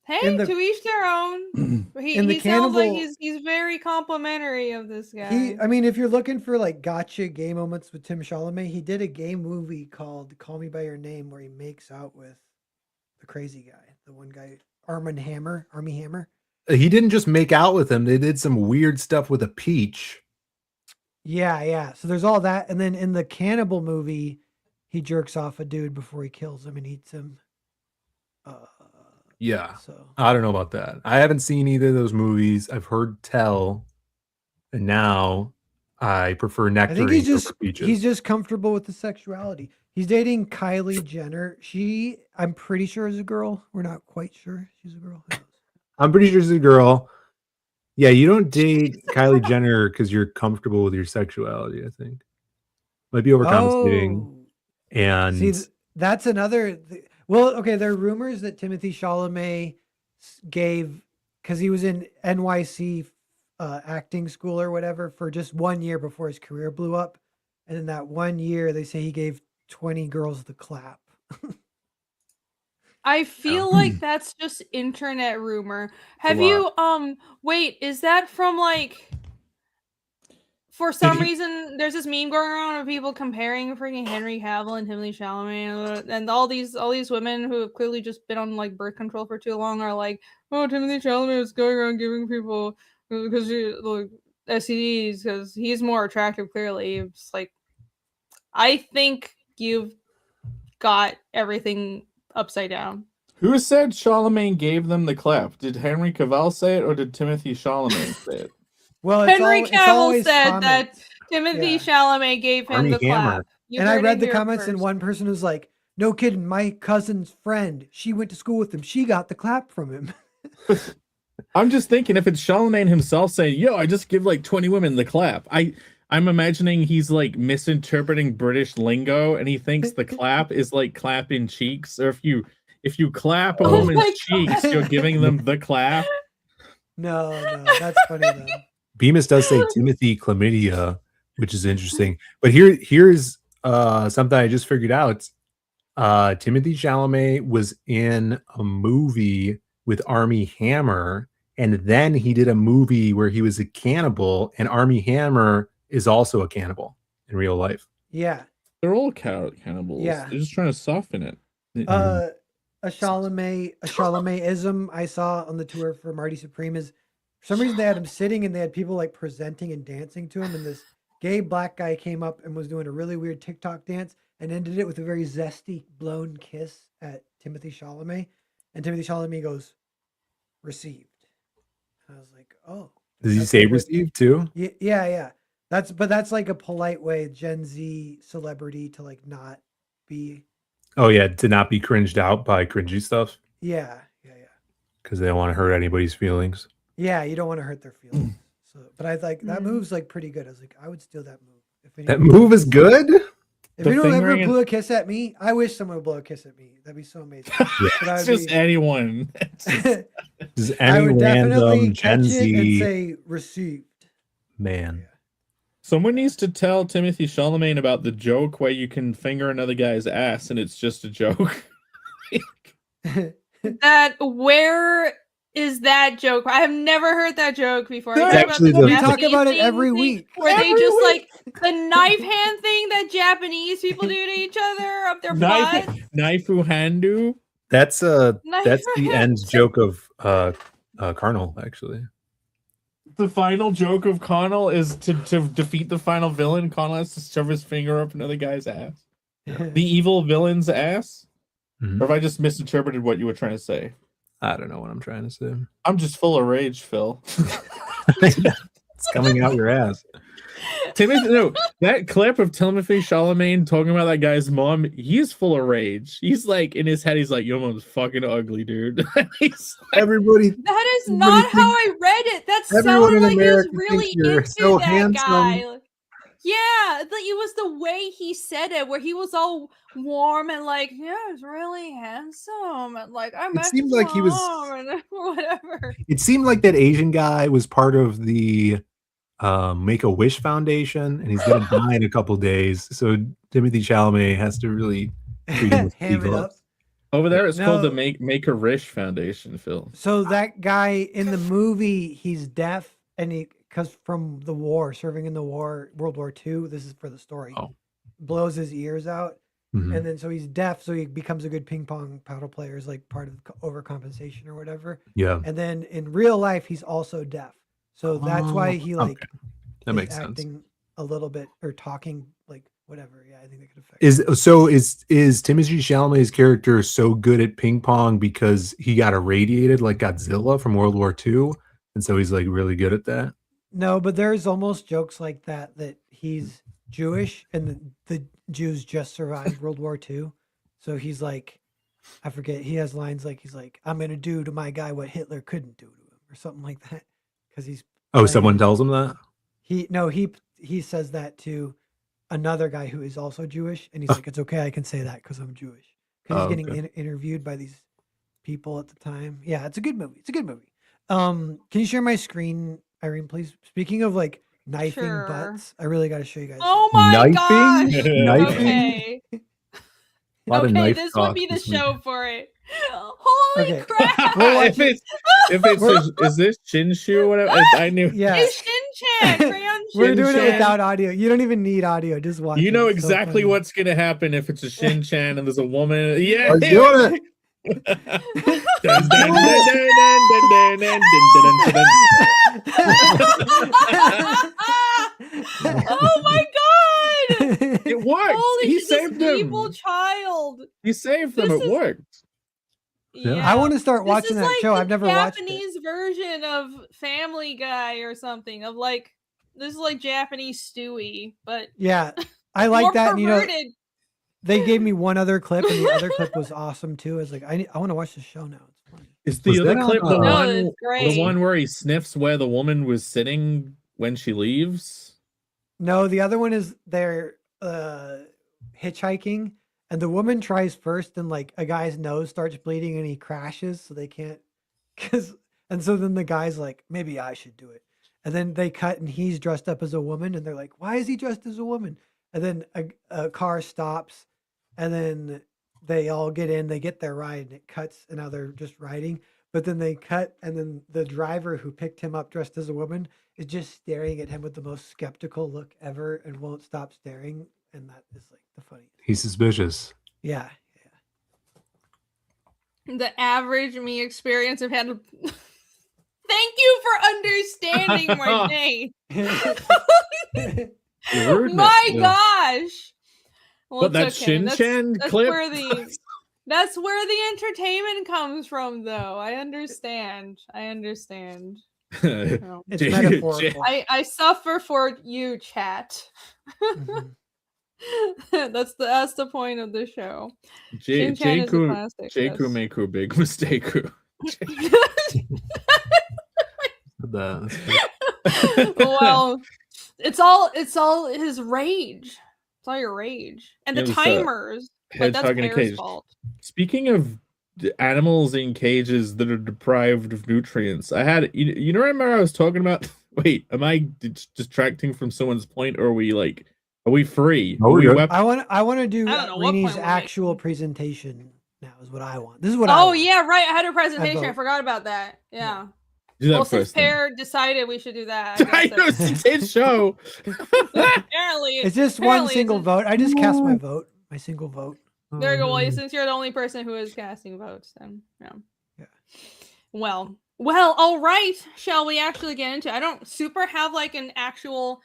Hey, the- to each their own. He in the sounds like cannibal- he's very complimentary of this guy. I mean, if you're looking for like gotcha gay moments with Tim Chalamet, he did a gay movie called Call Me by Your Name where he makes out with the crazy guy, the one guy, Armie Hammer. He didn't just make out with him. They did some weird stuff with a peach. Yeah. So there's all that, and then in the cannibal movie, he jerks off a dude before he kills him and eats him. Yeah. So I don't know about that. I haven't seen either of those movies. I've heard tell, and now I prefer I nectarines think he's over peaches. just comfortable with the sexuality. He's dating Kylie Jenner. I'm pretty sure is a girl. We're not quite sure she's a girl. Who knows? I'm pretty sure she's a girl. Yeah, you don't date Kylie Jenner because you're comfortable with your sexuality, I think. Might be overcompensating. Oh. And See, that's another. Well, okay, there are rumors that Timothy Chalamet gave, because he was in NYC acting school or whatever for just 1 year before his career blew up. And in that 1 year, they say he gave 20 girls the clap. I feel like that's just internet rumor. Have you wait, is that from like for some reason there's this meme going around of people comparing freaking Henry Cavill and Timothy Chalamet and all these women who have clearly just been on like birth control for too long are like, oh, Timothy Chalamet is going around giving people because like STDs because he's more attractive. Clearly, it's like I think you've got everything upside down. Who said Charlemagne gave them the clap? Did Henry Cavill say it or did Timothy Chalamet say it? Well, Henry Cavill said that Timothy Yeah. Chalamet gave him Armie the Hammer. clap. You And I heard read it the here comments, and first. one person was like, "No kidding, my cousin's friend. She went to school with him. She got the clap from him." I'm just thinking if it's Charlemagne himself saying, yo, I just give like 20 women the clap. I'm imagining he's like misinterpreting British lingo and he thinks the clap is like clapping cheeks. Or if you clap a Oh woman's my cheeks, God. you're giving them the clap. No, that's funny though. Bemis does say Timothy Chlamydia, which is interesting. But here's something I just figured out. Timothy Chalamet was in a movie with Armie Hammer, and then he did a movie where he was a cannibal, and Armie Hammer is also a cannibal in real life. Yeah. They're all cannibals. Yeah. They're just trying to soften it. A Chalamet-ism I saw on the tour for Marty Supreme is for some reason they had him sitting and they had people like presenting and dancing to him, and this gay black guy came up and was doing a really weird TikTok dance and ended it with a very zesty blown kiss at Timothy Chalamet, and Timothy Chalamet goes, "Received." And I was like, "Oh." Does he That's say like what- received too? Yeah. That's like a polite way, Gen Z celebrity to like not be. Oh yeah, to not be cringed out by cringy stuff Yeah. because they don't want to hurt anybody's feelings. Yeah, you don't want to hurt their feelings. So, but I like that move's like pretty good. I was like, I would steal that move. If That anyone- move is good. If The anyone ever fingering and- blew a kiss at me, I wish someone would blow a kiss at me. That'd be so amazing. But It's I'd just be- anyone. Does I any would definitely random catch Gen it and Z say received. man? Someone needs to tell Timothy Chalamet about the joke where you can finger another guy's ass and it's just a joke. That where is that joke? I have never heard that joke before. It's I heard actually about the the- We talk Japanese about it thing every week. where they Every just week. like the knife hand thing that Japanese people do to each other up their butts. Knifeu handu. That's Knife the hand. end joke of Carnal, actually. The final joke of Connell is to defeat the final villain. Connell has to shove his finger up another guy's ass. The evil villain's ass. Mhm. Or have I just misinterpreted what you were trying to say? I don't know what I'm trying to say. I'm just full of rage, Phil. It's coming out your ass. Timothy, no, that clip of Timothy Chalamet talking about that guy's mom, he's full of rage. He's like, in his head, he's like, your mom's fucking ugly, dude. He's like, Everybody, That is not how I read it. That everyone sounded in like he was America really thinks you're into so that handsome. guy. Yeah, it was the way he said it, where he was all warm and like, yeah, he's really handsome, and like I met seemed his like he was- mom and whatever. It seemed like that Asian guy was part of the Make-A-Wish Foundation, and he's gonna die in a couple days. So Timothy Chalamet has to really treat him with Ham it up. gloves. over there, it's called the No. Make-A-Wish Foundation, Phil. So that guy in the movie, he's deaf, and because from the war, serving in the war, World War II. This is for the story. Oh. Blows his ears out, Mhm. and then so he's deaf, so he becomes a good ping pong paddle player, is like part of overcompensation or whatever. Yeah, And then in real life, he's also deaf, so that's why he like okay. That is makes sense. acting a little bit or talking like whatever. Yeah, I think that could affect. Is Timothy Chalamet's character so good at ping pong because he got irradiated like Godzilla from World War II, and so he's like really good at that? No, but there's almost jokes like that he's Jewish and the Jews just survived World War II. So he's like, I forget, he has lines like, he's like, I'm going to do to my guy what Hitler couldn't do to him or something like that. Because he's Oh, playing someone it. tells him that? He says that to another guy who is also Jewish. And he's like, it's okay, I can say that because I'm Jewish. Because he's getting interviewed by these people at the time. Yeah, it's a good movie. It's a good movie. Can you share my screen, Irene, please? Speaking of like knifing Sure. butts, I really got to show you guys. Oh my Knifing? gosh! Knifing? Okay, A lot of okay, knife this would talk be the this week. show for it. Holy Okay. crap! We'll watch if it's is this Shinshu or whatever? I knew. Yeah. It's Shin-chan, Crayon We're doing it Shin-chan. without audio. You don't even need audio. Just watch You it. know It's so exactly funny. what's gonna happen if it's a Shin-chan and there's a woman. Yeah, I was doing it. Dun, dun, dun, dun, dun, dun, dun, dun, dun, dun. Oh my god! It worked. Holy He shit, saved this them. evil child. He saved them. This It is- worked. Yeah. I want to start This watching is that like show. the I've never watched it. Japanese version of Family Guy or something. Of like, this is like Japanese Stewie, but Yeah, I like more that. And, you know, perverted. they gave me one other clip, and the other clip was awesome too. I was like, I want to watch the show now. It's funny. Is the Was other that on, clip the No, one? it's great. The one where he sniffs where the woman was sitting when she leaves. No, the other one is they're hitchhiking, and the woman tries first, and like a guy's nose starts bleeding, and he crashes, so they can't. And so then the guy's like, maybe I should do it. And then they cut, and he's dressed up as a woman, and they're like, why is he dressed as a woman? And then a car stops, and then they all get in, they get their ride, and it cuts, and now they're just riding. But then they cut, and then the driver who picked him up dressed as a woman is just staring at him with the most skeptical look ever and won't stop staring. And that is like the funny. He's suspicious. Yeah. The average me experience I've had. Thank you for understanding my day. Rudeness, My yeah. gosh. Well, But it's that okay. Shin-chan That's clip. where that's where the entertainment comes from, though. I understand. No. It's metaphorical. I suffer for you, chat. Mhm. That's the point of the show. J- Shin-chan is a Jaku classic, yes. Meku big mistake. That's Well, it's all his rage. It's all your rage and the It was, timers. But that's Hedgehog in a Pear's cage. fault. Speaking of animals in cages that are deprived of nutrients, I had you know remember I was talking about. Wait, am I distracting from someone's point, or are we free? No, Are we we're good. weapon- I want to do I don't know what Rini's point we're actual making. presentation. now is what I want. This is what I want. Oh yeah, right. I had a presentation. I vote. forgot about that. Yeah. Do that Well, since first. then. Pear decided we should do that, I I guess know it's his show. apparently It's just one apparently single it's- vote. I just cast my vote. My single vote. There you go. Well, since you're the only person who is casting votes, then yeah. Well, all right. Shall we actually get into? I don't super have like an actual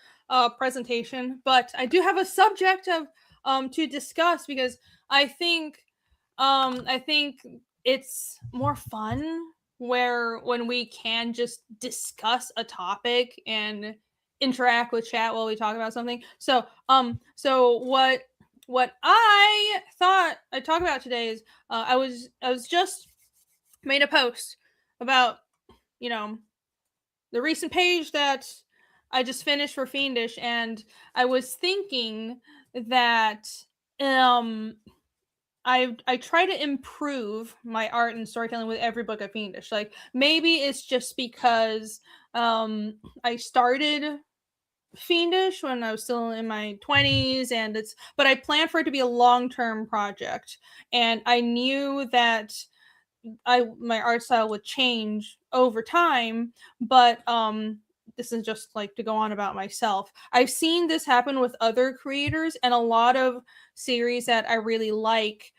presentation, but I do have a subject of to discuss because I think it's more fun when we can just discuss a topic and interact with chat while we talk about something. So what I thought I'd talk about today is I was just made a post about the recent page that I just finished for Fiendish, and I was thinking that I try to improve my art and storytelling with every book of Fiendish. Like maybe it's just because I started Fiendish when I was still in my 20s, but I planned for it to be a long-term project, and I knew that my art style would change over time, but this is just like to go on about myself. I've seen this happen with other creators, and a lot of series that I really like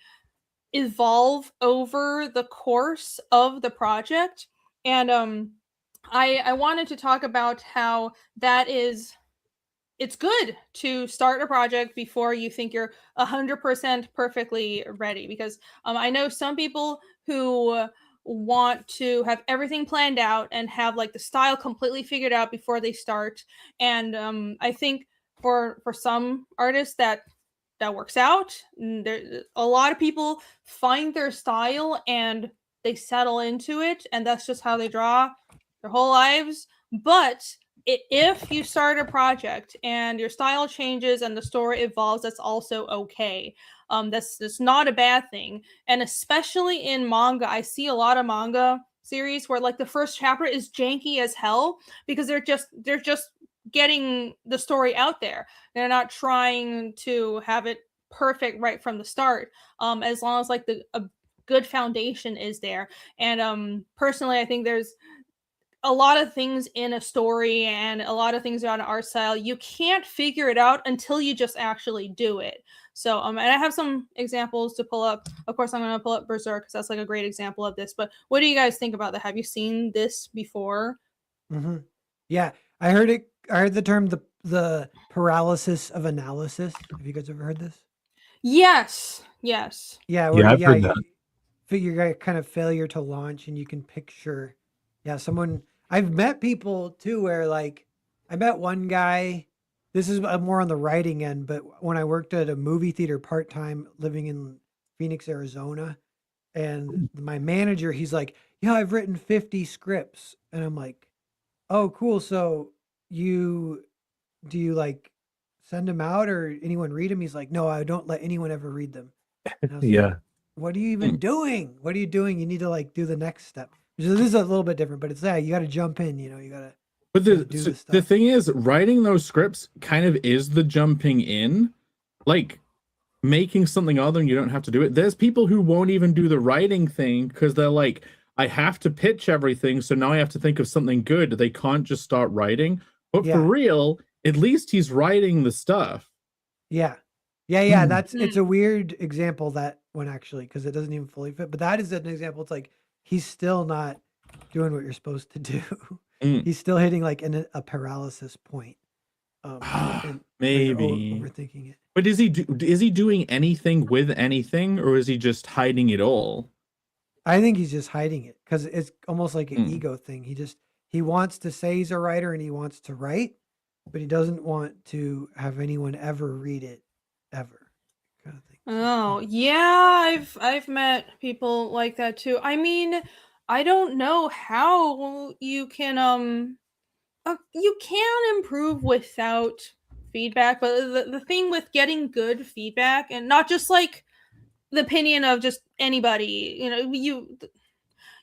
evolve over the course of the project. And I wanted to talk about how it's good to start a project before you think you're 100% perfectly ready, because I know some people who want to have everything planned out and have like the style completely figured out before they start, and I think for some artists that works out. A lot of people find their style and they settle into it, and that's just how they draw their whole lives. But if you start a project and your style changes and the story evolves, that's also okay. That's not a bad thing. And especially in manga, I see a lot of manga series where like the first chapter is janky as hell because they're just getting the story out there. They're not trying to have it perfect right from the start. As long as like a good foundation is there. And personally, I think there's a lot of things in a story and a lot of things on an art style you can't figure it out until you just actually do it. So and I have some examples to pull up. Of course, I'm going to pull up Berserk because that's like a great example of this. But what do you guys think about that? Have you seen this before? Mm-hmm. Yeah, I heard it. I heard the term the paralysis of analysis. Have you guys ever heard this? Yes. Yeah, Yeah, I've heard that. Figure kind of failure to launch, and you can picture. Yeah, someone. I've met people too where like I met one guy. This is more on the writing end, but when I worked at a movie theater part time, living in Phoenix, Arizona, and my manager, he's like, "Yeah, I've written 50 scripts," and I'm like, "Oh, cool. So do you like send them out or anyone read them?" He's like, "No, I don't let anyone ever read them." And I was Yeah. like, "What are you even doing? What are you doing? You need to like do the next step." So this is a little bit different, but it's you got to jump in. You got to. But do the the stuff. thing is, writing those scripts kind of is the jumping in, like making something other than you don't have to do it. There's people who won't even do the writing thing because they're like, I have to pitch everything, so now I have to think of something good. They can't just start writing. But for real, at least he's writing the stuff. Yeah. It's a weird example, that one, actually, because it doesn't even fully fit. But that is an example. It's like he's still not doing what you're supposed to do. He's still hitting like a paralysis point. Maybe overthinking it. But is he doing anything with anything, or is he just hiding it all? I think he's just hiding it because it's almost like an ego thing. He wants to say he's a writer and he wants to write, but he doesn't want to have anyone ever read it, ever. Kind of thing. Oh yeah, I've met people like that too. I mean, I don't know how you can improve without feedback, but the thing with getting good feedback, and not just like the opinion of just anybody,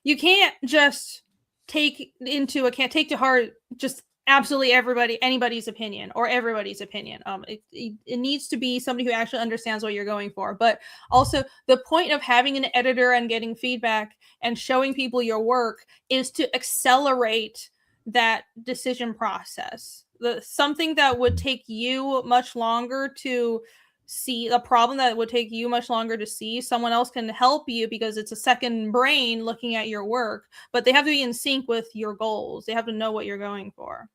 you can't just take to heart just absolutely anybody's opinion or everybody's opinion. It needs to be somebody who actually understands what you're going for. But also the point of having an editor and getting feedback and showing people your work is to accelerate that decision process. Something that would take you much longer to see, a problem that would take you much longer to see, someone else can help you because it's a second brain looking at your work, but they have to be in sync with your goals. They have to know what you're going for.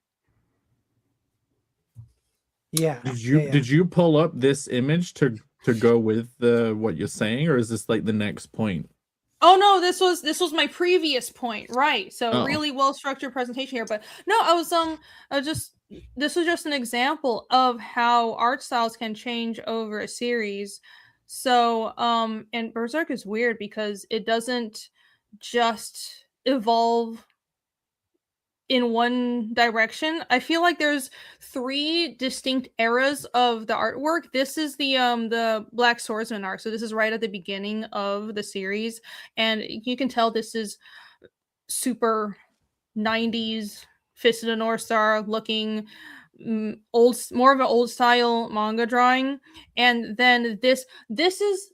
Yeah. Did you pull up this image to go with what you're saying, or is this like the next point? Oh no, this was my previous point, right? So really well structured presentation here, but no, this was just an example of how art styles can change over a series. So and Berserk is weird because it doesn't just evolve in one direction. I feel like there's 3 distinct eras of the artwork. This is the Black Swordsman arc. So this is right at the beginning of the series, and you can tell this is super 90s Fist of the North Star looking, more of an old style manga drawing. And then this is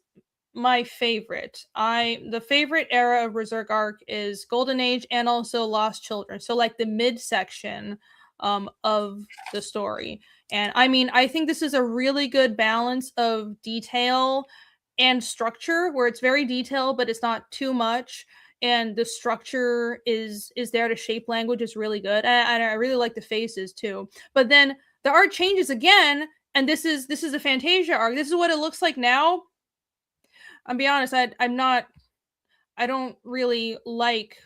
my favorite. The favorite era of Berserk arc is Golden Age and also Lost Children. So like the midsection of the story. And I mean, I think this is a really good balance of detail and structure, where it's very detailed, but it's not too much. And the structure is there to shape language is really good. And I really like the faces too. But then the art changes again, and this is a Fantasia arc. This is what it looks like now. I'll be honest, I don't really like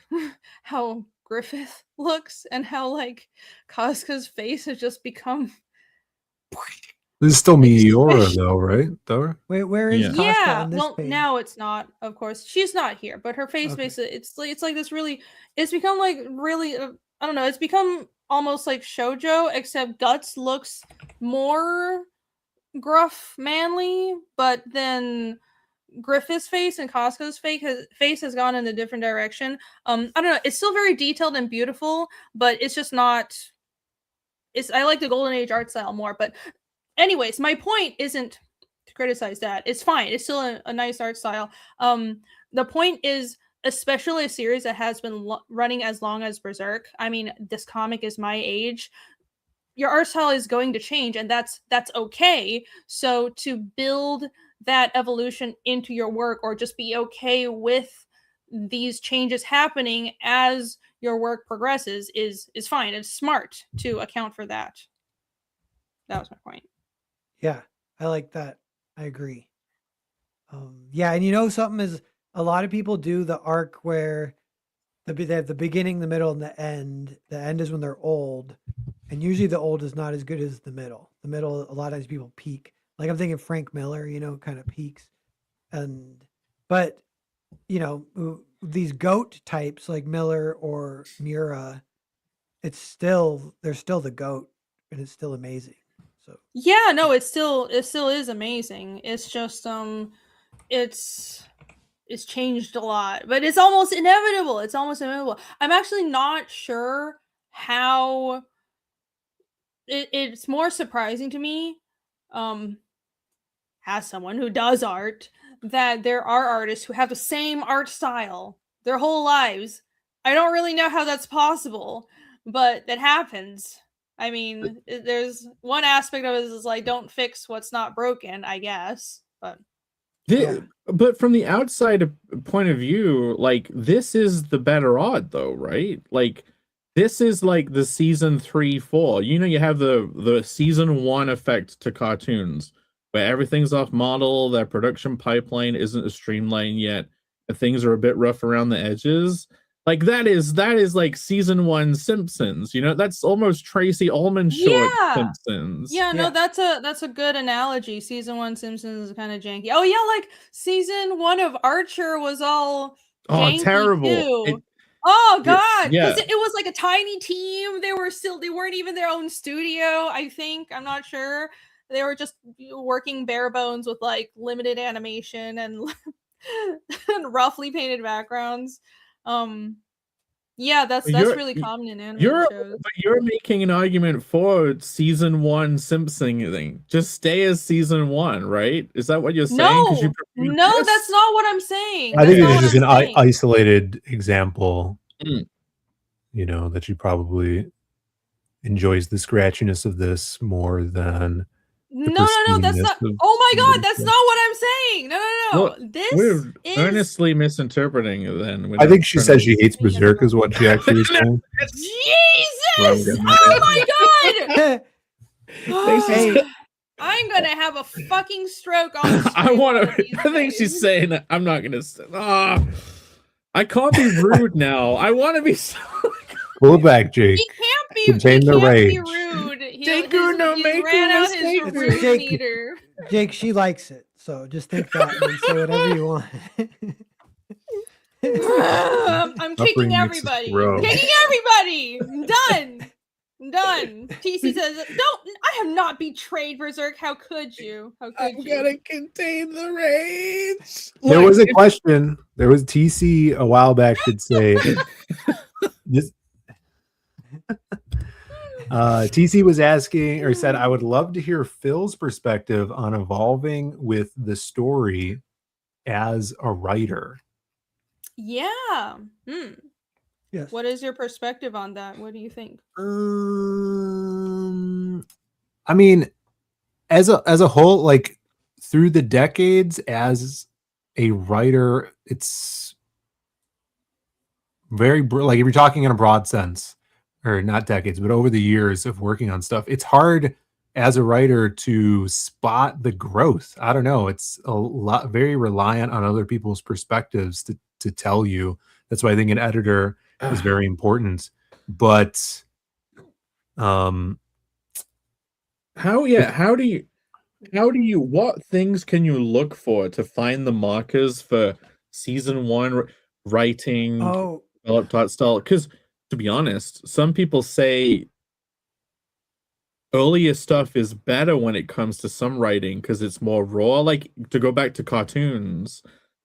how Griffith looks and how like Casca's face has just become. This is still Meteora though, right? Thor? Wait, where is Casca Yeah, on this well, page? now it's not, of course. She's not here, but her face basically, it's like this really, it's become like really, I don't know, it's become almost like shoujo, except Guts looks more gruff, manly, but then Griffith's face and Casca's face has gone in a different direction. I don't know. It's still very detailed and beautiful, but it's just not. I like the Golden Age art style more. But, anyways, my point isn't to criticize that. It's fine. It's still a nice art style. The point is, especially a series that has been running as long as Berserk. I mean, this comic is my age. Your art style is going to change, and that's okay. So to build that evolution into your work, or just be okay with these changes happening as your work progresses, is fine. It's smart to account for that. That was my point. Yeah, I like that. I agree. Yeah, and you know something is, a lot of people do the arc where they have the beginning, the middle, and the end. The end is when they're old, and usually the old is not as good as the middle. The middle, a lot of times people peak. Like I'm thinking Frank Miller, kind of peaks. But these goat types like Miller or Mura, they're still the goat, and it's still amazing. So yeah, no, it still is amazing. It's just it's changed a lot, but it's almost inevitable. I'm actually not sure how it's more surprising to me, as someone who does art, that there are artists who have the same art style their whole lives. I don't really know how that's possible, but that happens. I mean, there's one aspect of it is like, don't fix what's not broken, I guess. But from the outside point of view, like this is the better odd though, right? Like this is like the season 3, 4. You have the season 1 effect to cartoons, where everything's off model, their production pipeline isn't as streamlined yet, things are a bit rough around the edges. Like that is like season 1 Simpsons. That's almost Tracy Ullman short Simpsons. Yeah, no, that's a good analogy. Season 1 Simpsons is kind of janky. Oh yeah, like season 1 of Archer was all janky terrible. too. Oh god, yeah. It was like a tiny team. They weren't even their own studio, I think. I'm not sure. They were just working bare bones with like limited animation and and roughly painted backgrounds. Yeah, that's You're- really common in animated shows. But you're making an argument for season 1 Simpson thing. Just stay as season 1, right? Is that what you're saying? Because you No, that's not what I'm saying. I think That's it's not just what an I'm saying. isolated example. Mm. You know, that she probably enjoys the scratchiness of this more than No, that's not. Oh my god, that's not what I'm saying. No. Well, This we're is earnestly misinterpreting it then. I think she says she hates Berserk is what she actually is saying. Jesus! Oh my god! Hey. I'm gonna have a fucking stroke on the stream. I think she's saying that I'm not gonna I can't be rude now. I want to be Pull it back, Jake. He can't be. Contain the rage. Be rude. Jake, no, he ran out his rude Jake, meter. Jake, she likes it, so just think that and say whatever you want. I'm kicking everybody. Kicking everybody. I'm done. TC says, "Don't. I have not betrayed Berserk. How could you? How could you?" gotta contain the rage. There was a question. There was TC a while back did say this. TC was asking or said, I would love to hear Phil's perspective on evolving with the story as a writer. Yeah. Yes. What is your perspective on that? What do you think? I mean, as a whole, like through the decades as a writer, it's very like if you're talking in a broad sense, or not decades, but over the years of working on stuff, it's hard as a writer to spot the growth. I don't know. It's a lot very reliant on other people's perspectives to tell you. That's why I think an editor is very important. But how do you what things can you look for to find the markers for season 1 writing developed art style? Because to be honest, some people say earlier stuff is better when it comes to some writing because it's more raw. Like to go back to cartoons,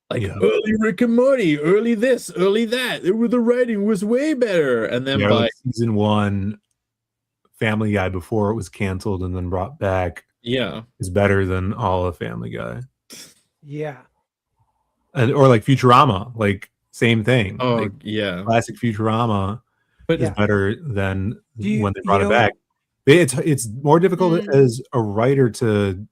like early Rick and Morty, early this, early that. The writing was way better, and then by like season 1, Family Guy before it was canceled and then brought back, is better than all of Family Guy. Yeah, or like Futurama, like same thing. Oh like, yeah, classic Futurama. But is better than when they brought it back. It's more difficult as a writer to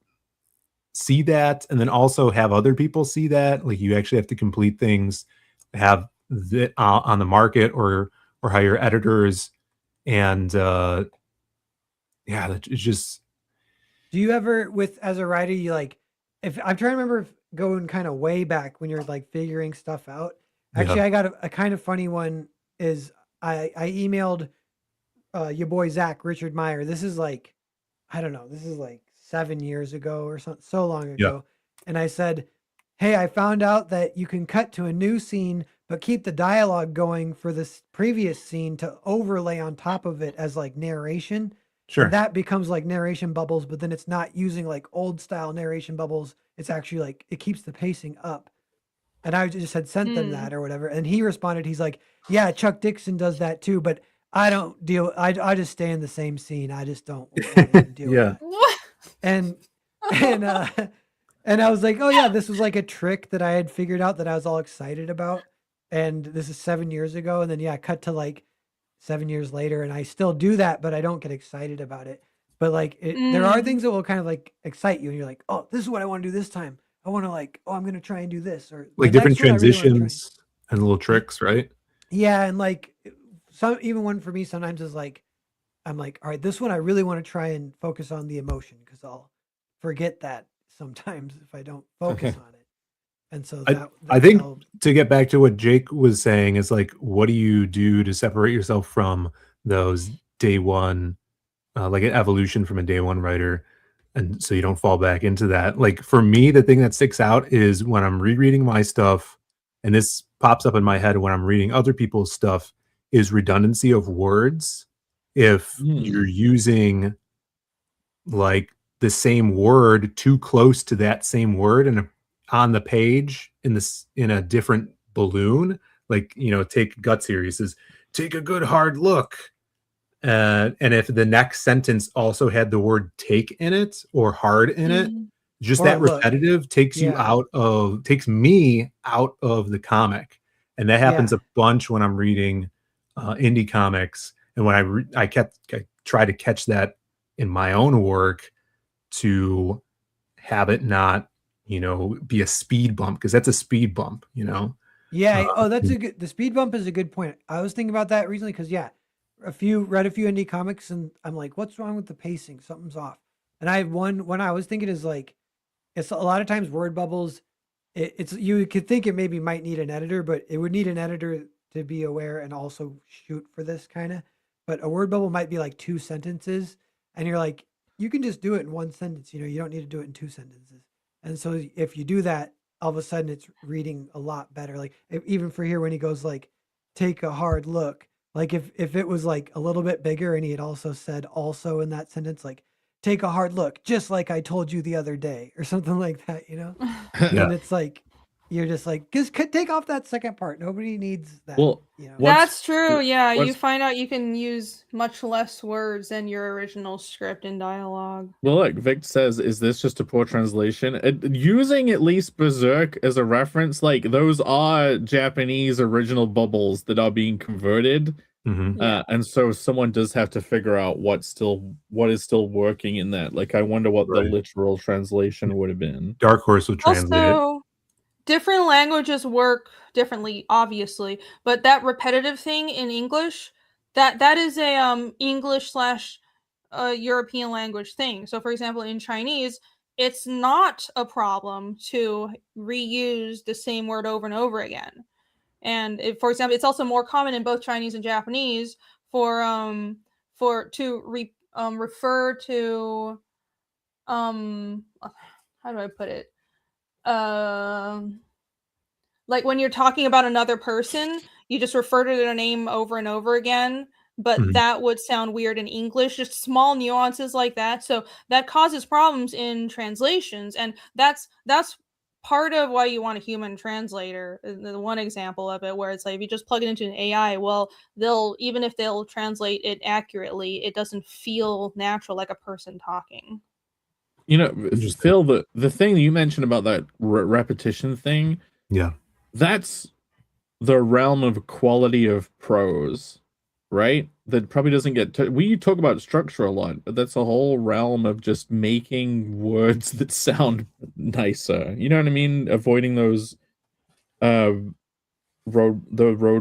see that, and then also have other people see that. Like you actually have to complete things, have that on the market, or hire editors, and it's just. Do you ever, as a writer, you like? If I'm trying to remember going kind of way back when you're like figuring stuff out. Actually, I got a kind of funny one. Is I emailed your boy Zach Richard Meyer. This is like, I don't know, this is like 7 years ago or something, so long ago. And I said, hey, I found out that you can cut to a new scene, but keep the dialogue going for this previous scene to overlay on top of it as like narration. Sure. And that becomes like narration bubbles, but then it's not using like old style narration bubbles. It's actually like, it keeps the pacing up. And I just had sent them that or whatever. And he responded, he's like, yeah, Chuck Dixon does that too, but I don't deal. I just stay in the same scene. I just don't deal with it. And I was like, oh yeah, this was like a trick that I had figured out that I was all excited about. And this is 7 years ago. And then cut to like 7 years later, and I still do that, but I don't get excited about it. But like, there are things that will kind of like excite you, and you're like, oh, this is what I want to do this time. I want to like, oh, I'm going to try and do this, or like different transitions and little tricks, right? Yeah. And like even one for me sometimes is like, I'm like, all right, this one I really want to try and focus on the emotion, because I'll forget that sometimes if I don't focus on it. And so I think to get back to what Jake was saying is like, what do you do to separate yourself from those day one, like an evolution from a day one writer? And so you don't fall back into that. Like for me, the thing that sticks out is when I'm rereading my stuff, and this pops up in my head when I'm reading other people's stuff, is redundancy of words. If you're using like the same word too close to that same word and on the page in a different balloon, like, take Gut Series, is take a good hard look. And if the next sentence also had the word take in it or hard in it, just Or that look. repetitive takes me out of the comic. And that happens a bunch when I'm reading indie comics. And when I try to catch that in my own work to have it not, be a speed bump, because that's a speed bump, Yeah. The speed bump is a good point. I was thinking about that recently because read a few indie comics and I'm like, what's wrong with the pacing? Something's off. And I have one I was thinking is like, it's a lot of times word bubbles. It's you could think it maybe might need an editor, but it would need an editor to be aware and also shoot for this kind of. But a word bubble might be like 2 sentences, and you're like, you can just do it in 1 sentence. You don't need to do it in 2 sentences. And so if you do that, all of a sudden it's reading a lot better. Like even for here when he goes like, take a hard look. Like if it was like a little bit bigger and he had also said also in that sentence, like, take a hard look, just like I told you the other day, or something like that, And it's like, you're just like, just take off that second part. Nobody needs that. Well, that's true. Yeah, you find out you can use much less words than your original script in dialogue. Well, look, Vic says, is this just a poor translation? Using at least Berserk as a reference, like those are Japanese original bubbles that are being converted. And so someone does have to figure out what is still working in that. Like, I wonder what the literal translation would have been. Dark Horse would translate it. Different languages work differently, obviously, but that repetitive thing in English, that is a English / European language thing. So, for example, in Chinese, it's not a problem to reuse the same word over and over again. And for example, it's also more common in both Chinese and Japanese to refer to how do I put it? Like when you're talking about another person, you just refer to their name over and over again, but that would sound weird in English, just small nuances like that. So that causes problems in translations, and that's part of why you want a human translator. The one example of it where it's like if you just plug it into an AI, well, even if they'll translate it accurately, it doesn't feel natural like a person talking. Phil, the thing that you mentioned about that repetition thing, that's the realm of quality of prose, right? That probably doesn't get we talk about structure a lot, but that's a whole realm of just making words that sound nicer. You know what I mean? Avoiding those road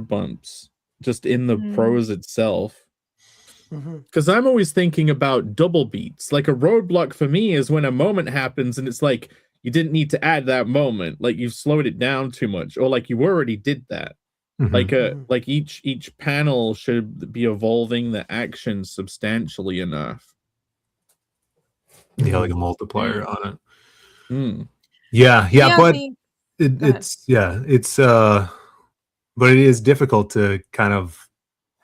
bumps just in the prose itself. Because I'm always thinking about double beats. Like a roadblock for me is when a moment happens and it's like you didn't need to add that moment, like you've slowed it down too much, or like you already did that. Like each panel should be evolving the action substantially enough. Yeah, like a multiplier on it. But it is difficult to kind of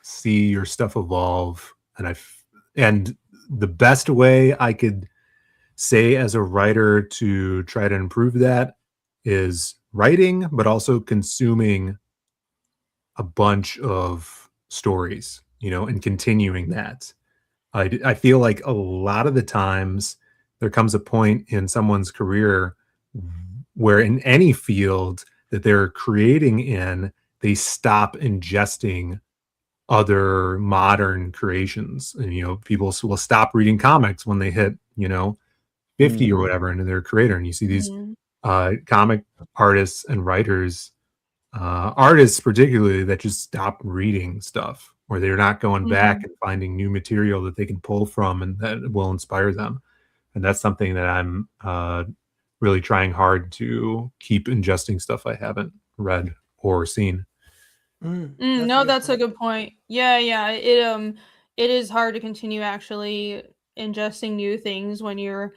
see your stuff evolve, and the best way I could say as a writer to try to improve that is writing, but also consuming a bunch of stories, and continuing that. I feel like a lot of the times there comes a point in someone's career where in any field that they're creating in, they stop ingesting other modern creations. And, people will stop reading comics when they hit, 50 or whatever into their creator. And you see these comic artists and writers, artists particularly, that just stop reading stuff, where they're not going back and finding new material that they can pull from and that will inspire them. And that's something that I'm really trying hard to keep ingesting stuff I haven't read or seen. That's a good point. Yeah. It is hard to continue actually ingesting new things when you're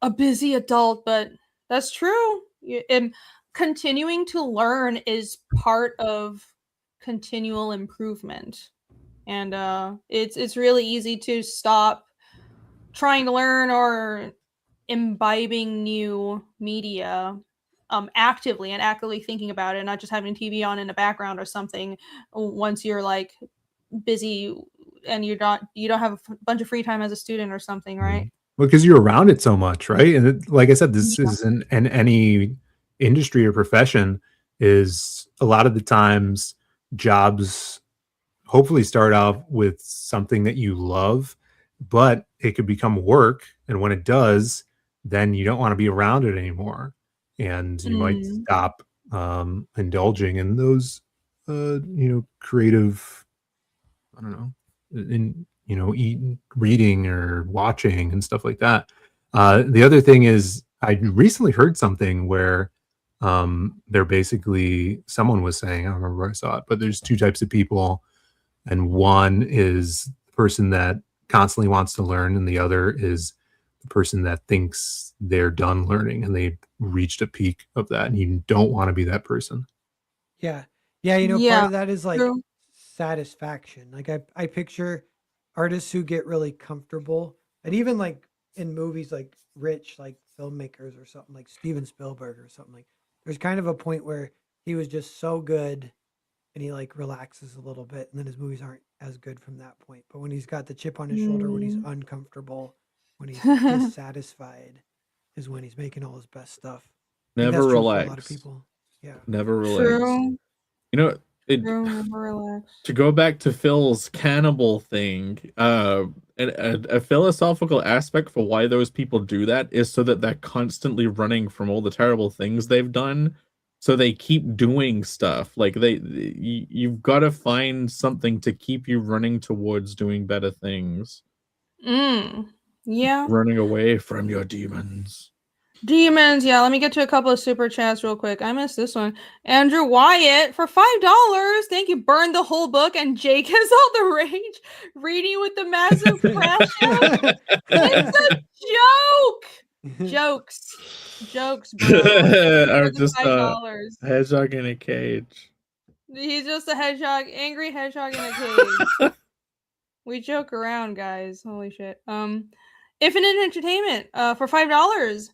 a busy adult, but that's true. Continuing to learn is part of continual improvement, and it's really easy to stop trying to learn or imbibing new media actively thinking about it, not just having TV on in the background or something once you're like busy and you don't have a bunch of free time as a student or something, right? Well, because you're around it so much, right? And like I said, this Yeah. is in any industry or profession, is a lot of the times jobs hopefully start off with something that you love, but it could become work. And when it does, then you don't want to be around it anymore. And you might stop indulging in those, creative, I don't know, in, reading or watching and stuff like that. The other thing is, I recently heard something where they're basically, someone was saying, I don't remember where I saw it, but there's two types of people, and one is the person that constantly wants to learn, and the other is the person that thinks they're done learning and they've reached a peak of that, and you don't want to be that person. Yeah. Yeah, part Yeah, of that is like true. satisfaction. Like I picture artists who get really comfortable, and even like in movies like rich like filmmakers or something like Steven Spielberg or something, like there's kind of a point where he was just so good and he like relaxes a little bit and then his movies aren't as good from that point. But when he's got the chip on his shoulder, when he's uncomfortable, when he's dissatisfied, is when he's making all his best stuff. I think Never that's true for a lot of relax. people. Yeah. Never relax. True. You know, it Never relax. to go back to Phil's cannibal thing, a philosophical aspect for why those people do that is so that they're constantly running from all the terrible things they've done. So they keep doing stuff. Like you've got to find something to keep you running towards doing better things. Yeah. Running away from your demons. Demons, yeah. Let me get to a couple of super chats real quick. I missed this one. Andrew Wyatt for $5. Thank you. Burned the whole book, and Jake has all the rage. Reading with the massive crash out. It's a joke. Jokes, bro. I'm just $5. hedgehog in a cage. He's just a hedgehog, angry hedgehog in a cage. We joke around, guys. Holy shit. Infinite Entertainment, for $5.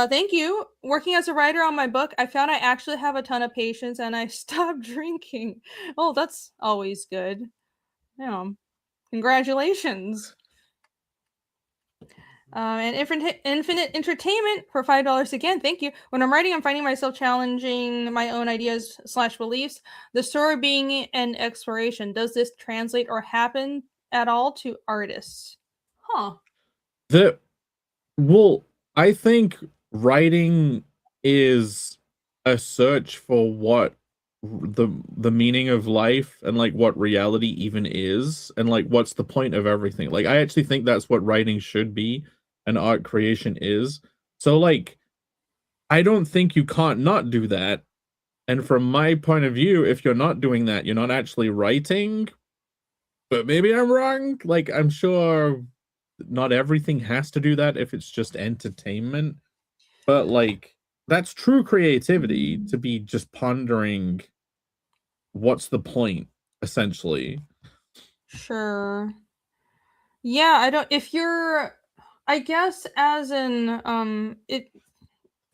Thank you. Working as a writer on my book, I found I actually have a ton of patience and I stopped drinking. Oh, that's always good. Yeah. Congratulations. And Infinite Entertainment for $5 again. Thank you. When I'm writing, I'm finding myself challenging my own ideas / beliefs. The story being an exploration. Does this translate or happen at all to artists? Huh. Well, I think writing is a search for what the meaning of life and like what reality even is, and like what's the point of everything. Like I actually think that's what writing should be and art creation is. So like I don't think you can't not do that. And from my point of view, if you're not doing that, you're not actually writing. But maybe I'm wrong. Like I'm sure not everything has to do that if it's just entertainment. But like that's true creativity, to be just pondering what's the point, essentially. Sure. Yeah, I don't if you're I guess as in it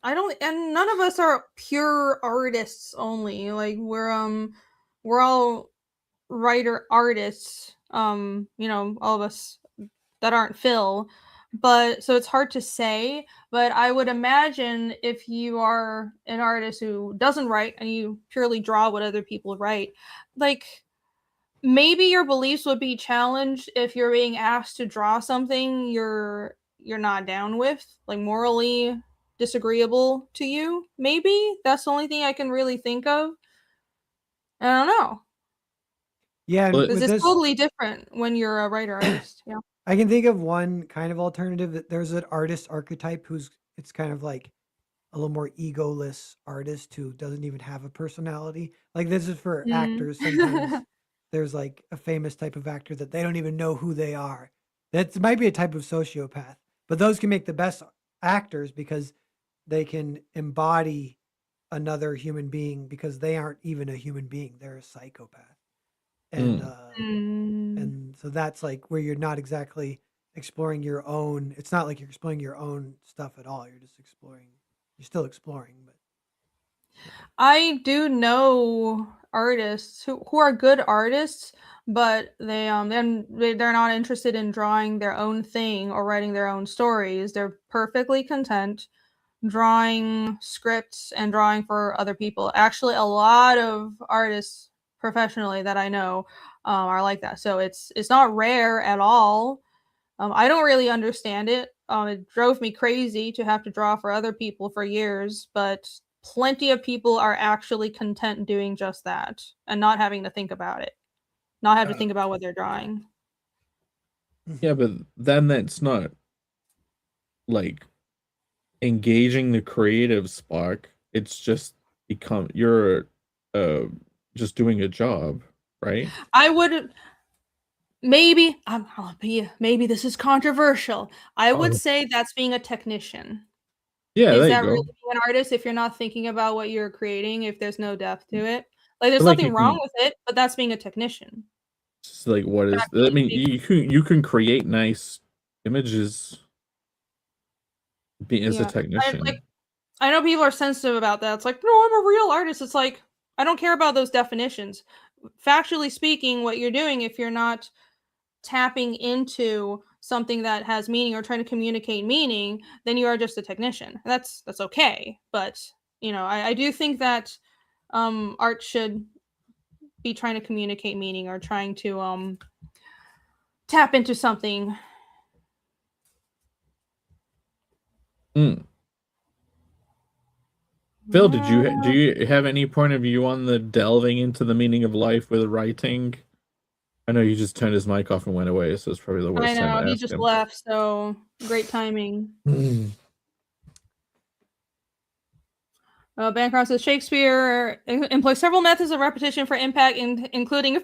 I don't and none of us are pure artists only. Like we're all writer artists. All of us that aren't Phil. But so it's hard to say, but I would imagine if you are an artist who doesn't write and you purely draw what other people write, like maybe your beliefs would be challenged if you're being asked to draw something you're not down with, like morally disagreeable to you. Maybe that's the only thing I can really think of. I don't know. Yeah, But- and Because with it's this, totally different when you're a writer artist. Yeah. I can think of one kind of alternative that there's an artist archetype it's kind of like a little more egoless artist who doesn't even have a personality. Like this is for actors. Sometimes there's like a famous type of actor that they don't even know who they are. That might be a type of sociopath, but those can make the best actors because they can embody another human being because they aren't even a human being. They're a psychopath. And and so that's like where you're not exactly exploring your own. It's not like you're exploring your own stuff at all. You're just exploring. You're still exploring, but I do know artists who are good artists, but they're not interested in drawing their own thing or writing their own stories. They're perfectly content drawing scripts and drawing for other people. Actually, a lot of artists professionally that I know are like that. So it's not rare at all. I don't really understand it. It drove me crazy to have to draw for other people for years, but plenty of people are actually content doing just that and not having to think about it. Not have to think about what they're drawing. Yeah, but then that's not like engaging the creative spark. It's just you're just doing a job, right? I would maybe this is controversial. I would say that's being a technician. Yeah, Is there that you go. really being an artist if you're not thinking about what you're creating, if there's no depth to it? Like there's But, like, nothing you wrong can- with it, but that's being a technician. It's like what is? I mean, you can create nice images as a technician. I know people are sensitive about that. It's like, no, I'm a real artist. It's like, I don't care about those definitions. Factually speaking, what you're doing, if you're not tapping into something that has meaning or trying to communicate meaning, then you are just a technician. That's okay. But I do think that art should be trying to communicate meaning or trying to tap into something. Phil, do you have any point of view on the delving into the meaning of life with writing? I know you just turned his mic off and went away, so it's probably the worst time to ask him. He just left, so great timing. Bancroft says Shakespeare employs several methods of repetition for impact, including.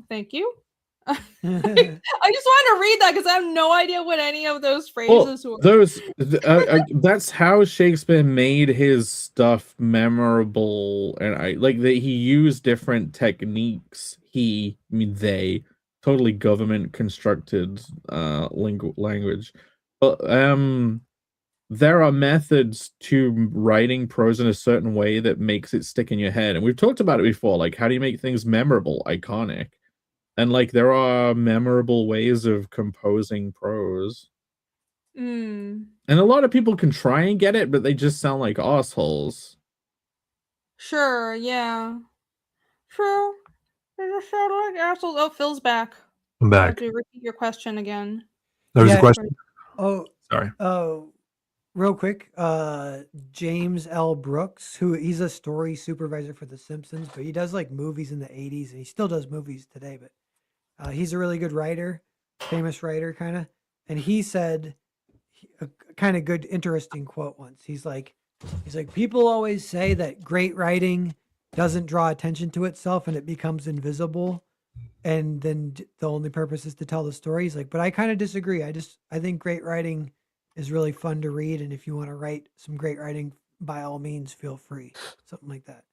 Thank you. I just wanted to read that because I have no idea what any of those phrases were. That's how Shakespeare made his stuff memorable, and he used different techniques. They totally government constructed language, but there are methods to writing prose in a certain way that makes it stick in your head, and we've talked about it before. Like, how do you make things memorable, iconic? And there are memorable ways of composing prose. And a lot of people can try and get it, but they just sound like assholes. Sure, yeah. True. They just sound like assholes. Oh, Phil's back. I'm back. I have to repeat your question again. There was a question. Oh, sorry. Oh, real quick. James L. Brooks, he's a story supervisor for The Simpsons, but he does movies in the 80s, and he still does movies today, but he's a really good writer, famous writer, kind of. And he said a kind of good, interesting quote once. He's like, people always say that great writing doesn't draw attention to itself and it becomes invisible. And then the only purpose is to tell the story. He's like, but I kind of disagree. I think great writing is really fun to read. And if you want to write some great writing, by all means, feel free. Something like that.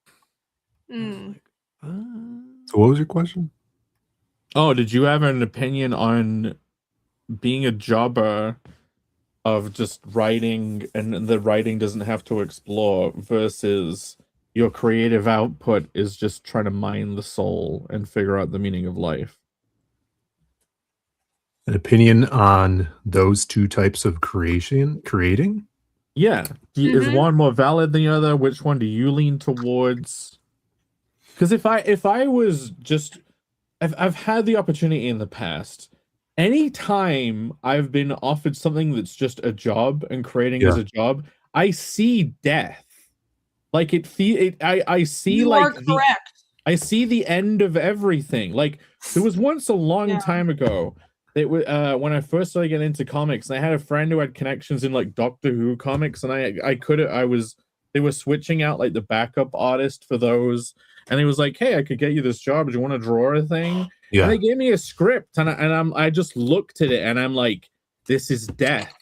So what was your question? Oh, did you have an opinion on being a jobber of just writing and the writing doesn't have to explore versus your creative output is just trying to mine the soul and figure out the meaning of life? An opinion on those two types of creating? Yeah. Is one more valid than the other? Which one do you lean towards? Because if I was just... I've had the opportunity in the past. Anytime I've been offered something that's just a job and creating is a job, I see death. I see you are correct. I see the end of everything. There was once a long time ago, when I first started getting into comics, and I had a friend who had connections in Doctor Who comics, and they were switching out the backup artist for those. And he was like, hey, I could get you this job. Do you want to draw a thing? Yeah. And they gave me a script, and I just looked at it, and I'm like, this is death.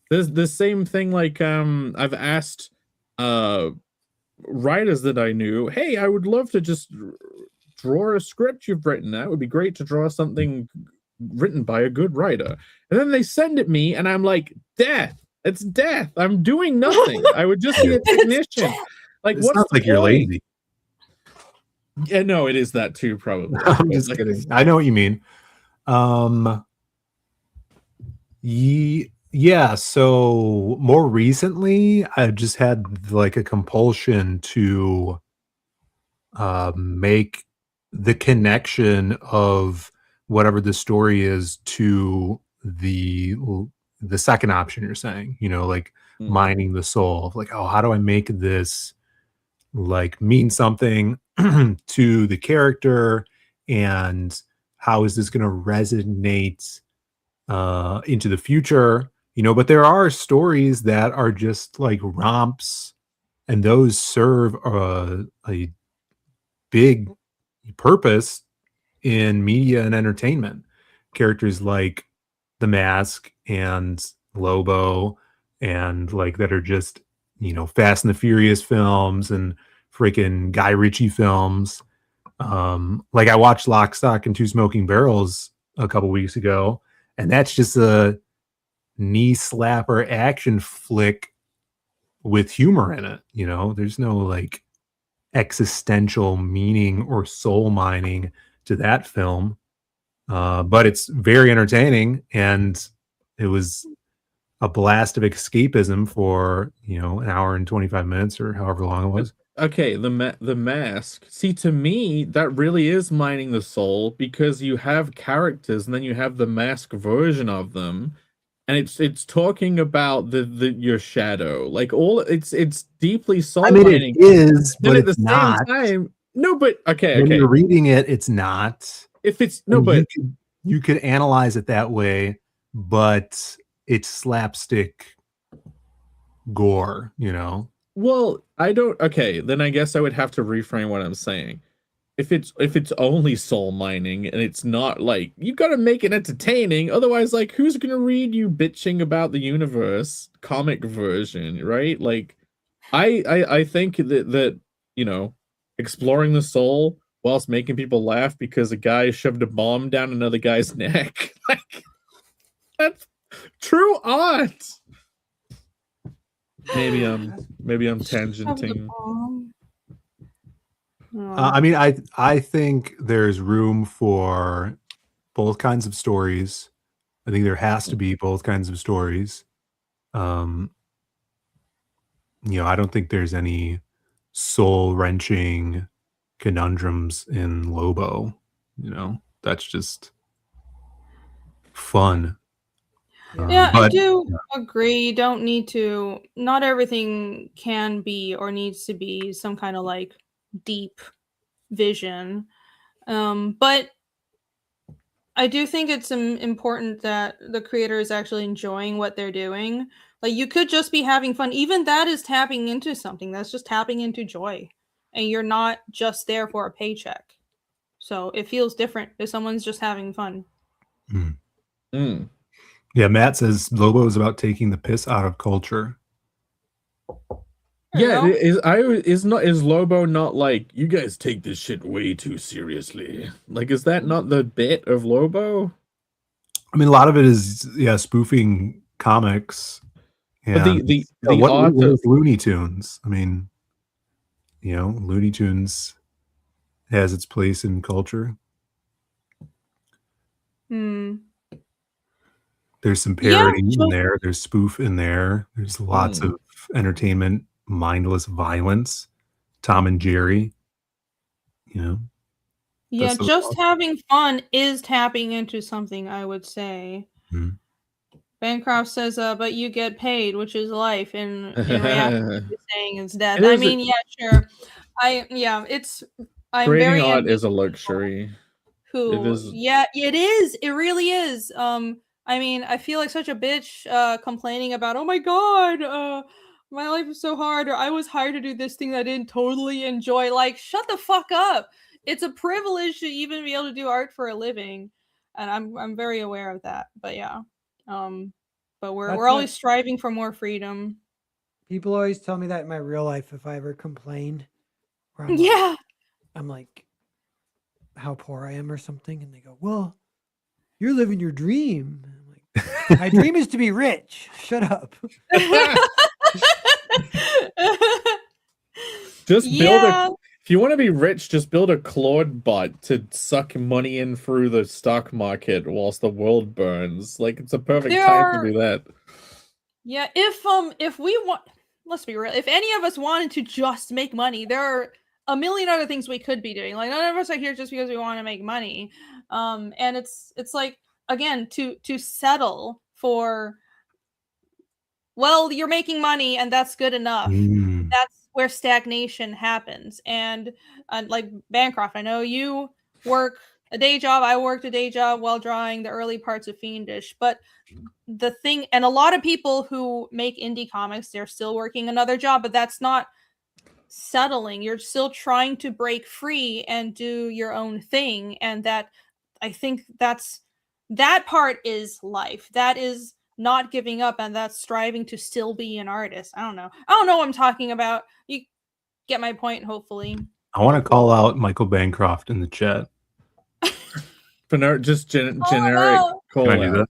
There's the same thing. I've asked writers that I knew, hey, I would love to just draw a script you've written. That would be great to draw something written by a good writer. And then they send it me, and I'm like, death. It's death. I'm doing nothing. I would just be a technician. It sounds like you're lazy. Yeah, no, it is that too, probably. I'm just kidding. I know what you mean. Yeah, so more recently I've just had like a compulsion to make the connection of whatever the story is to the second option you're saying, like mining the soul. Like, oh, how do I make this like mean something to the character, and how is this going to resonate into the future? But there are stories that are just like romps, and those serve a big purpose in media and entertainment. Characters like The Mask and Lobo, and like that are just Fast and the Furious films and freaking Guy Ritchie films. Like I watched Lock, Stock, and Two Smoking Barrels a couple weeks ago, and that's just a knee slapper action flick with humor in it. There's no like existential meaning or soul mining to that film, but it's very entertaining, and it was a blast of escapism for an hour and 25 minutes or however long it was. Okay, the Mask. See, to me, that really is mining the soul, because you have characters and then you have the Mask version of them, and it's talking about the your shadow. Like it's deeply soul mining. It is, but at the it's not. same time, no, but okay. When you're reading it, it's not. If it's no, but you could analyze it that way, but it's slapstick gore, Well, I don't. Okay, then I guess I would have to reframe what I'm saying. If it's only soul mining and it's not like, you gotta make it entertaining, otherwise, like, who's gonna read you bitching about the universe comic version, right? Like, I think that exploring the soul whilst making people laugh because a guy shoved a bomb down another guy's neck, like, that's true art. Maybe I'm tangenting. I mean, I think there's room for both kinds of stories. I think there has to be both kinds of stories. I don't think there's any soul-wrenching conundrums in Lobo. That's just fun. Yeah, I do agree. You don't need to. Not everything can be or needs to be some kind of like deep vision. But I do think it's important that the creator is actually enjoying what they're doing. Like, you could just be having fun. Even that is tapping into something. That's just tapping into joy. And you're not just there for a paycheck. So it feels different if someone's just having fun. Yeah, Matt says Lobo is about taking the piss out of culture. Yeah, is Lobo not like, you guys take this shit way too seriously? Like, is that not the bit of Lobo? I mean, a lot of it is spoofing comics. But the what is Looney Tunes? I mean, Looney Tunes has its place in culture. There's some parody in there. There's spoof in there. There's lots of entertainment, mindless violence. Tom and Jerry, Yeah, just having fun is tapping into something, I would say. Bancroft says, but you get paid, which is life. And in reality, you're saying it's death. I mean, yeah, sure. I'm creating very art is a luxury. Yeah, it is. It really is. I mean, I feel like such a bitch complaining about, oh my god, my life is so hard, or I was hired to do this thing that I didn't totally enjoy. Like, shut the fuck up. It's a privilege to even be able to do art for a living, and I'm very aware of that. But yeah, but we're always striving for more freedom. People always tell me that in my real life if I ever complain. I'm like, how poor I am or something, and they go, well, you're living your dream. I'm like, my dream is to be rich. Shut up. Just If you want to be rich, just build a Claude bot to suck money in through the stock market whilst the world burns. Like, it's a perfect time to do that. Yeah, if we want, let's be real, if any of us wanted to just make money, there are a million other things we could be doing. Like, none of us are here just because we want to make money. And it's like, again, to settle for, well, you're making money and that's good enough. That's where stagnation happens. And like Bancroft, I know you work a day job. I worked a day job while drawing the early parts of Fiendish. But the thing, and a lot of people who make indie comics, they're still working another job, but that's not settling. You're still trying to break free and do your own thing. And that, I think that part is life. That is not giving up, and that's striving to still be an artist. I don't know what I'm talking about. You get my point, hopefully. I want to call out Michael Bancroft in the chat. Just generic call Can I do that?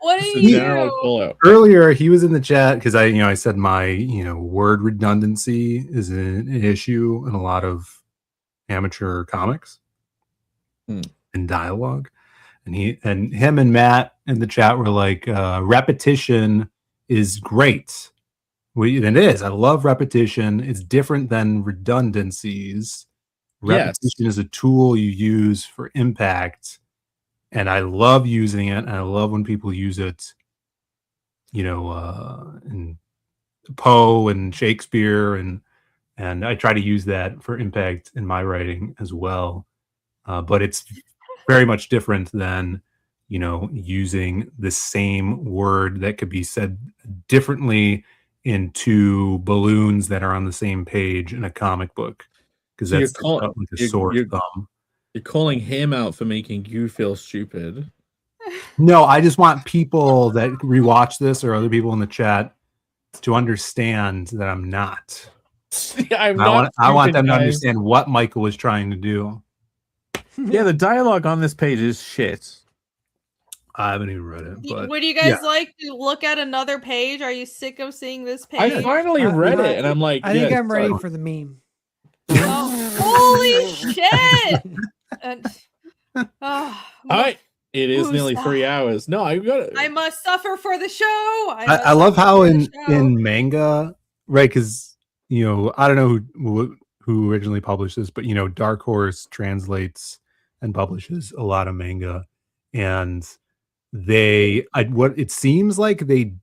What are you general call out. Earlier he was in the chat because I said my word redundancy is an issue in a lot of amateur comics and dialogue. And him and Matt in the chat were like, repetition is great. It is. I love repetition. It's different than redundancies. Repetition is a tool you use for impact. And I love using it. And I love when people use it, in Poe and Shakespeare. And I try to use that for impact in my writing as well. But it's very much different than, using the same word that could be said differently in two balloons that are on the same page in a comic book. Because So that's like a sore thumb. You're calling him out for making you feel stupid. No, I just want people that rewatch this or other people in the chat to understand that I'm not. I want them to understand what Michael was trying to do. Yeah, the dialogue on this page is shit. I haven't even read it. But would you guys like to look at another page? Are you sick of seeing this page? I finally read it, and I'm like, I think I'm ready for the meme. Oh, holy shit! It is nearly 3 hours. No, I got it. I must suffer for the show. I love how in manga, right? Because I don't know who originally published this, but Dark Horse translates and publishes a lot of manga, and what it seems like they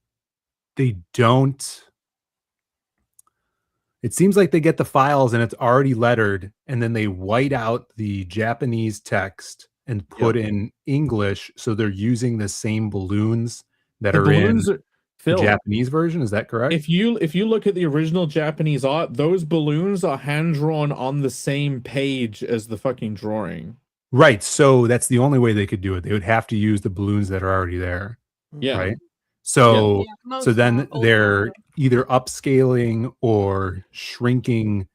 don't. It seems like they get the files and it's already lettered, and then they white out the Japanese text and put in English, so they're using the same balloons that are in the Japanese version. Is that correct? If you look at the original Japanese art, those balloons are hand drawn on the same page as the fucking drawing. Right. So that's the only way they could do it. They would have to use the balloons that are already there. Yeah. Right. So then they're either upscaling or shrinking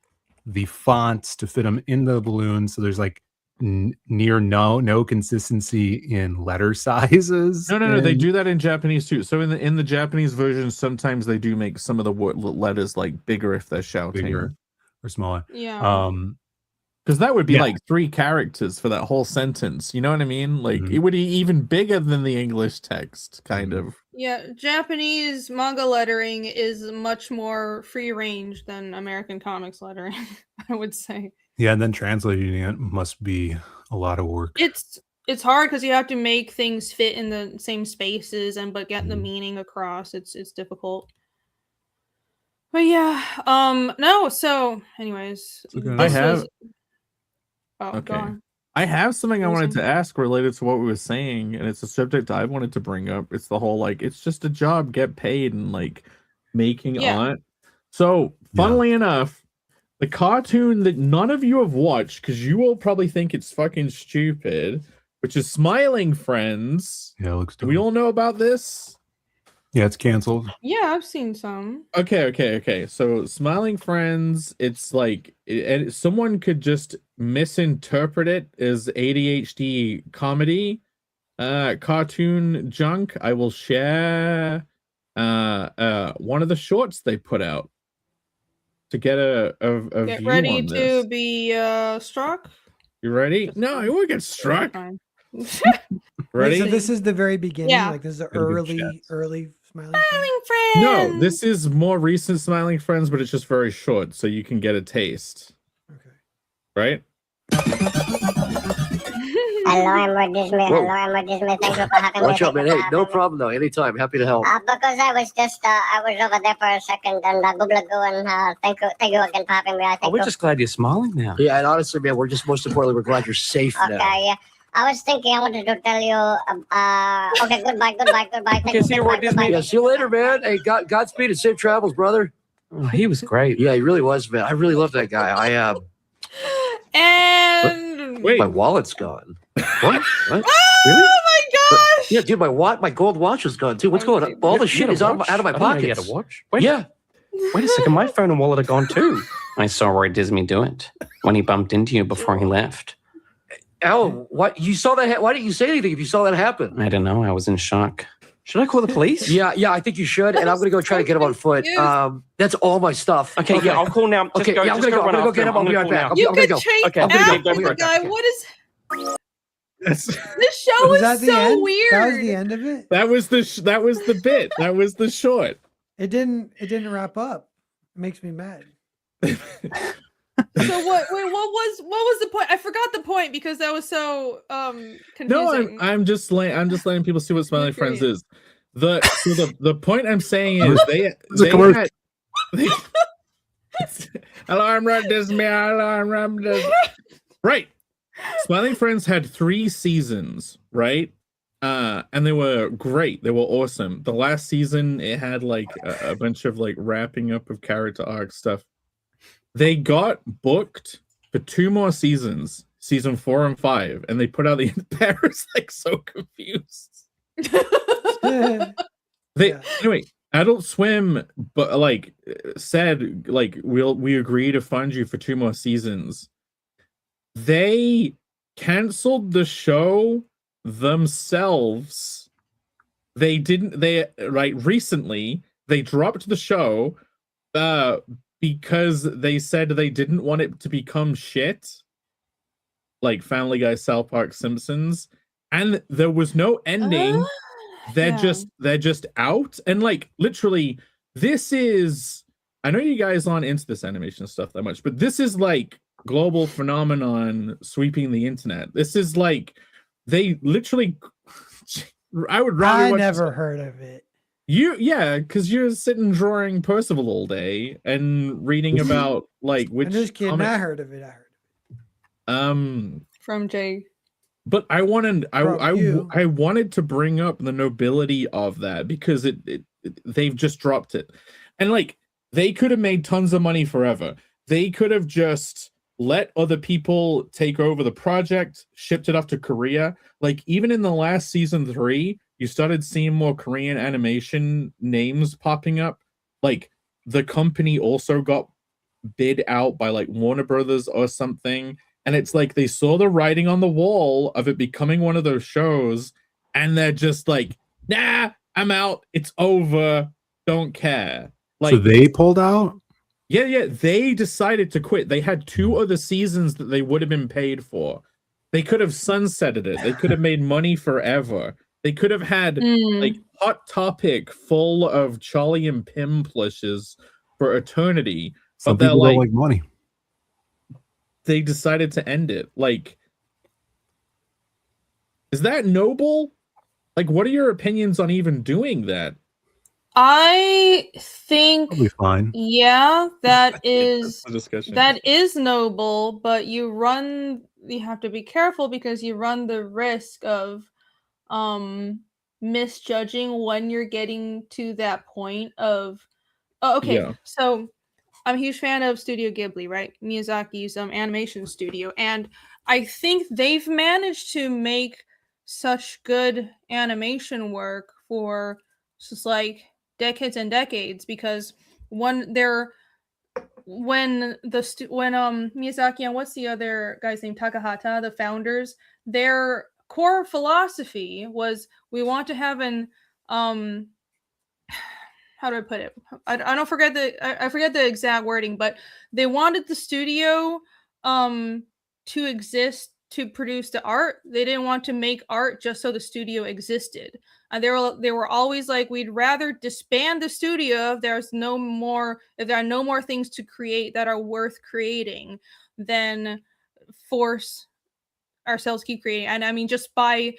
the fonts to fit them in the balloons. So there's like near no consistency in letter sizes. No, they do that in Japanese too. So in the Japanese version, sometimes they do make some of the letters like bigger if they're shouting, bigger or smaller. Yeah. Because that would be like 3 characters for that whole sentence. You know what I mean? Like it would be even bigger than the English text, kind of. Yeah, Japanese manga lettering is much more free range than American comics lettering, I would say. Yeah, and then translating it must be a lot of work. It's hard because you have to make things fit in the same spaces but get the meaning across. It's difficult. But yeah, no. So, anyways, I have something I wanted to ask related to what we were saying, and it's a subject I wanted to bring up. It's the whole it's just a job, get paid, and making art. So, funnily enough, the cartoon that none of you have watched because you will probably think it's fucking stupid, which is Smiling Friends. Yeah, it looks. Do we all know about this? Yeah, it's canceled. Yeah, I've seen some. Okay. So Smiling Friends, it's someone could just misinterpret it as ADHD comedy, cartoon junk. I will share one of the shorts they put out to get a Get view ready on to this. be struck. You ready? No, I won't get struck. Fine. Ready? Wait, so this is the very beginning? Yeah. Like this is the Got a good early Smiling Friends? Smiling friends. No, this is more recent Smiling Friends, but it's just very short, so you can get a taste. Okay. Right? Hello, I'm Disney. Whoa. Hello, I'm Disney. Thank you for having me. Watch out, man. Thank you Hey, for no having me. problem, though. Anytime. Happy to help. Because I was just, I was over there for a second and and thank you again for having me. I Oh, think. we're just glad you're smiling now. Yeah, and honestly, man, we're just most importantly, we're glad you're safe Okay, now. yeah. I was thinking I wanted to tell you, okay, goodbye. Thank Okay, you, see you, Walt Disney. Yeah, see you later, man. Hey, Godspeed and safe travels, brother. Oh, he was great. Yeah, he really was, man. I really love that guy. And Wait. My wallet's gone. What? What? oh Really? my gosh! Yeah, dude, my gold watch is gone too. What's going on? All the shit is out of my I didn't know you pockets. had a watch. Wait, Yeah. wait a second. My phone and wallet are gone too. I saw Roy Disney do it when he bumped into you before he left. Alan, what you saw that? Why didn't you say anything if you saw that happen? I don't know. I was in shock. Should I call the police? Yeah, I think you should, and I'm gonna go try to get him on foot. That's all my stuff. Okay, yeah, I'll call now. Just Okay, go, yeah, I'm just gonna go. run I'm gonna go after get him. I'll be right back. You I'm gonna could go. chase Okay, after okay, go the right guy. back. What is That's, this show? Was Is that the so end? weird. That was the end of it. that was the bit. That was the short. It didn't wrap up. It makes me mad. So what? Wait, what was the point? I forgot the point because that was so confusing. No, I'm just letting people see what Smiling Friends is. The point I'm saying is hello, I'm Ron Disney. Hello, I'm Ron Disney. Right. Smiling Friends had 3 seasons, right? And they were great. They were awesome. The last season, it had like a bunch of like wrapping up of character arc stuff. They got booked for 2 more seasons, season 4 and 5, and they put out the Paris like so confused. Anyway, Adult Swim, but like said, like we agree to fund you for 2 more seasons. They canceled the show themselves. Recently they dropped the show because they said they didn't want it to become shit like Family Guy, South Park, Simpsons, and there was no ending. They're just out, and like literally this is, I know you guys aren't into this animation stuff that much, but this is like global phenomenon sweeping the internet. This is like they literally I never heard of it. Because you're sitting drawing Percival all day and reading about like which I'm just kidding. comic... I heard of it. From Jay. But I wanted to bring up the nobility of that because they've just dropped it. And like they could have made tons of money forever. They could have just let other people take over the project, shipped it off to Korea. Like even in the last season 3, you started seeing more Korean animation names popping up. Like the company also got bid out by like Warner Brothers or something. And it's like they saw the writing on the wall of it becoming one of those shows. And they're just like, nah, I'm out. It's over. Don't care. Like, so they pulled out? Yeah. They decided to quit. They had 2 other seasons that they would have been paid for. They could have sunsetted it. They could have made money forever. They could have had like Hot Topic full of Charlie and Pim plushes for eternity. Some but people don't like money. They decided to end it. Like, is that noble? Like, what are your opinions on even doing that? I think Probably fine. Yeah, that is discussion. That is noble, but you have to be careful because you run the risk of misjudging when you're getting to that point of so I'm a huge fan of Studio Ghibli, right? Miyazaki's animation studio, and I think they've managed to make such good animation work for just like decades and decades because when Miyazaki and what's the other guy's name, Takahata, the founders, their core philosophy was we want to have an how how do I put it? I don't forget I forget the exact wording, but they wanted the studio to exist to produce the art. They didn't want to make art just so the studio existed. And they were always like, we'd rather disband the studio if there are no more things to create that are worth creating than force ourselves keep creating. And I mean, just by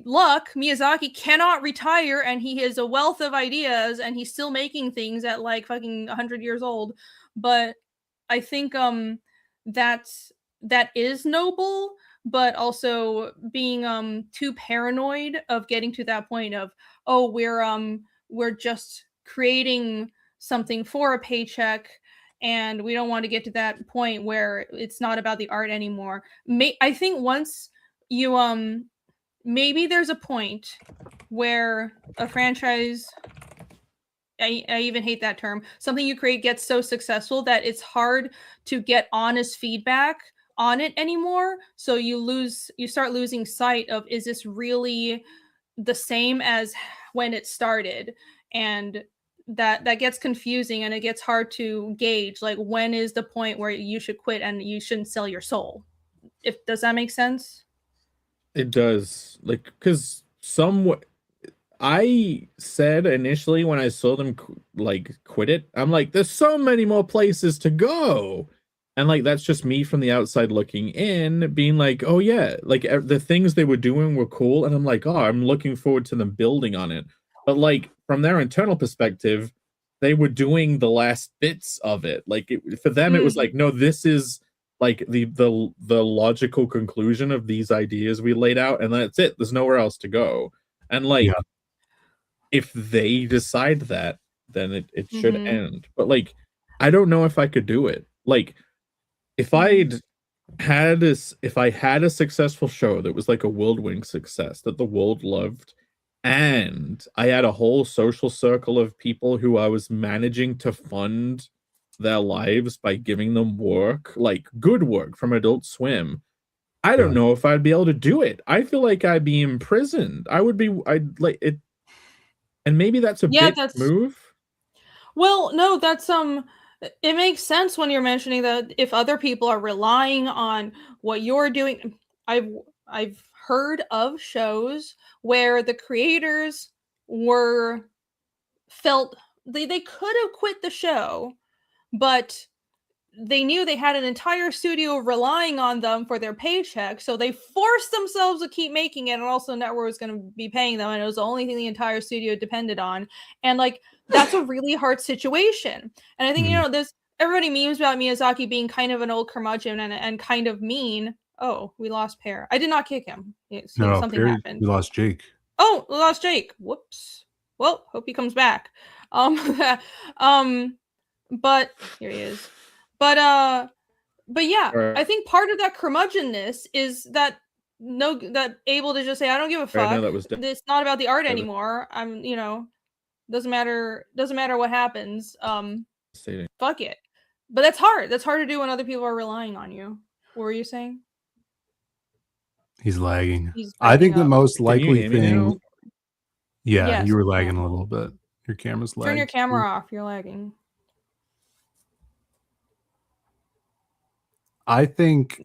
luck, Miyazaki cannot retire, and he has a wealth of ideas, and he's still making things at like fucking 100 years old. But I think that is noble, but also being too paranoid of getting to that point of, oh, we're just creating something for a paycheck, and we don't want to get to that point where it's not about the art anymore. I think once you maybe there's a point where a franchise, I even hate that term, something you create gets so successful that it's hard to get honest feedback on it anymore. So you start losing sight of, is this really the same as when it started? And that gets confusing, and it gets hard to gauge, like, when is the point where you should quit and you shouldn't sell your soul. Does that make sense? It does, like, because I said initially when I saw them like quit it, I'm like, there's so many more places to go. And like, that's just me from the outside looking in, being like, oh yeah, like the things they were doing were cool. And I'm like, oh, I'm looking forward to them building on it. But like, from their internal perspective, they were doing the last bits of it. Like for them, it was like, no, this is like the logical conclusion of these ideas we laid out. And that's it. There's nowhere else to go. And like, if they decide that, then it should end. But like, I don't know if I could do it. Like, if I had a successful show that was like a whirlwind success that the world loved, and I had a whole social circle of people who I was managing to fund their lives by giving them work, like good work from Adult Swim, I don't know if I'd be able to do it. I feel like I'd be imprisoned. I'd like it. And maybe that's a big move. Well, no, that's it makes sense when you're mentioning that if other people are relying on what you're doing. I've heard of shows where the creators felt they could have quit the show, but they knew they had an entire studio relying on them for their paycheck, so they forced themselves to keep making it, and also the network was going to be paying them, and it was the only thing the entire studio depended on. And like, that's a really hard situation. And I think, there's everybody memes about Miyazaki being kind of an old curmudgeon and kind of mean. Oh, we lost Pear. I did not kick him. So something happened. We lost Jake. Oh, we lost Jake. Whoops. Well, hope he comes back. But here he is. But yeah, I think part of that curmudgeonness is that able to just say, I don't give a fuck. It's not about the art anymore. I'm, doesn't matter what happens. Fuck it. But that's hard. That's hard to do when other people are relying on you. What were you saying? He's lagging. I think the most likely thing. Yeah, yes, you were lagging a little bit. Your camera's lagging. Turn your camera off. You're lagging. I think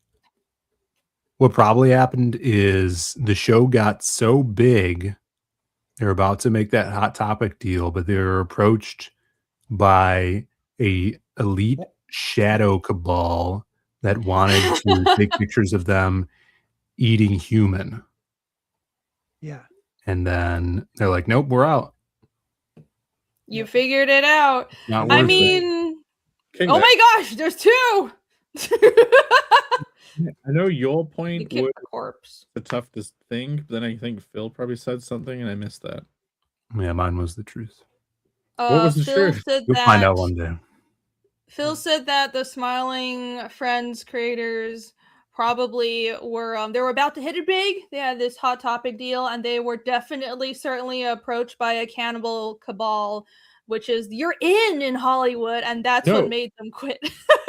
what probably happened is the show got so big, they're about to make that Hot Topic deal, but they were approached by a elite shadow cabal that wanted to take pictures of them eating human. Yeah. And then they're like, nope, we're out. You figured it out. Not worth I mean, oh my gosh, there's two. I know your point was the corpse. The toughest thing, but then I think Phil probably said something and I missed that. Yeah, mine was the truth. What was the Phil truth? said You'll find out one day. Phil said that the Smiling Friends creators probably were they were about to hit it big. They had this Hot Topic deal, and they were certainly approached by a cannibal cabal, which is you're in Hollywood, and that's what made them quit.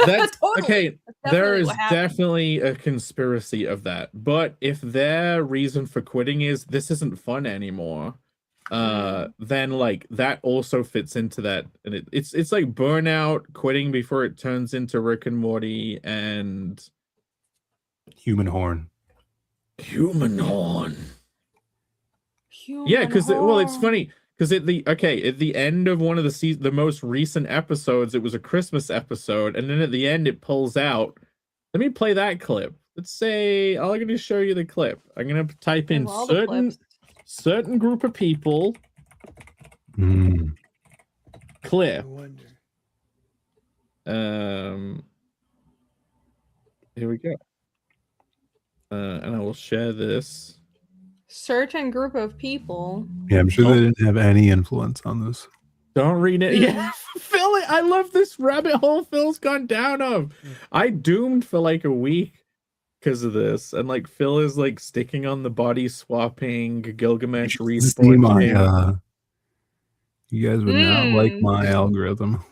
That's totally. Okay. There is definitely a conspiracy of that, but if their reason for quitting is this isn't fun anymore, then like that also fits into that, and it's like Burnout, quitting before it turns into Rick and Morty, and Human Horn. Human Horn. Yeah, because well, it's funny because at the end of one of the most recent episodes, it was a Christmas episode, and then at the end it pulls out. Let me play that clip. Let's say I'm going to show you the clip. I'm going to type in certain group of people. Clip. Here we go. And I will share this. Certain group of people. Yeah, I'm sure they didn't have any influence on this. Don't read it. Yeah, Phil, I love this rabbit hole Phil's gone down of. I doomed for like a week because of this, and like Phil is like sticking on the body swapping Gilgamesh respawn. You guys would not like my algorithm.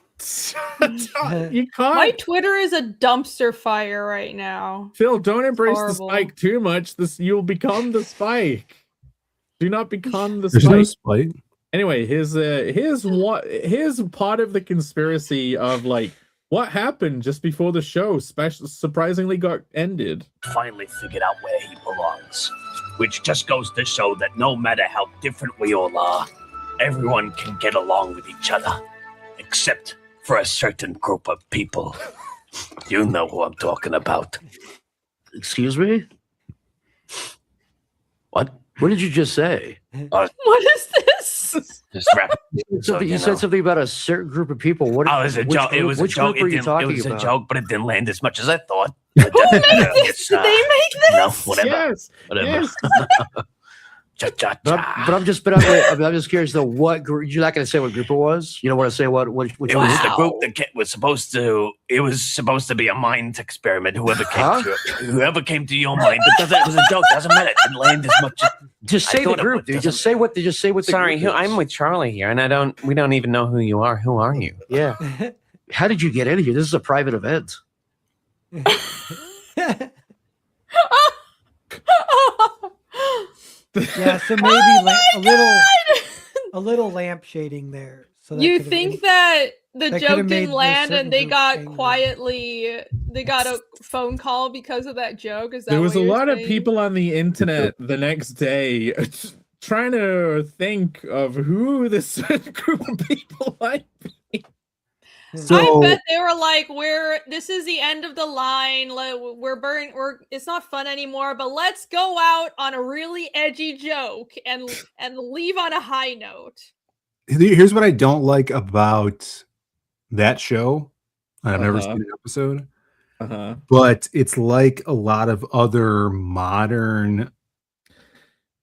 You can't. My Twitter is a dumpster fire right now. Phil, don't embrace the spike too much. You'll become the spike. Do not become the spike. There's no spike. Anyway, here's part of the conspiracy of like what happened just before the show surprisingly got ended. Finally figured out where he belongs, which just goes to show that no matter how different we all are, everyone can get along with each other, except for a certain group of people. You know who I'm talking about. Excuse me? What? What did you just say? What is this? Just wrap. You said something about a certain group of people. What? Oh, it was a joke. It was a joke. It was a joke, but it didn't land as much as I thought. Who made this? Did they make this? No, whatever. Yes. Whatever. Yes. But I'm just curious though. What group? You're not going to say what group it was. You don't want to say what? Which it was the group that was supposed to. It was supposed to be a mind experiment. Whoever came to your mind. It was a joke. Doesn't matter. It didn't land as much. Just say the group, dude. Just say what. Just say what. Sorry, I'm with Charlie here, and we don't even know who you are. Who are you? Yeah. How did you get in here? This is a private event. Yeah, so maybe a little lamp shading there. So that you think that the joke didn't land and they got they got a phone call because of that joke? Is that there was a lot saying? of people on the internet the next day trying to think of who this group of people might be. So, I bet they were like, this is the end of the line. It's not fun anymore, but let's go out on a really edgy joke and leave on a high note. Here's what I don't like about that show. I've never seen an episode. But it's like a lot of other modern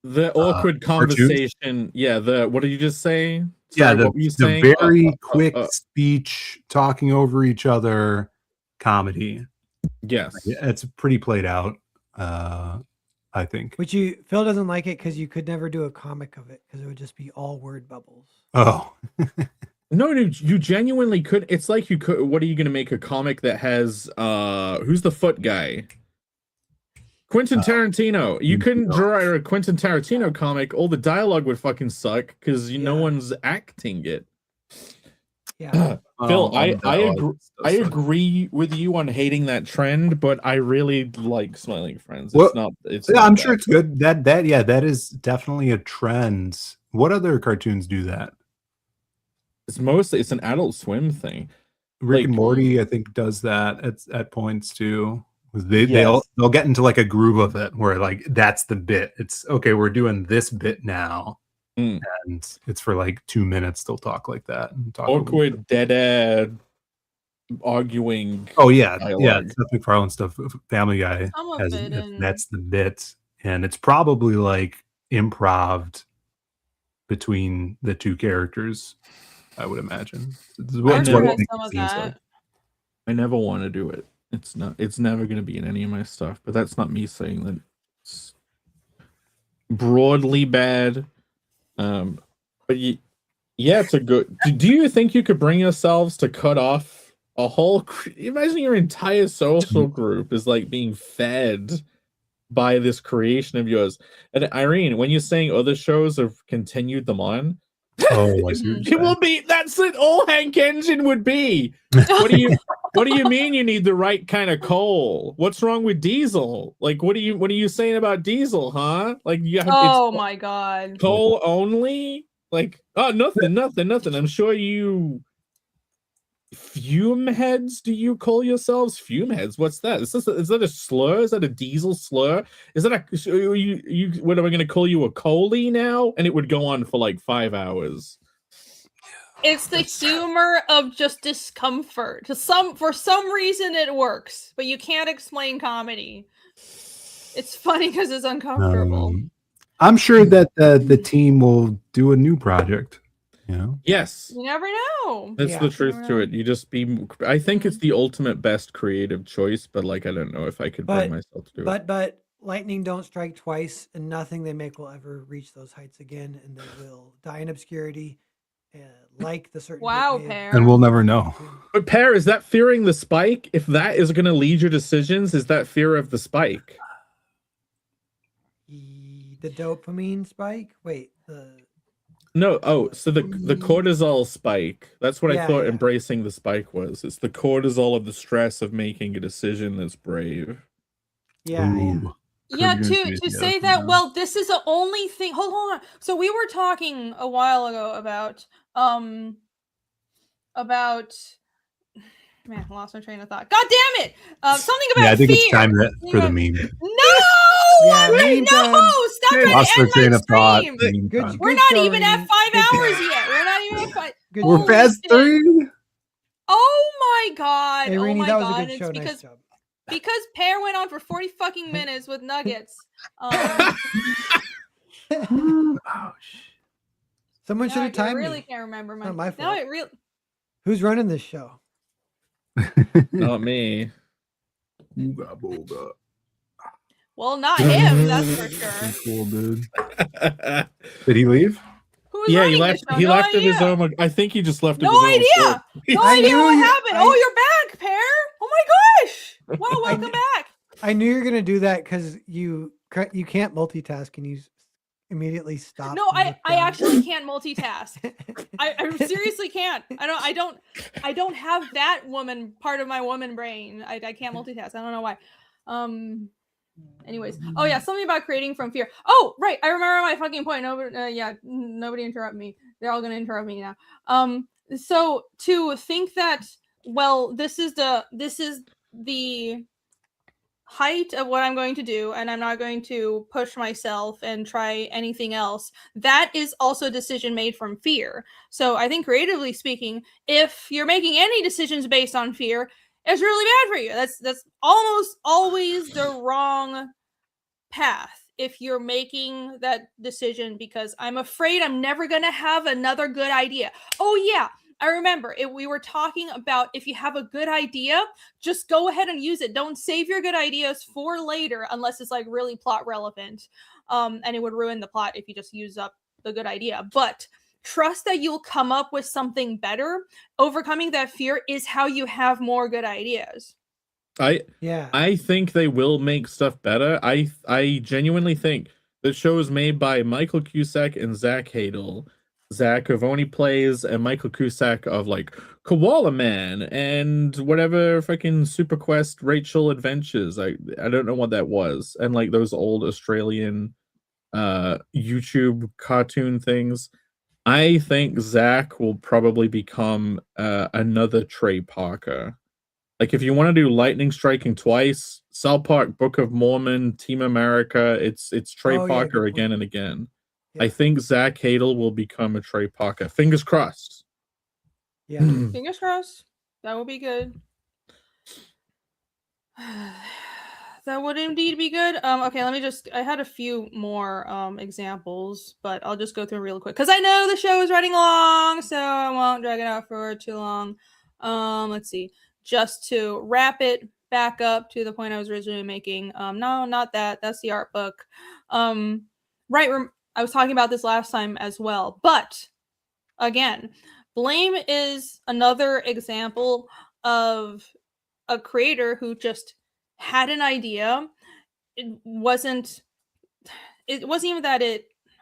awkward conversation. Cartoons. Yeah, what did you just say? Sorry, the very quick speech, talking over each other comedy. Yes. It's pretty played out, I think. Which Phil doesn't like it because you could never do a comic of it because it would just be all word bubbles. Oh. No, dude, you genuinely could. It's like you could. What are you going to make a comic that has, who's the foot guy? Quentin Tarantino. You couldn't draw a Quentin Tarantino comic. All the dialogue would fucking suck because no one's acting it. Yeah, Phil, I agree with you on hating that trend, but I really like Smiling Friends. I'm sure it's good. That is definitely a trend. What other cartoons do that? It's an Adult Swim thing. Rick and Morty, I think, does that at points too. They'll get into like a groove of it where like that's the bit. It's okay, we're doing this bit now, and it's for like 2 minutes. They'll talk like that. And talk awkward dead arguing. Oh yeah, dialogue. Yeah. Seth MacFarlane stuff. Family Guy that's the bit, and it's probably like improv'd between the two characters. I would imagine. I never want to do it. It's never going to be in any of my stuff, but that's not me saying that it's broadly bad. But it's a good. Do you think you could bring yourselves to cut off a whole? Imagine your entire social group is like being fed by this creation of yours. And Irene, when you're saying other shows have continued them on, Oh, I see what it you're will be that's it. All Hank Engine would be. What do you mean you need the right kind of coal? What's wrong with diesel? Like what are you saying about diesel, huh? Like you have Oh it's my god. coal only? Like nothing. I'm sure you fume heads. Do you call yourselves fume heads? What's that? Is that a slur? Is that a diesel slur? Is that what am I going to call you, a coalie now? And it would go on for like 5 hours. It's the humor of just discomfort. For some reason it works, but you can't explain comedy. It's funny because it's uncomfortable. I'm sure that the team will do a new project. You know? Yes. You never know. That's the truth to it. You just be. I think it's the ultimate best creative choice, but like I don't know if I could bring myself to do it. But lightning don't strike twice, and nothing they make will ever reach those heights again, and they will die in obscurity, like the certain. Wow, Pear. And we'll never know. But Pear, is that fearing the spike? If that is going to lead your decisions, is that fear of the spike? The dopamine spike. Wait, No. Oh, so the cortisol spike. That's what I thought Yeah. embracing the spike was. It's the cortisol of the stress of making a decision that's brave. Yeah. Yeah, to say that, well, this is the only thing. Hold on. So we were talking a while ago about man, I lost my train of thought. God damn it! Something about I think fear. it's time for the meme. No! Yeah, Wait, no! Stop trying Lost to their end train my of thought. stream. Good We're not even show, at 5 Good hours show. yet. We're not even at 5. We're past 3. Oh my god! Hey, Oh Rini, my that was god! a good show. It's Nice job. because Pear went on for 40 fucking minutes with nuggets. Someone should have I timed really me. can't remember Not my now fault. it really. Who's running this show? Not me. Well, not him. That's for sure. Cool, dude. Did he leave? Who's Yeah, running he left. this show? He No left of his idea. own. I think he just left. No of his own idea. accord. No I idea knew what you- happened. I- Oh, you're back, Pear. Oh my gosh. Wow, welcome back. I knew you were gonna do that because you can't multitask and you immediately stop. No, I actually can't multitask. I seriously can't. I don't have that woman part of my woman brain. I can't multitask. I don't know why. Anyways, oh yeah, something about creating from fear. Oh right, I remember my fucking point. Nobody interrupt me. They're all gonna interrupt me now. So to think that, well, this is the height of what I'm going to do, and I'm not going to push myself and try anything else. That is also a decision made from fear. So I think creatively speaking, if you're making any decisions based on fear, it's really bad for you. That's almost always the wrong path. If you're making that decision because I'm afraid I'm never going to have another good idea. Oh yeah, I remember we were talking about if you have a good idea, just go ahead and use it. Don't save your good ideas for later unless it's like really plot relevant. And it would ruin the plot if you just use up the good idea. But trust that you'll come up with something better. Overcoming that fear is how you have more good ideas. I think they will make stuff better. I genuinely think the show is made by Michael Cusack and Zach Hadel. Zach of Only Plays and Michael Cusack of like Koala Man and whatever fucking Super Quest Rachel Adventures. I don't know what that was. And like those old Australian YouTube cartoon things. I think Zach will probably become another Trey Parker. Like if you want to do lightning striking twice, South Park, Book of Mormon, Team America, it's Trey Parker again and again. Yeah. I think Zach Hadel will become a Trey Parker. Fingers crossed. Yeah. Fingers crossed. That would be good. That would indeed be good. Okay, let me just. I had a few more examples, but I'll just go through real quick because I know the show is running long, so I won't drag it out for too long. Let's see. Just to wrap it back up to the point I was originally making. No, not that. That's the art book. Right. I was talking about this last time as well, but again, Blame is another example of a creator who just had an idea. it wasn't even that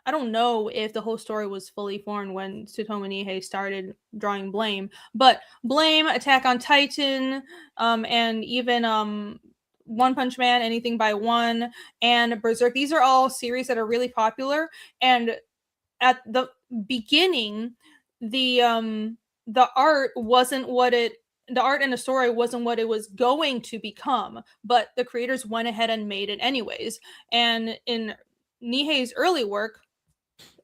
I don't know if the whole story was fully formed when Tsutomu Nihei started drawing Blame, but Blame, Attack on Titan, and even One Punch Man, Anything by One, and Berserk. These are all series that are really popular. And at the beginning, the art wasn't what the art and the story wasn't what it was going to become, but the creators went ahead and made it anyways. And in Nihei's early work,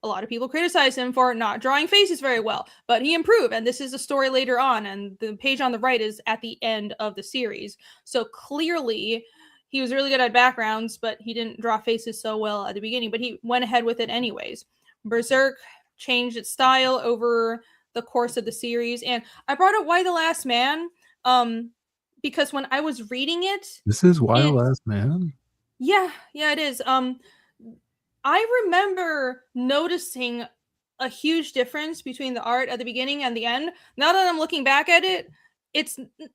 a lot of people criticize him for not drawing faces very well, but he improved. And this is a story later on, and the page on the right is at the end of the series. So clearly, he was really good at backgrounds, but he didn't draw faces so well at the beginning. But he went ahead with it anyways. Berserk changed its style over the course of the series, and I brought up Why the Last Man, because when I was reading it, this is Why the Last Man. Yeah, it is. I remember noticing a huge difference between the art at the beginning and the end. Now that I'm looking back at it,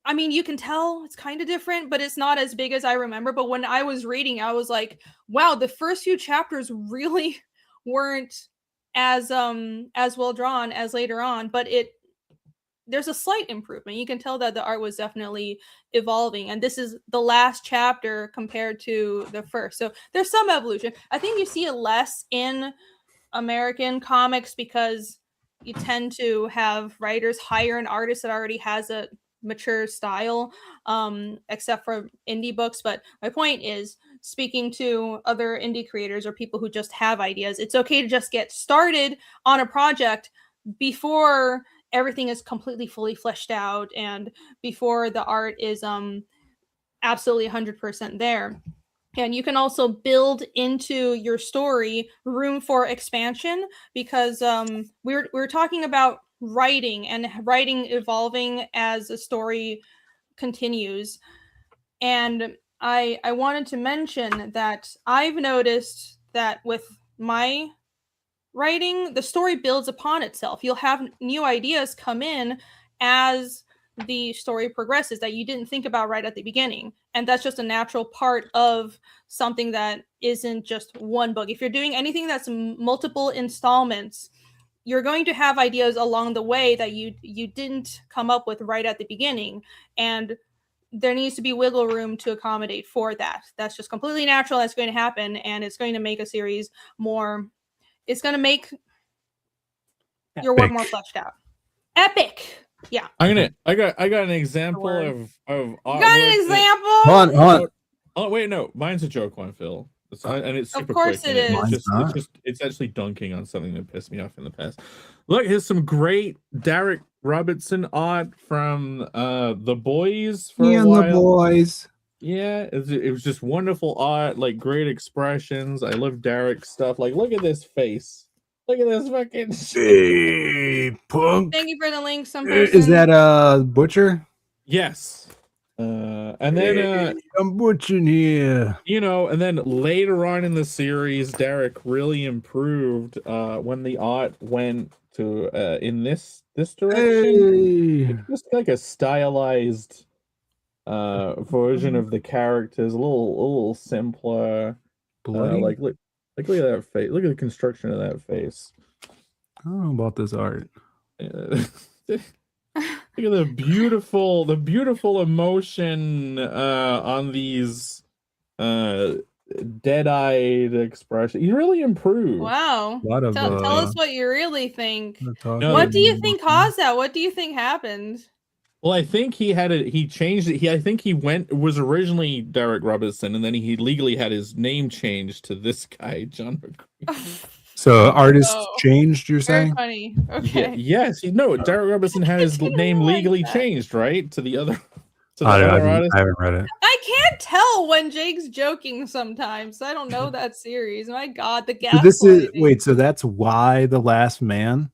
I mean, you can tell it's kind of different, but it's not as big as I remember. But when I was reading, I was like, wow, the first few chapters really weren't as well drawn as later on, but there's a slight improvement. You can tell that the art was definitely evolving, and this is the last chapter compared to the first. So there's some evolution. I think you see it less in American comics because you tend to have writers hire an artist that already has a mature style, except for indie books. But my point is, speaking to other indie creators or people who just have ideas, it's okay to just get started on a project before everything is completely fully fleshed out and before the art is absolutely 100% there. And you can also build into your story room for expansion, because we're talking about writing and writing evolving as a story continues. And I wanted to mention that I've noticed that with my writing, the story builds upon itself. You'll have new ideas come in as the story progresses that you didn't think about right at the beginning. And that's just a natural part of something that isn't just one book. If you're doing anything that's multiple installments, you're going to have ideas along the way that you didn't come up with right at the beginning. And there needs to be wiggle room to accommodate for that. That's just completely natural. That's going to happen, and it's going to make a series more... It's going to make your work more fleshed out. Epic. Yeah. I got an example of You got an example? Hold on. Oh wait, no, mine's a joke one, Phil. And it's super of course quick. It is. It's actually dunking on something that pissed me off in the past. Look, here's some great Derek Robertson art from The Boys for a while. The Boys. Yeah, it was just wonderful art, like great expressions. I love Derek's stuff. Like, look at this face. Look at this fucking hey, punk. Thank you for the link. Is that Butcher? Yes. And then I'm butchering here. You know, and then later on in the series, Derek really improved when the art went to in this direction. It's just like a stylized version of the characters, a little simpler. Like look at that face. Look at the construction of that face. I don't know about this art. Look at the beautiful emotion on these dead-eyed expression. He really improved. Wow. Tell us what you really think. No, what do you think caused that? What do you think happened? Well, I think he changed it. I think it was originally Derek Robertson, and then he legally had his name changed to this guy, John McCree. So artist changed, you're saying? Very funny. Okay. Yes. No, Derek Robertson had his name legally changed, right? To the other artist. I haven't read it. I can't tell when Jake's joking sometimes. I don't know that series. My God, the gaslighting. So that's Why the Last Man?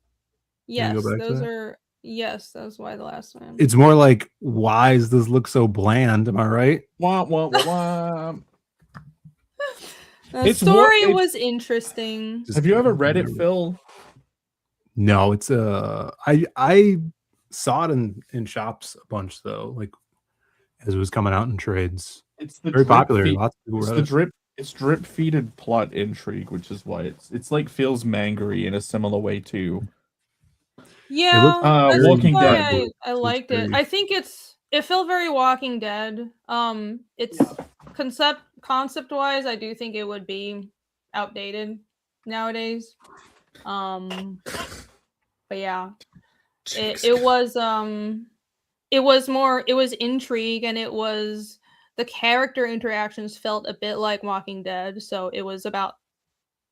Yes, that's Why the Last Man. It's more like, why does this look so bland? Am I right? Wah, wah, wah, wah. The story was interesting. Have you ever read it, Phil? No, it's I saw it in shops a bunch though, like as it was coming out in trades. It's the very popular. Lots of people read it. It's drip-feeded plot intrigue, which is why it's like feels mangery in a similar way too. Yeah, that's Walking why Dead. I liked it. I think it felt very Walking Dead. It's concept-wise, I do think it would be outdated nowadays. But yeah, it was intrigue, and the character interactions felt a bit like Walking Dead, so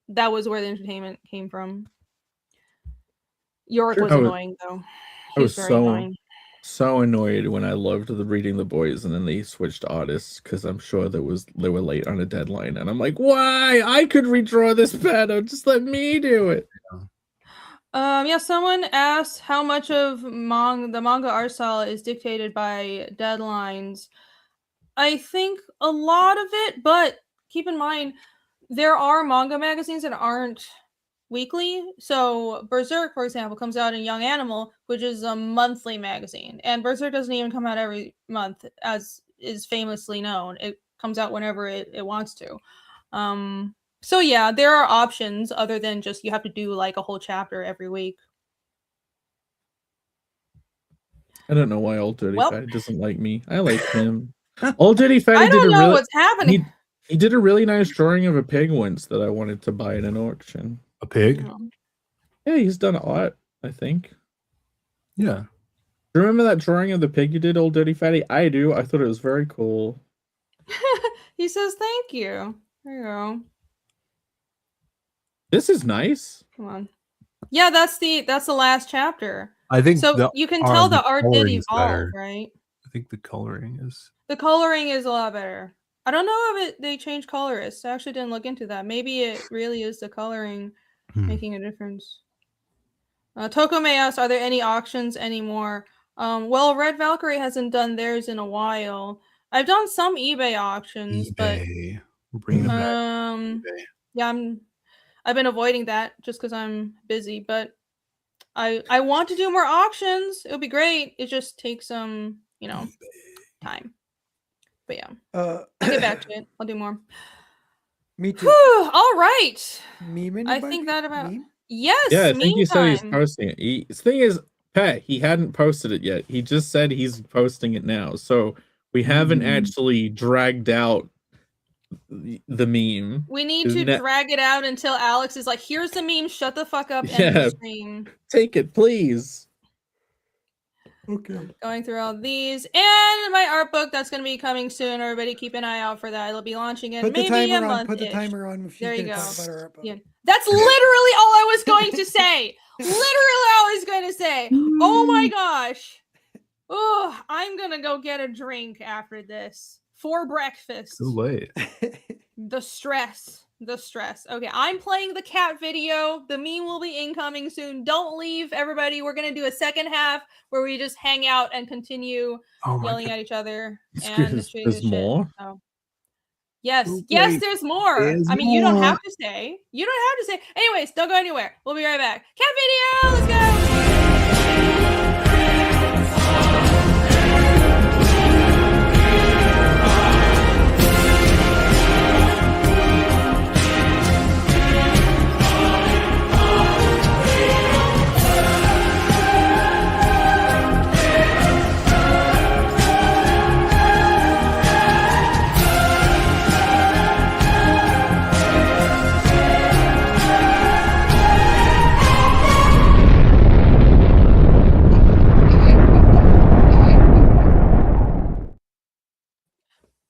that was where the entertainment came from. Yorick was annoying though. I was so annoyed when I loved reading The Boys and then they switched artists because I'm sure they were late on a deadline, and I'm like, why? I could redraw this better. Just let me do it. Yeah, someone asked how much of the manga art style is dictated by deadlines. I think a lot of it, but keep in mind there are manga magazines that aren't weekly. So Berserk, for example, comes out in Young Animal, which is a monthly magazine, and Berserk doesn't even come out every month, as is famously known. It comes out whenever it wants to. So yeah, there are options other than just you have to do like a whole chapter every week. I don't know why Old Dirty Fatty doesn't like me. I like him. Old Dirty Fatty I don't know what's happening. He did a really nice drawing of a pig once that I wanted to buy in an auction. A pig? Yeah, he's done art, I think. Yeah. Do you remember that drawing of the pig you did, Old Dirty Fatty? I do. I thought it was very cool. He says thank you. There you go. This is nice. Come on. Yeah, that's the last chapter. I think so. You can tell the art did evolve, right? I think the coloring is. The coloring is a lot better. I don't know if they changed colorists. I actually didn't look into that. Maybe it really is the coloring making a difference. Tokome asked, "Are there any auctions anymore?" Well, Red Valkyrie hasn't done theirs in a while. I've done some eBay auctions, but bring them back. eBay. Yeah, I've been avoiding that just because I'm busy. But I want to do more auctions. It would be great. It just takes some time. But yeah, I'll get back to it. I'll do more. Me too. All right. Meme I think that about yes. Yeah, I think he said he's time. posting it. The thing is, Pat, he hadn't posted it yet. He just said he's posting it now. So we haven't actually dragged out the meme. We need to drag it out until Alex is like, "Here's the meme. Shut the fuck up." End the stream. Take it, please. Okay. Going through all these and my art book that's going to be coming soon. Everybody, keep an eye out for that. It'll be launching in maybe a month. Put the timer on. There you go. Yeah. That's literally all I was going to say. Literally, all I was going to say. Oh my gosh. Oh, I'm gonna go get a drink after this for breakfast. Too late. The stress. Okay, I'm playing the cat video. The meme will be incoming soon. Don't leave, everybody. We're gonna do a second half where we just hang out and continue yelling at each other. And there's more. So. Yes, there's more. I mean, you don't have to say. Anyways, don't go anywhere. We'll be right back. Cat video. Let's go.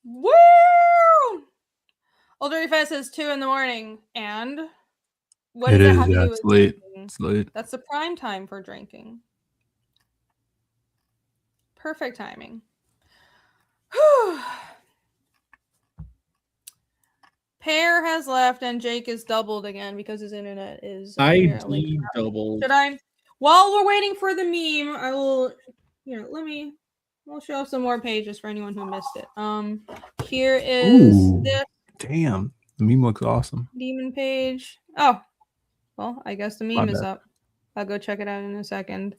Woo! Old Dirty Fast says 2 a.m. And what does that have to do with late. drinking? It's late. That's the prime time for drinking. Perfect timing. Pear has left and Jake is doubled again because his internet is ID doubled. Should I? While we're waiting for the meme, I will I'll show off some more pages for anyone who missed it. Here is this. Damn, the meme looks awesome. Demon page. Oh, well, I guess the meme is up. I'll go check it out in a second.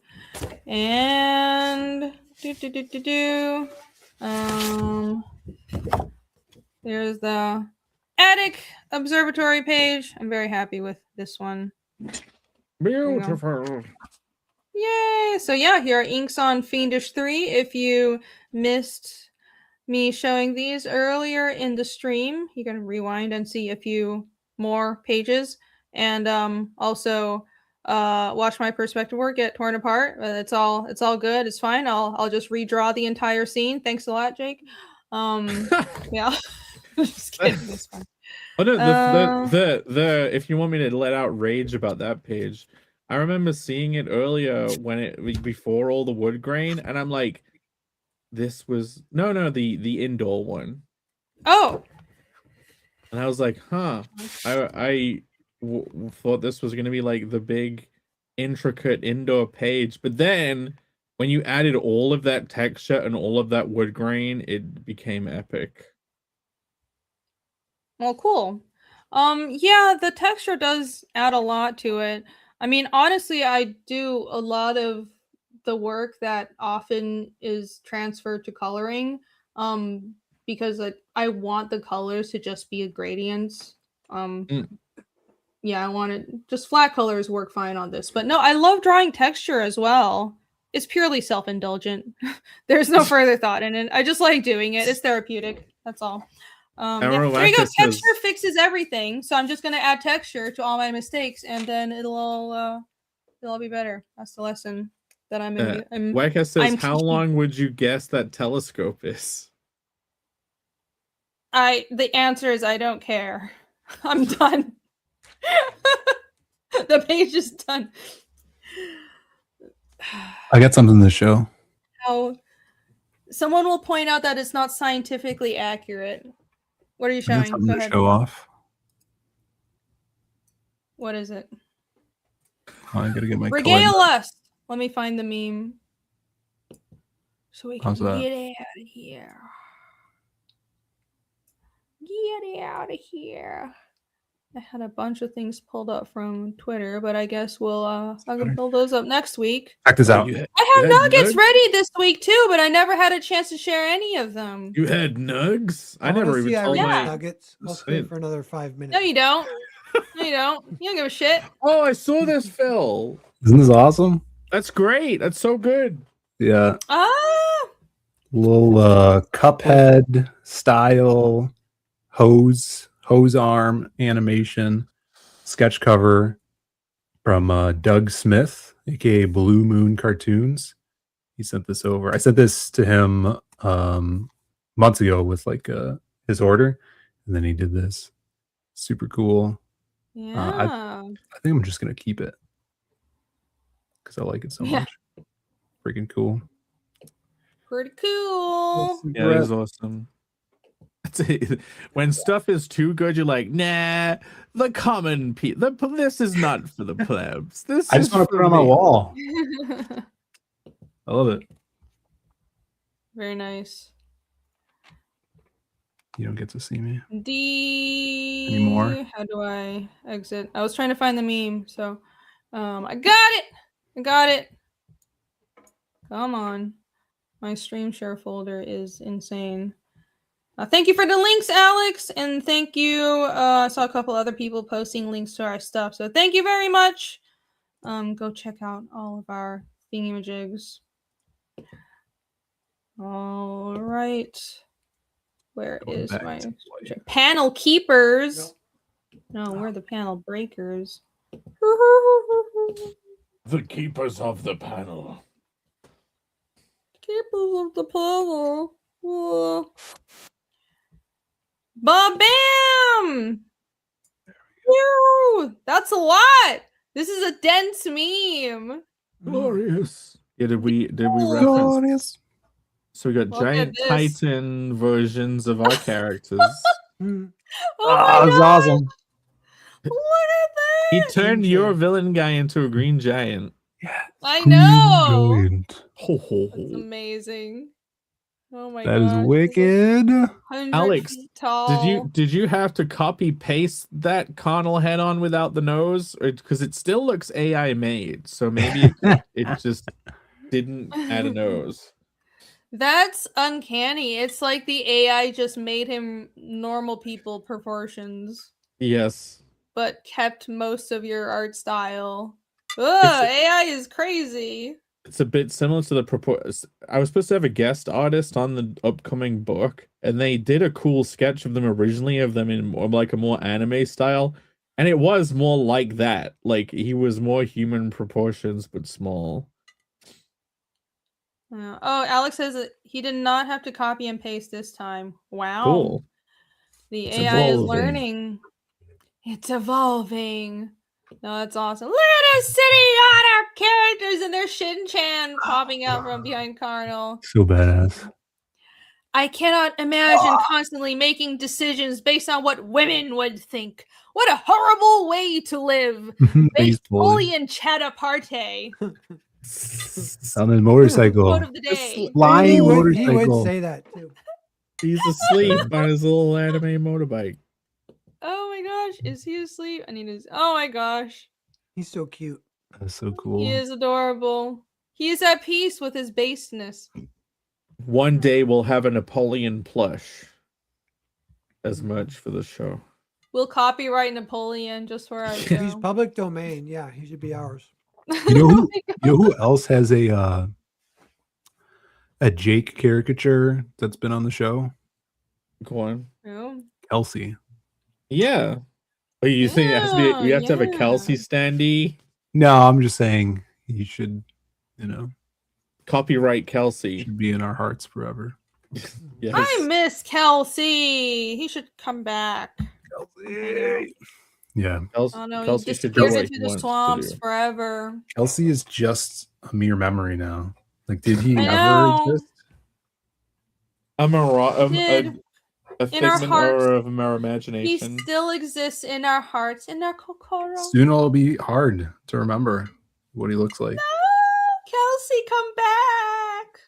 And there's the attic observatory page. I'm very happy with this one. Beautiful. Yay! So yeah, here are inks on Fiendish 3. If you missed me showing these earlier in the stream, you can rewind and see a few more pages. And also watch my perspective work get torn apart. It's all good. It's fine. I'll just redraw the entire scene. Thanks a lot, Jake. Yeah. Just kidding. It's fine. Oh, no, the if you want me to let out rage about that page, I remember seeing it earlier when it before all the wood grain, and I'm like, this was the indoor one. Oh. And I was like, huh. I thought this was gonna be like the big intricate indoor page, but then when you added all of that texture and all of that wood grain, it became epic. Well, cool. Yeah, the texture does add a lot to it. I mean, honestly, I do a lot of the work that often is transferred to coloring, because I want the colors to just be a gradients. Yeah, I want it just flat colors work fine on this. But no, I love drawing texture as well. It's purely self-indulgent. There's no further thought in it. I just like doing it. It's therapeutic. That's all. Yeah, there you go. Texture fixes everything. So I'm just gonna add texture to all my mistakes, and then it'll all be better. That's the lesson that I'm. Weka says, "How long would you guess that telescope is?" The answer is I don't care. I'm done. The page is done. I got something to show. Oh, someone will point out that it's not scientifically accurate. What are you showing? Go ahead. Show off. What is it? Oh, I gotta get my regale us. Let me find the meme so we can get out of here. Get out of here. I had a bunch of things pulled up from Twitter, but I guess I'm gonna pull those up next week. Check this out. I have nuggets ready this week too, but I never had a chance to share any of them. You had nugs? I never even told my nuggets. I'll stay for another 5 minutes. No, you don't. No, you don't. You don't give a shit. Oh, I saw this, Phil. Isn't this awesome? That's great. That's so good. Yeah. Ah. Little Cuphead style hose arm animation sketch cover from Doug Smith, aka Blue Moon Cartoons. He sent this over. I sent this to him months ago with like his order, and then he did this. Super cool. Yeah. I think I'm just gonna keep it because I like it so much. Freaking cool. Pretty cool. Yeah, that is awesome. When stuff is too good, you're like, nah, the common people. This is not for the plebs. I just want to put it on my wall. I love it. Very nice. You don't get to see me anymore. How do I exit? I was trying to find the meme, so I got it. Come on. My stream share folder is insane. Thank you for the links, Alex, and thank you. I saw a couple other people posting links to our stuff, so thank you very much. Go check out all of our thingamajigs. All right. Where is my panel keepers? No, we're the panel breakers. The keepers of the panel. Keepers of the panel. Ba-bam! Woo! That's a lot. This is a dense meme. Glorious. Yeah, did we reference? So we got giant Titan versions of our characters. Oh, that's awesome. Look at that. He turned your villain guy into a green giant. Yeah. I know. That's amazing. Oh my god. That is wicked. Alex, did you have to copy paste that Connell head on without the nose? Because it still looks AI made, so maybe it just didn't add a nose. That's uncanny. It's like the AI just made him normal people proportions, Yes. but kept most of your art style. Ugh, AI is crazy. It's a bit similar to the I was supposed to have a guest artist on the upcoming book, and they did a cool sketch of them originally, of them in more, like a more anime style, and it was more like that. Like he was more human proportions but small. Oh, Alex says that he did not have to copy and paste this time. Wow. Cool. The It's AI is evolving. learning. It's evolving. No, that's awesome. Look at us sitting on our characters and their Shin-chan popping out from behind Carnal. So badass. I cannot imagine constantly making decisions based on what women would think. What a horrible way to live. Face bully. Napoleon Chataparte. On his motorcycle. Quote of the day. Flying He motorcycle. would say that too. He's asleep on his little anime motorbike. Oh my gosh, is he asleep? I need his. Oh my gosh. He's so cute. That's so cool. He is adorable. He is at peace with his baseness. One day we'll have a Napoleon plush as merch for the show. We'll copyright Napoleon just for our show. He's public domain. Yeah, he should be ours. You know who else has a Jake caricature that's been on the show? Go on. Who? Kelsey. Yeah. Oh, you think it has to be, we have to have a Kelsey standee? No, I'm just saying you should, copyright Kelsey. Should be in our hearts forever. Yes. I miss Kelsey. He should come back. Yeah. Oh no, he disappeared into the swamps forever. Kelsey is just a mere memory now. Like, did he I ever know. exist? A In our figment hearts. or of our He imagination. still exists in our hearts, in our kokoro. Soon it'll be hard to remember what he looks like. Kelsey, come back.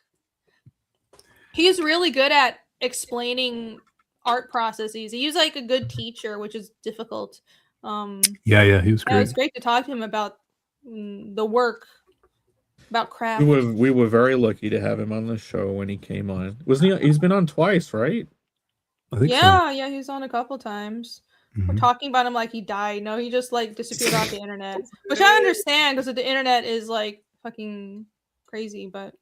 He's really good at explaining art processes. He's like a good teacher, which is difficult. Yeah, he was It great. was great to talk to him about the work, about craft. We were very lucky to have him on the show when he came on. Wasn't he? He's been on twice, right? I think Yeah, he's on a couple times. We're Mhm. talking about him like he died. No, he just like disappeared off the internet, which I understand because the internet is like fucking crazy. But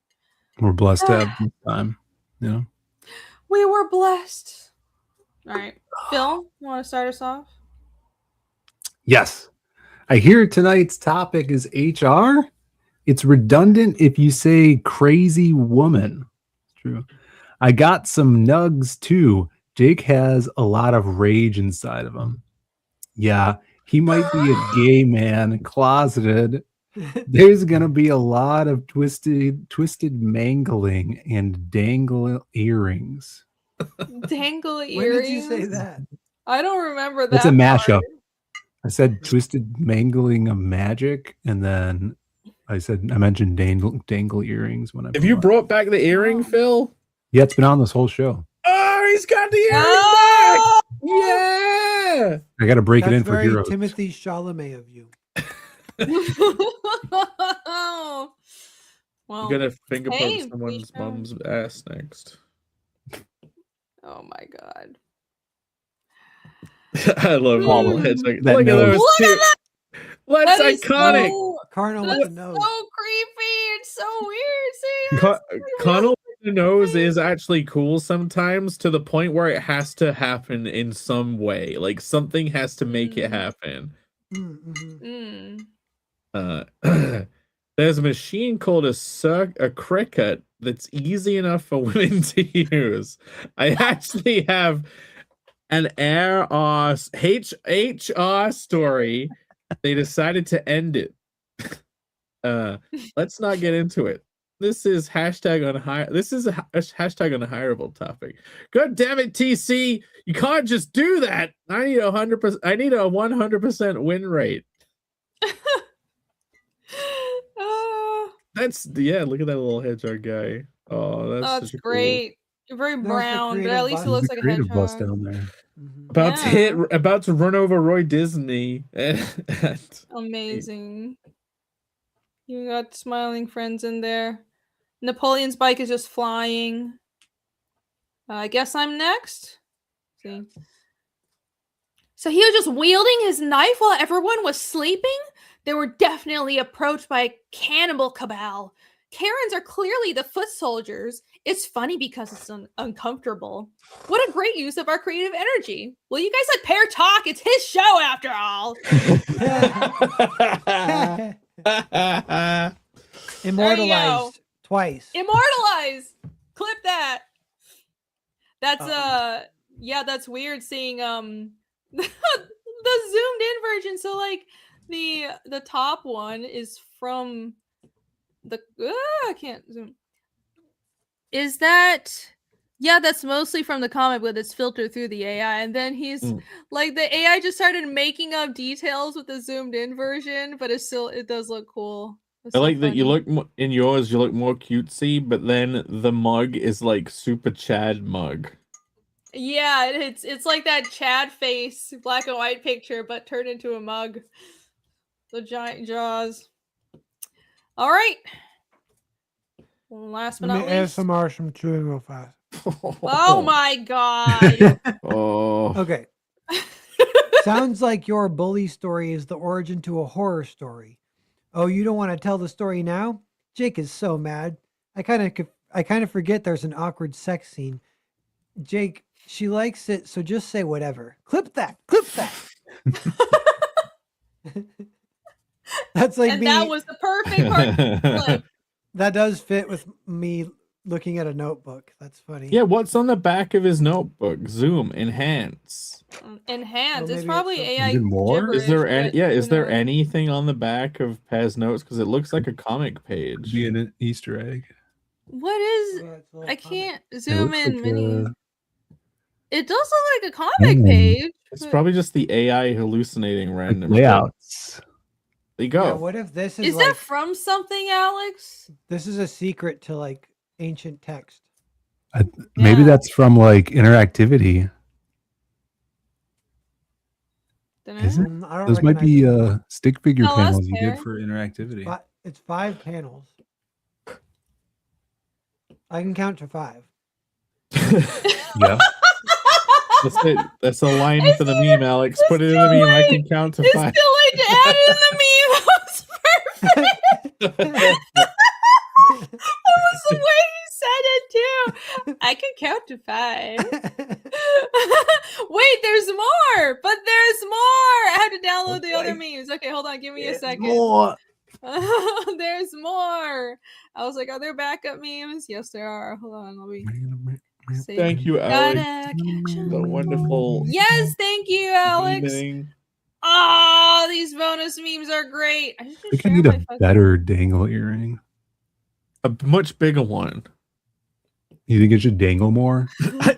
We're blessed to have this time. we were blessed. All right, Phil, you want to start us off? Yes. I hear tonight's topic is HR. It's redundant if you say crazy woman. It's true. I got some nugs too. Jake has a lot of rage inside of him. Yeah, he might be a gay man, closeted. There's gonna be a lot of twisted mangling and dangle earrings. Dangle earrings. When did you say that? I don't remember that. That's a mashup. part. I said twisted mangling of magic, and then I mentioned dangle earrings when I. Have you brought back the earring, Phil? Yeah, it's been on this whole show. Oh, he's got the earring Oh! back! Yeah! I got to break That's it in for very heroes. Timothy Chalamet of you. Well, I'm gonna finger poke hey, someone's we mom's ass next. Oh my god. I love little heads. That Look at nose. those Look two. at that! That's That is iconic. so, Cardinal with that's the nose. so creepy. It's so weird. See, that's Connell with the nose is actually cool sometimes, to the point where it has to happen in some way. Like something has to make it happen. There's a machine called a cricket that's easy enough for women to use. I actually have an HR story. They decided to end it. Let's not get into it. This is hashtag unhire. This is a hashtag unhireable topic. God damn it, TC! You can't just do that. I need 100%. I need a 100% win rate. That's Look at that little hedgehog guy. Oh, that's such a great. You're very brown, but at least it looks like a creative bus hedgehog. down there. About to run over Roy Disney. Amazing. You got smiling friends in there. Napoleon's bike is just flying. I guess I'm next. See. So he was just wielding his knife while everyone was sleeping? They were definitely approached by a cannibal cabal. Karens are clearly the foot soldiers. It's funny because it's uncomfortable. What a great use of our creative energy. Will you guys let Pear talk? It's his show after all. Immortalized twice. Immortalized. Clip that. That's yeah, that's weird seeing the zoomed in version. So like the top one is from the I can't zoom. Is that yeah, that's mostly from the comic, but it's filtered through the AI. And then he's like the AI just started making up details with the zoomed in version, but it does look cool. It's I so like that you funny. look in yours. You look more cutesy, but then the mug is like super Chad mug. Yeah, it's like that Chad face black and white picture, but turned into a mug. The giant jaws. All right. Last but Let not me least. ASMR some chewing real fast. Oh my god. Oh. Okay. Sounds like your bully story is the origin to a horror story. Oh, you don't want to tell the story now? Jake is so mad. I kind of forget there's an awkward sex scene. Jake, she likes it, so just say whatever. Clip that. Clip that. That's like and me. that was the perfect part to clip. That does fit with me looking at a notebook. That's funny. Yeah, what's on the back of his notebook? Zoom, enhance. Enhance. Well, it's maybe probably it's AI Even more? gibberish. Is there any? but Yeah, who is there knows? anything on the back of Paz notes? Because it looks like a comic page. Be an Easter egg. What is? Yeah, it's a little I comic. can't It zoom looks in like mini. It does look like a comic Mm. page. It's but- probably just the AI hallucinating random shit. layouts. There you go. Yeah, what if this is, Is like that from something, Alex? this is a secret to like ancient text? Maybe Yeah. that's from like interactivity. Is it? I don't Those might recognize be it. stick figure Tell us, panels you Pear. did for interactivity. It's 5 panels. I can count to 5. Yeah. That's it. That's a line It's for the here. meme, Alex. It's Put it in too the meme. I late. can count to It's 5. too late to add in the meme. That was perfect. That was the way you said it too. I can count to 5. Wait, there's more, but there's more. I have to download the other memes. Okay, hold on. Give me a second. More. There's more. I was like, are there backup memes? Yes, there are. Hold on. Let me see. Thank you, Alex. Gotta catch 'em. The wonderful. Yes, thank you, Alex. memeing. Oh, these bonus memes are great. I I should think I share need my a fucking- better dangle earring. A much bigger one. You think it should dangle more?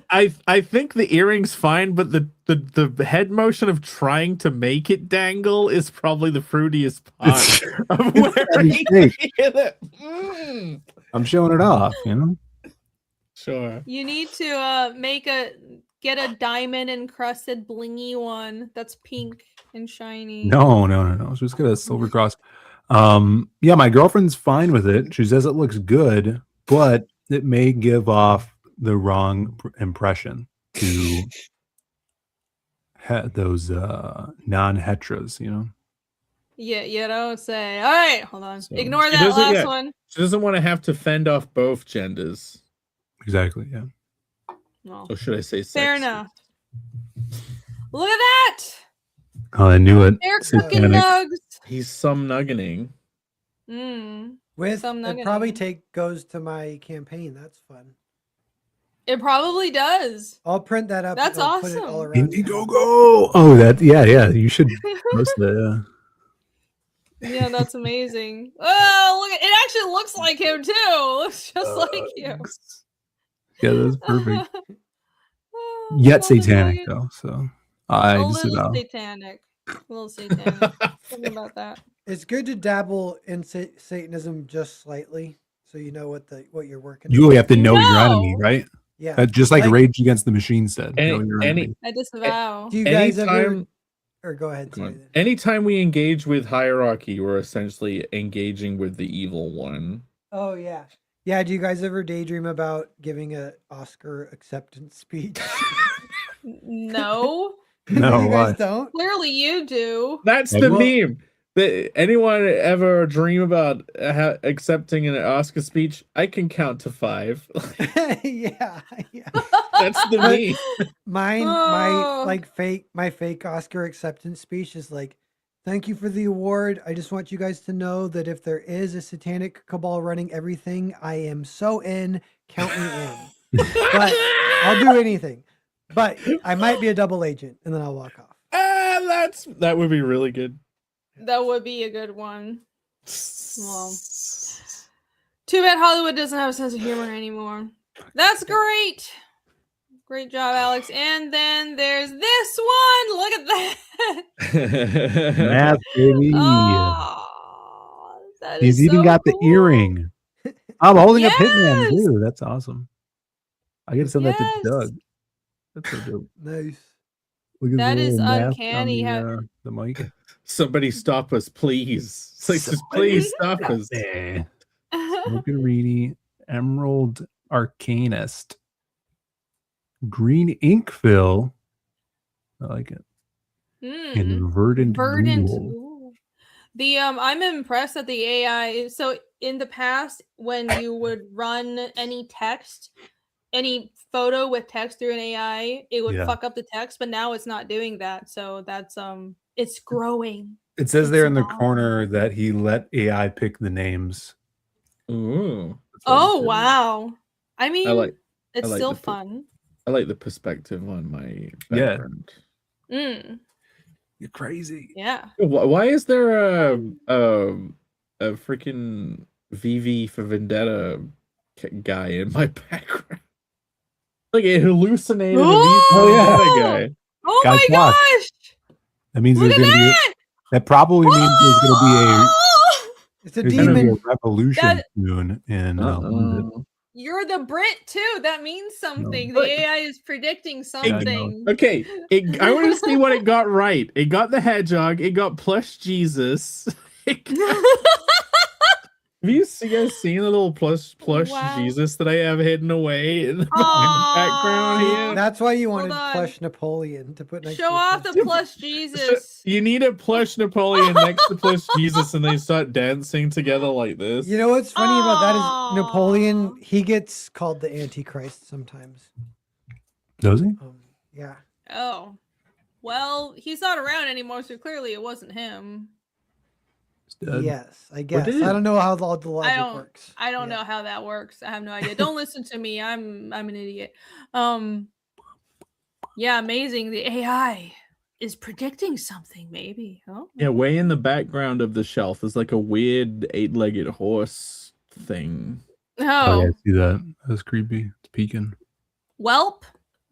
I think the earring's fine, but the head motion of trying to make it dangle is probably the fruitiest part of wearing it. I'm showing it off, you know? Sure. You need to get a diamond encrusted blingy one that's pink and shiny. No. Just get a silver cross. Yeah, my girlfriend's fine with it. She says it looks good, but it may give off the wrong impression to those non-heteros, you know? Yeah, you don't say. All right, hold on. So- Ignore She that doesn't- last yeah, one. She doesn't want to have to fend off both genders. Exactly, yeah. No. Or should I say Fair sex? enough. Look at that. Oh, I knew it. They're cooking Satanic. nugs. He's some nuggeting. With Some it probably nuggeting. goes to my campaign. That's fun. It probably does. I'll print that up. That's and I'll put it all awesome. around. Indiegogo! Oh, that, yeah. You should post that. Yeah, that's amazing. Oh, look! It actually looks like him too. Looks just like you. Yeah, that's perfect. Oh, Yet love this satanic, nugget. though, so I A just little about. satanic. A little satanic. Something about that. It's good to dabble in Satanism just slightly, so you know what you're working. You with. have to know your enemy, right? Yeah. Just like Like- Rage Against the Machine said. Know your enemy. I disavow. Do you guys ever? Anytime- Or go ahead. Go Sorry. on. Anytime we engage with hierarchy, we're essentially engaging with the evil one. Oh yeah. Yeah, do you guys ever daydream about giving a Oscar acceptance speech? No. No, You why? guys don't? Clearly you do. That's Yeah, the well- meme. Anyone ever dream about accepting an Oscar speech? I can count to 5. yeah. That's the But meme. my fake Oscar acceptance speech is like, thank you for the award. I just want you guys to know that if there is a satanic cabal running everything, I am so in. Count me in. But I'll do anything. But I might be a double agent, and then I'll walk off. That would be really good. That would be a good one. Well, too bad Hollywood doesn't have a sense of humor anymore. That's great. Great job, Alex. And then there's this one. Look at that. Math, baby. Oh, that He's is even so got cool. the earring. I'm holding up Hitman Yes! too. That's awesome. I gotta send that Yes. to Doug. That's so dope. Nice. Look at That the is little mask uncanny. on the mic. Somebody stop us, please. It's like, just please stop us. Smokerini, Emerald Arcanist, Green Ink Fill. I like it. And Verdant. Ooh. The I'm impressed that the AI. So in the past, when you would run any text, any photo with text through an AI, it would Yeah. fuck up the text. But now it's not doing that. So that's it's growing. It says there in the It's corner that he let AI pick the names. Ooh. Oh wow! I mean, it's like still the fun. I like the perspective on my Yeah. background. You're crazy. Yeah. Why is there a freaking VV for Vendetta guy in my background? Like it hallucinated a V for Vendetta guy. Oh Guys, my watch. gosh! That means Look there's at gonna be. that! That probably means there's gonna be It's a there's gonna be a demon. revolution That- soon in London. You're the Brit too. That means something. The Look. AI is predicting I know. something. Okay, I want to see what it got right. It got the hedgehog. It got plush Jesus. Have you guys seen the little plush Wow. Jesus that I have hidden away in the background here? That's why you wanted on. plush Napoleon to put next Show to off the plush Jesus. You need a plush Napoleon next to plush Jesus, and they start dancing together like this. You know what's funny about that Aw. is Napoleon, he gets called the Antichrist sometimes. Does he? Yeah. Oh. Well, he's not around anymore, so clearly it wasn't him. Yes, I guess. did? I don't know how all the logic works. I don't know how that works. I have no idea. Don't listen to me. I'm an idiot. Yeah, amazing. The AI is predicting something, maybe. Oh. Yeah, way in the background of the shelf is like a weird 8-legged horse thing. Oh, yeah, Oh. I see that. That's creepy. It's peeking. Welp,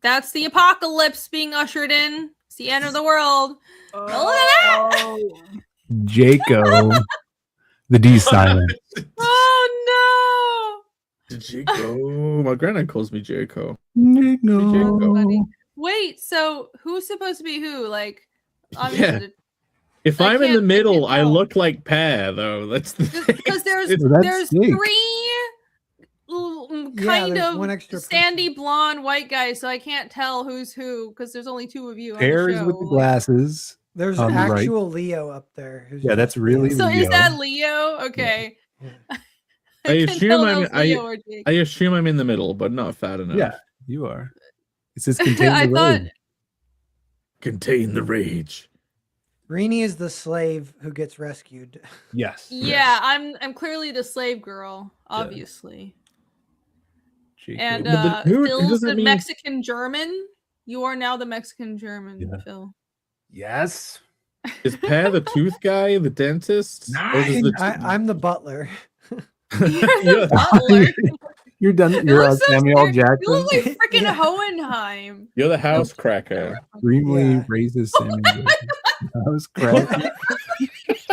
that's the apocalypse being ushered in. It's the end of the world. Oh, look at that! Jaco. The D silent. Oh Jaco. My granddad calls me Jaco. no! Funny. Wait, so who's supposed to be who? Like, Yeah. If I'm in the middle, I look like Pear, though. That's the thing. because there's That's three kind there's of one extra sandy blonde white guys, so I can't tell who's who because there's only two of you. On Pear the is show. with the glasses. There's on the right. actual Leo up there. Who's Yeah, that's really So Leo. is that Leo? Okay. I assume tell I'm. those Leo or Jake. I assume I'm in the middle, but not fat enough. Yeah, you are. It says contain I the thought rage. Contain the rage. Rini is the slave who gets rescued. Yes. Yeah, I'm clearly the slave girl, obviously. Jacob. And But who Phil's does the that mean? Mexican German. You are now the Mexican German, Yeah. Phil. Yes. Is Pear the tooth guy, the dentist? Or does the I'm the butler. You're the butler. You're done. It You're looks so Samuel scary. Jackson. You look like freaking Hohenheim. You're the house cracker. Extremely raises Samuel Jackson. That was correct.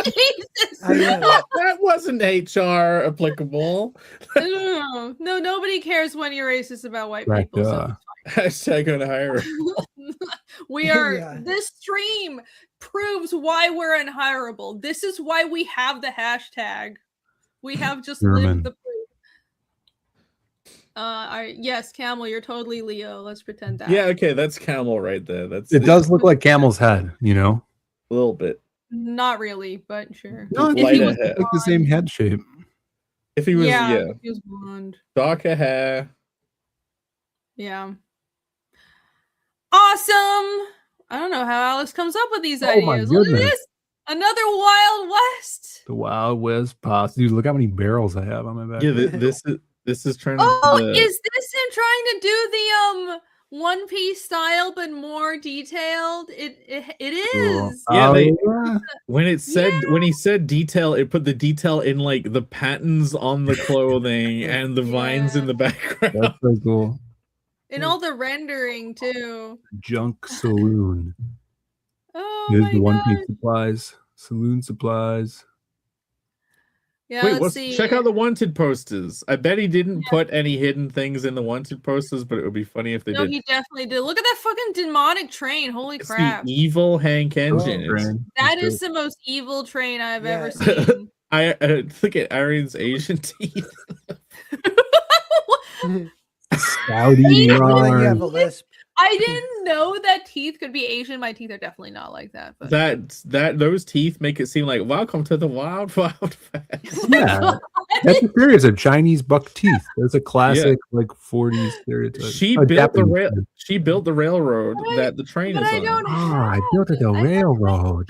Jesus. That wasn't HR applicable. No, nobody cares when you're racist about white people. So Hashtag unhireable. we are. Yeah. This stream proves why we're unhireable. This is why we have the hashtag. We have just German. lived the proof. Yes, Camel, you're totally Leo. Let's pretend that. Yeah, okay, that's Camel right there. That's It does look like Camel's head, you know? a little bit. Not really, but sure. No, If he was hair. like the same head shape. If he was, yeah, yeah, if he was blonde. darker hair. Yeah. Awesome. I don't know how Alex comes up with these Oh my ideas. Look at goodness. this. Another Wild West. The Wild West pasta. Dude, look how many barrels I have on my back. Yeah, this is trying to. Oh, the- is this him trying to do the One Piece style but more detailed? It is. Yeah, Oh, when it said when he said detail, it put the detail in like the patterns on the clothing and the vines in the background. that's so cool. And all the rendering too. Junk Saloon. Oh Here's my the One god. Piece supplies. Saloon supplies. Yeah, Wait, let's see. check out the wanted posters. I bet he didn't put any hidden things in the wanted posters, but it would be funny if they No, did. he definitely did. Look at that fucking demonic train. Holy It's crap. the evil Hank engine. It's- That is the most evil train I've ever seen. I look at Arian's Asian teeth. Saudi You yarn. I didn't know that teeth could be Asian. My teeth are definitely not like that. But Those teeth make it seem like welcome to the wild West. Yeah. That's a series of Chinese buck teeth. That's a classic like 40s stereotype. She Oh, built the Japanese rail. teeth. She built the railroad that the train is on. I built the railroad.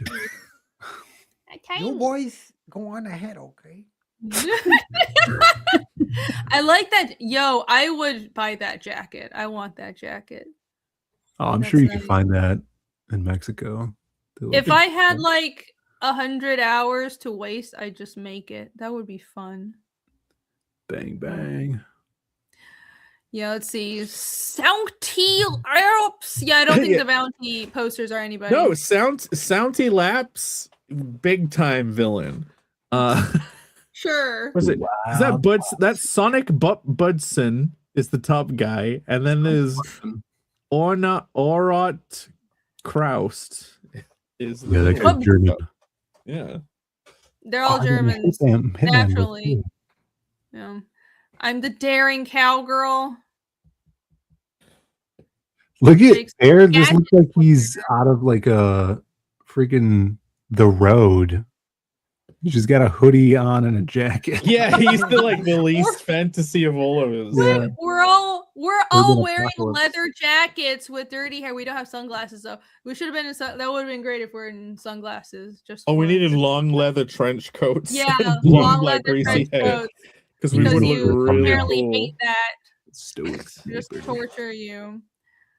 You boys go on ahead, okay? I like that. Yo, I would buy that jacket. I want that jacket. Oh, I'm sure you can find that in Mexico. If I had like 100 hours to waste, I'd just make it. That would be fun. Bang bang. Yeah, let's see. Sounty Alps. Yeah, I don't think Yeah. the bounty posters are anybody. No, Sounty Laps, big time villain. Sure. Was it? Is that Buds? That's Sonic Budson is the top guy, and then there's Orat Kraust is Yeah, that guy's German. Yeah. They're all Oh, Germans. Hitman was Naturally. cool. Yeah. I'm the daring cowgirl. Look at Jake's Bear. Just gadget looks like he's out of like a freaking The Road. He's just got a hoodie on and a jacket. Yeah, he's the least fantasy of all of us. Yeah. We're all Urban wearing apocalypse. leather jackets with dirty hair. We don't have sunglasses though. We should have been in that would have been great if we're in sunglasses. Just Oh, we for- needed long leather trench coats. Yeah, and long black leather greasy trench hair. coats. Because we would you look really apparently cool. hate that. Stoic. Just torture you.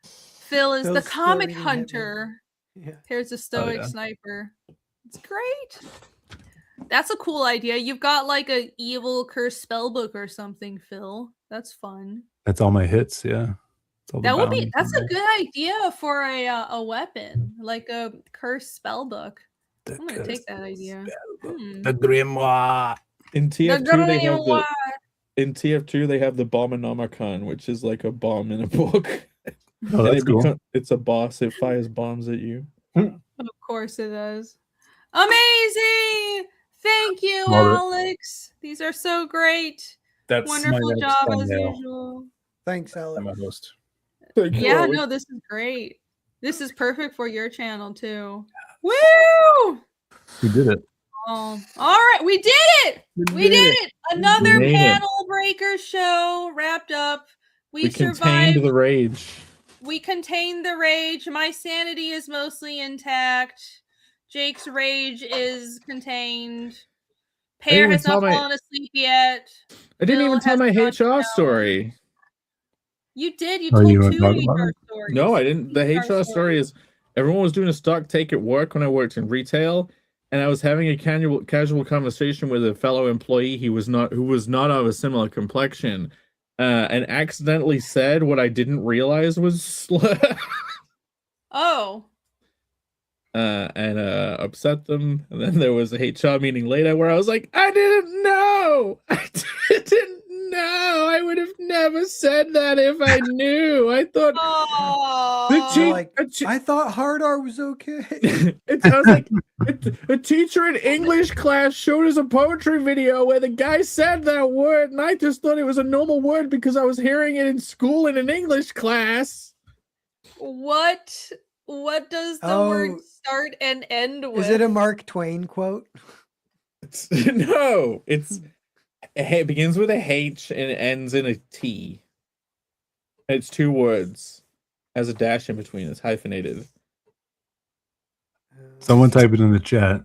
Phil is Phil's the still comic reading Hitman. hunter. Yeah. Here's a stoic yeah. sniper. It's great. That's a cool idea. You've got like a evil cursed spellbook or something, Phil. That's fun. That's all my hits. Yeah. That's all the That would be. bounties That's on a there. good idea for a weapon, like a cursed spellbook. I'm gonna take that idea. The grimoire. In The TF2 they have grimoire. in TF2 they have the Bombonomicon, which is like a bomb in a book. Oh, And that's cool. it's a boss. It fires bombs at you. Of course it does. Amazing! Thank you, Love it. Alex. These are so great. That's my Wonderful next job as thumbnail. usual. Thanks, Alex. I'm a host. Yeah, no, this is great. This is perfect for your channel too. Woo! We did it. Oh, all right, we did it. We did it. Another made it. panel breaker show wrapped up. We contained survived. the rage. We contained the rage. My sanity is mostly intact. Jake's rage is contained. Pear even has not tell my- fallen asleep yet. I didn't Bill even tell has my not HR story. You did. You Oh, told you wanna two talk about HR it? stories. No, I didn't. The HR HR story is everyone was doing a stock take at work when I worked in retail, and I was having a casual conversation with a fellow employee who was not of a similar complexion, and accidentally said what I didn't realize was slur, Oh. and upset them. And then there was a HR meeting later where I was like, I didn't know. I didn't no, I would have never said that if I knew. I thought I thought hard R was okay. I was like, a teacher in English class showed us a poetry video where the guy said that word, and I just thought it was a normal word because I was hearing it in school in an English class. What does the word start and end with? Is it a Mark Twain quote? No, it begins with a H and it ends in a T. It's 2 words. Has a dash in between. It's hyphenated. Someone type it in the chat.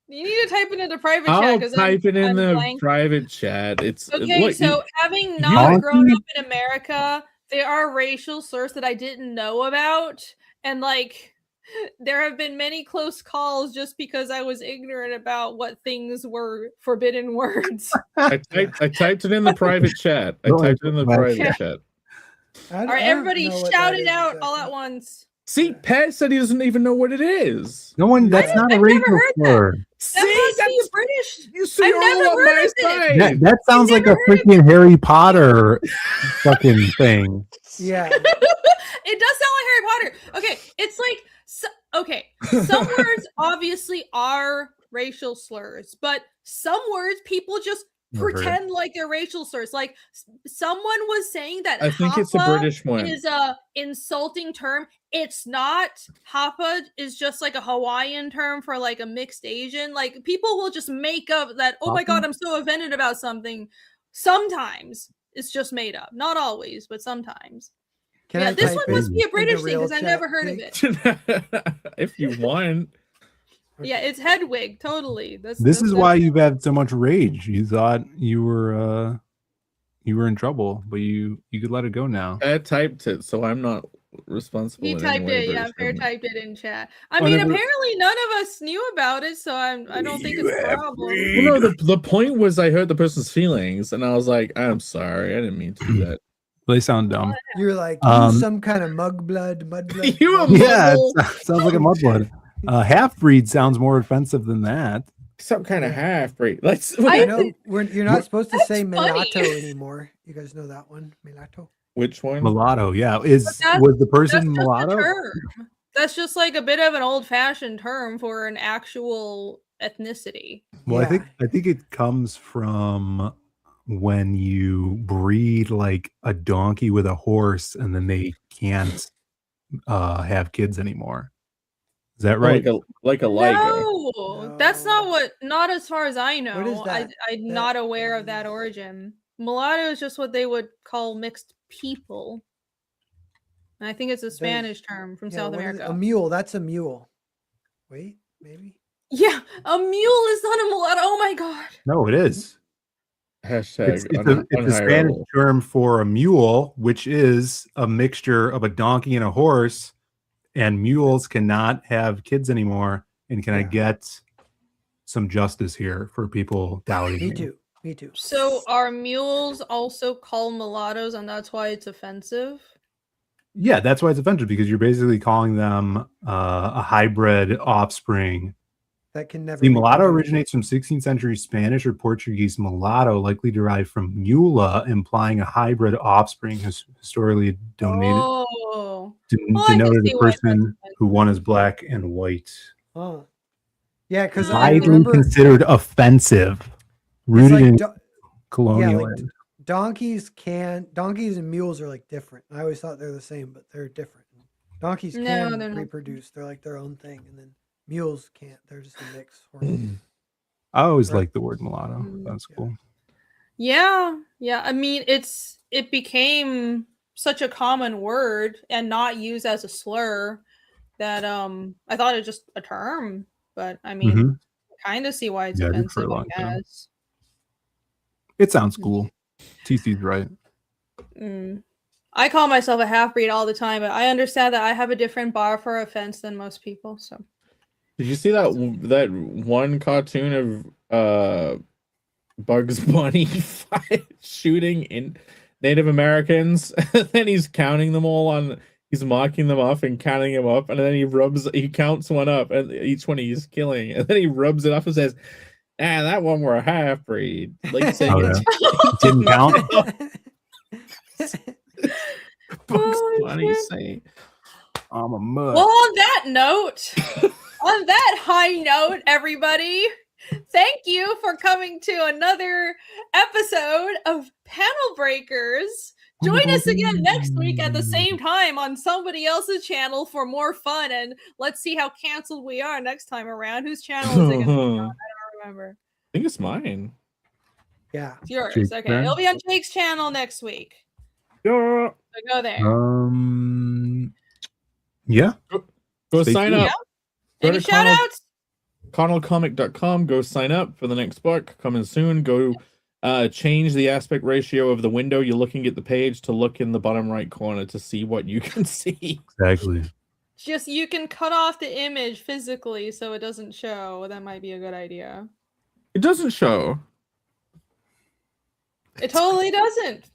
You need to type it into private chat I'll because type it in I'm the blank. private chat. It's Okay, look, so having not grown up in America, there are racial slurs that I didn't know about, and like there have been many close calls just because I was ignorant about what things were forbidden words. I typed it in the private chat. I typed it in the private chat. All right, everybody shout it out all at once. See, Pat said he doesn't even know what it is. No one. That's not a racial slur. That must be British. I've never heard of it. That sounds like a freaking Harry Potter fucking thing. Yeah. It does sound like Harry Potter. Okay, it's like some words obviously are racial slurs, but some words people just pretend like they're racial slurs. Like someone was saying that I think it's a British one. Is a insulting term. It's not. Hapa is just like a Hawaiian term for like a mixed Asian. Like people will just make up that, oh my God, I'm so offended about something. Sometimes it's just made up. Not always, but sometimes. This one must be a British thing because I never heard of it. If you want. Yeah, it's Hedwig, totally. This is why you've had so much rage. You thought you were in trouble, but you could let it go now. I typed it, so I'm not responsible. He typed it, yeah. Fair typed it in chat. I mean, apparently none of us knew about it, so I don't think it's a problem. Well, no, the point was I hurt the person's feelings, and I was like, I'm sorry, I didn't mean to do that. They sound dumb. You're like some kind of mud blood. Yeah, it sounds like a mudblood. Half breed sounds more offensive than that. Some kind of half breed. I know you're not supposed to say mulatto anymore. You guys know that one, mulatto. Which one? Mulatto. Yeah, was the person mulatto? That's just like a bit of an old-fashioned term for an actual ethnicity. Well, yeah. I think it comes from when you breed like a donkey with a horse, and then they can't have kids anymore. Is that right? Like a Liger. No, that's not as far as I know. What is that? I'm not aware of that origin. Mulatto is just what they would call mixed people. And I think it's a Spanish term from South America. A mule, that's a mule. Wait, maybe? Yeah, a mule is not a mulatto. Oh my God. No, it is. Hashtag it's a Spanish term for a mule, which is a mixture of a donkey and a horse. And mules cannot have kids anymore. And can I get some justice here for people doubting me? Me too. So are mules also called mulattoes, and that's why it's offensive? Yeah, that's why it's offensive, because you're basically calling them a hybrid offspring. That can never. The mulatto originates from 16th century Spanish or Portuguese mulatto, likely derived from mula, implying a hybrid offspring historically denoted a person who one is black and white. Oh, yeah, because widely considered offensive, rooted in colonialism. Donkeys and mules are like different. I always thought they're the same, but they're different. Donkeys can reproduce; they're like their own thing, and then mules can't. They're just a mix. I always like the word mulatto. That's cool. Yeah. I mean, it became such a common word and not used as a slur that I thought it was just a term. But I mean, I kind of see why it's offensive. I guess it sounds cool. TC's right. I call myself a half breed all the time, but I understand that I have a different bar for offense than most people. So. Did you see that one cartoon of Bugs Bunny shooting in Native Americans? And then he's counting them all he's marking them off and counting them up, and then he counts one up, and each one he's killing, and then he rubs it off and says, that one were a half breed. Like Oh, saying yeah. Didn't count. Bugs Bunny saying, I'm a mud. Well, on that note, on that high note, everybody, thank you for coming to another episode of Panel Breakers. Join us again next week at the same time on somebody else's channel for more fun, and let's see how canceled we are next time around. Whose channel is it going to be on? I don't remember. I think it's mine. Yeah. It's yours. Jake's Okay, turn. it'll be on Jake's channel next week. Yeah. So go there. Yeah. Go Stay sign tuned. up. Yeah. Go Any to shout outs? ConnellComic.com. Go sign up for the next book coming soon. Go change the aspect ratio of the window you're looking at the page to look in the bottom right corner to see what you can see. Exactly. Just you can cut off the image physically so it doesn't show. That might be a good idea. It doesn't show. It totally doesn't.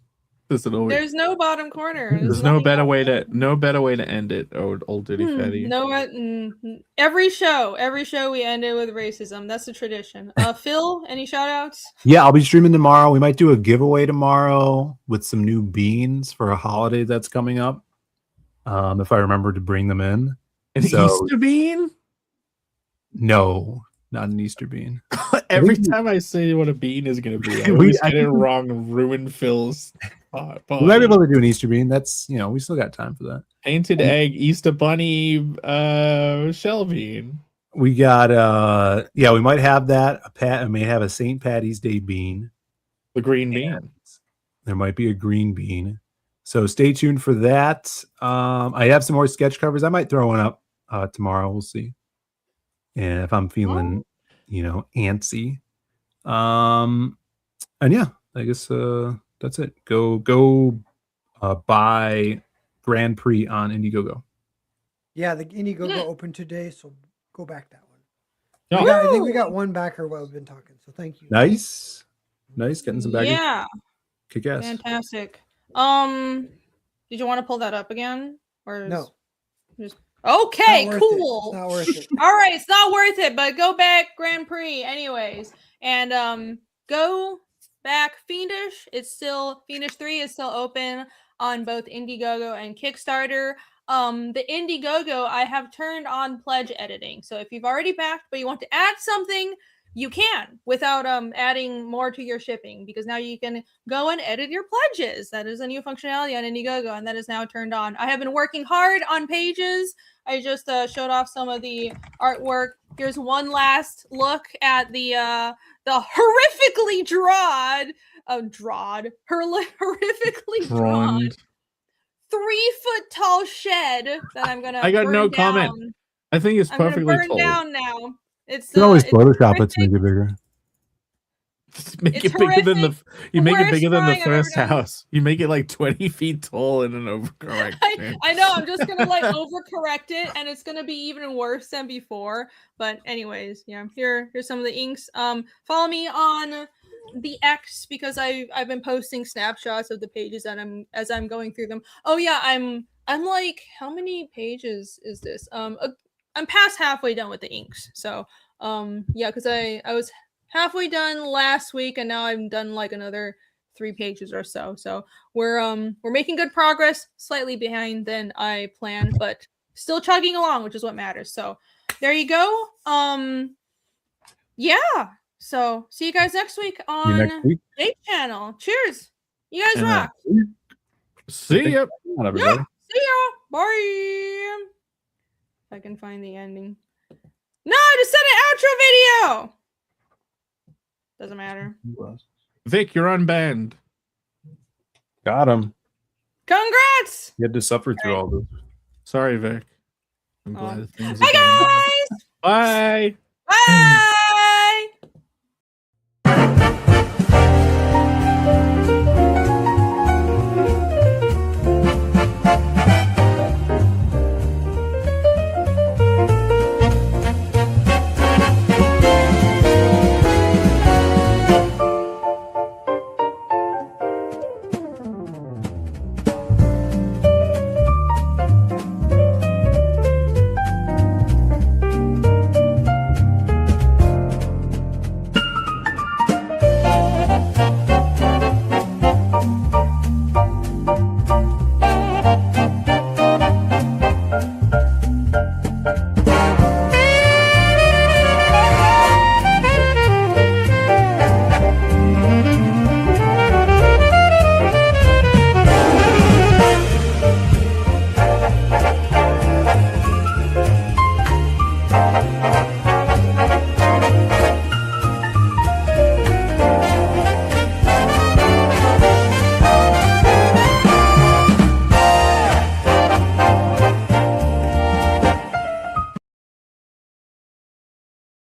Doesn't always. There's no bottom corner. There's no better way to end it. Old Diddy Fatty. No, every show we end it with racism. That's a tradition. Phil, any shout outs? Yeah, I'll be streaming tomorrow. We might do a giveaway tomorrow with some new beans for a holiday that's coming up. If I remember to bring them in. Easter bean? No, not an Easter bean. Every time I say what a bean is going to be, I always get it wrong and ruin Phil's we might be able to do an Easter bean. That's, we still got time for that. Painted egg, Easter bunny, shell bean. We got, we might have that. I may have a St. Patty's Day bean. The green bean. There might be a green bean. So stay tuned for that. I have some more sketch covers. I might throw one up tomorrow. We'll see. And if I'm feeling, antsy. And yeah, I guess that's it. Go buy Grand Prix on Indiegogo. Yeah, the Indiegogo opened today, so go back that one. Oh. I think we got one backer while we've been talking, so thank you. Nice. Getting some baggage. Yeah. Kick ass. Fantastic. Did you want to pull that up again? Or No. Just okay, Not worth cool. It. It's not worth it. All right, it's not worth it, but go back Grand Prix anyways. And go back Fiendish. Fiendish 3 is still open on both Indiegogo and Kickstarter. The Indiegogo, I have turned on pledge editing. So if you've already backed but you want to add something, you can without adding more to your shipping, because now you can go and edit your pledges. That is a new functionality on Indiegogo, and that is now turned on. I have been working hard on pages. I just showed off some of the artwork. Here's one last look at the horrifically horrifically drawn 3-foot tall shed that I'm gonna. I got burn no down. comment. I think it's perfectly burn tall. down now. You can always Photoshop it to make it bigger. Make it bigger than the first house. You make it like 20 feet tall and an overcorrection. I know. I'm just gonna overcorrect it, and it's gonna be even worse than before. But anyways, yeah. Here's some of the inks. Follow me on the X, because I've been posting snapshots of the pages as I'm going through them. Oh yeah, I'm like, how many pages is this? I'm past halfway done with the inks. So yeah, because I was halfway done last week, and now I'm done like another 3 pages or so. So we're making good progress, slightly behind than I planned, but still chugging along, which is what matters. So there you go. Yeah. So see you guys next week on Jake channel. Cheers. You guys rock. See ya. Yeah, see ya. Bye. If I can find the ending. No, I just said an outro video. Doesn't matter. Vic, you're unbanned. Got him. Congrats. You had to suffer through all this. Sorry, Vic. I'm glad things Bye, guys. Bye. Bye.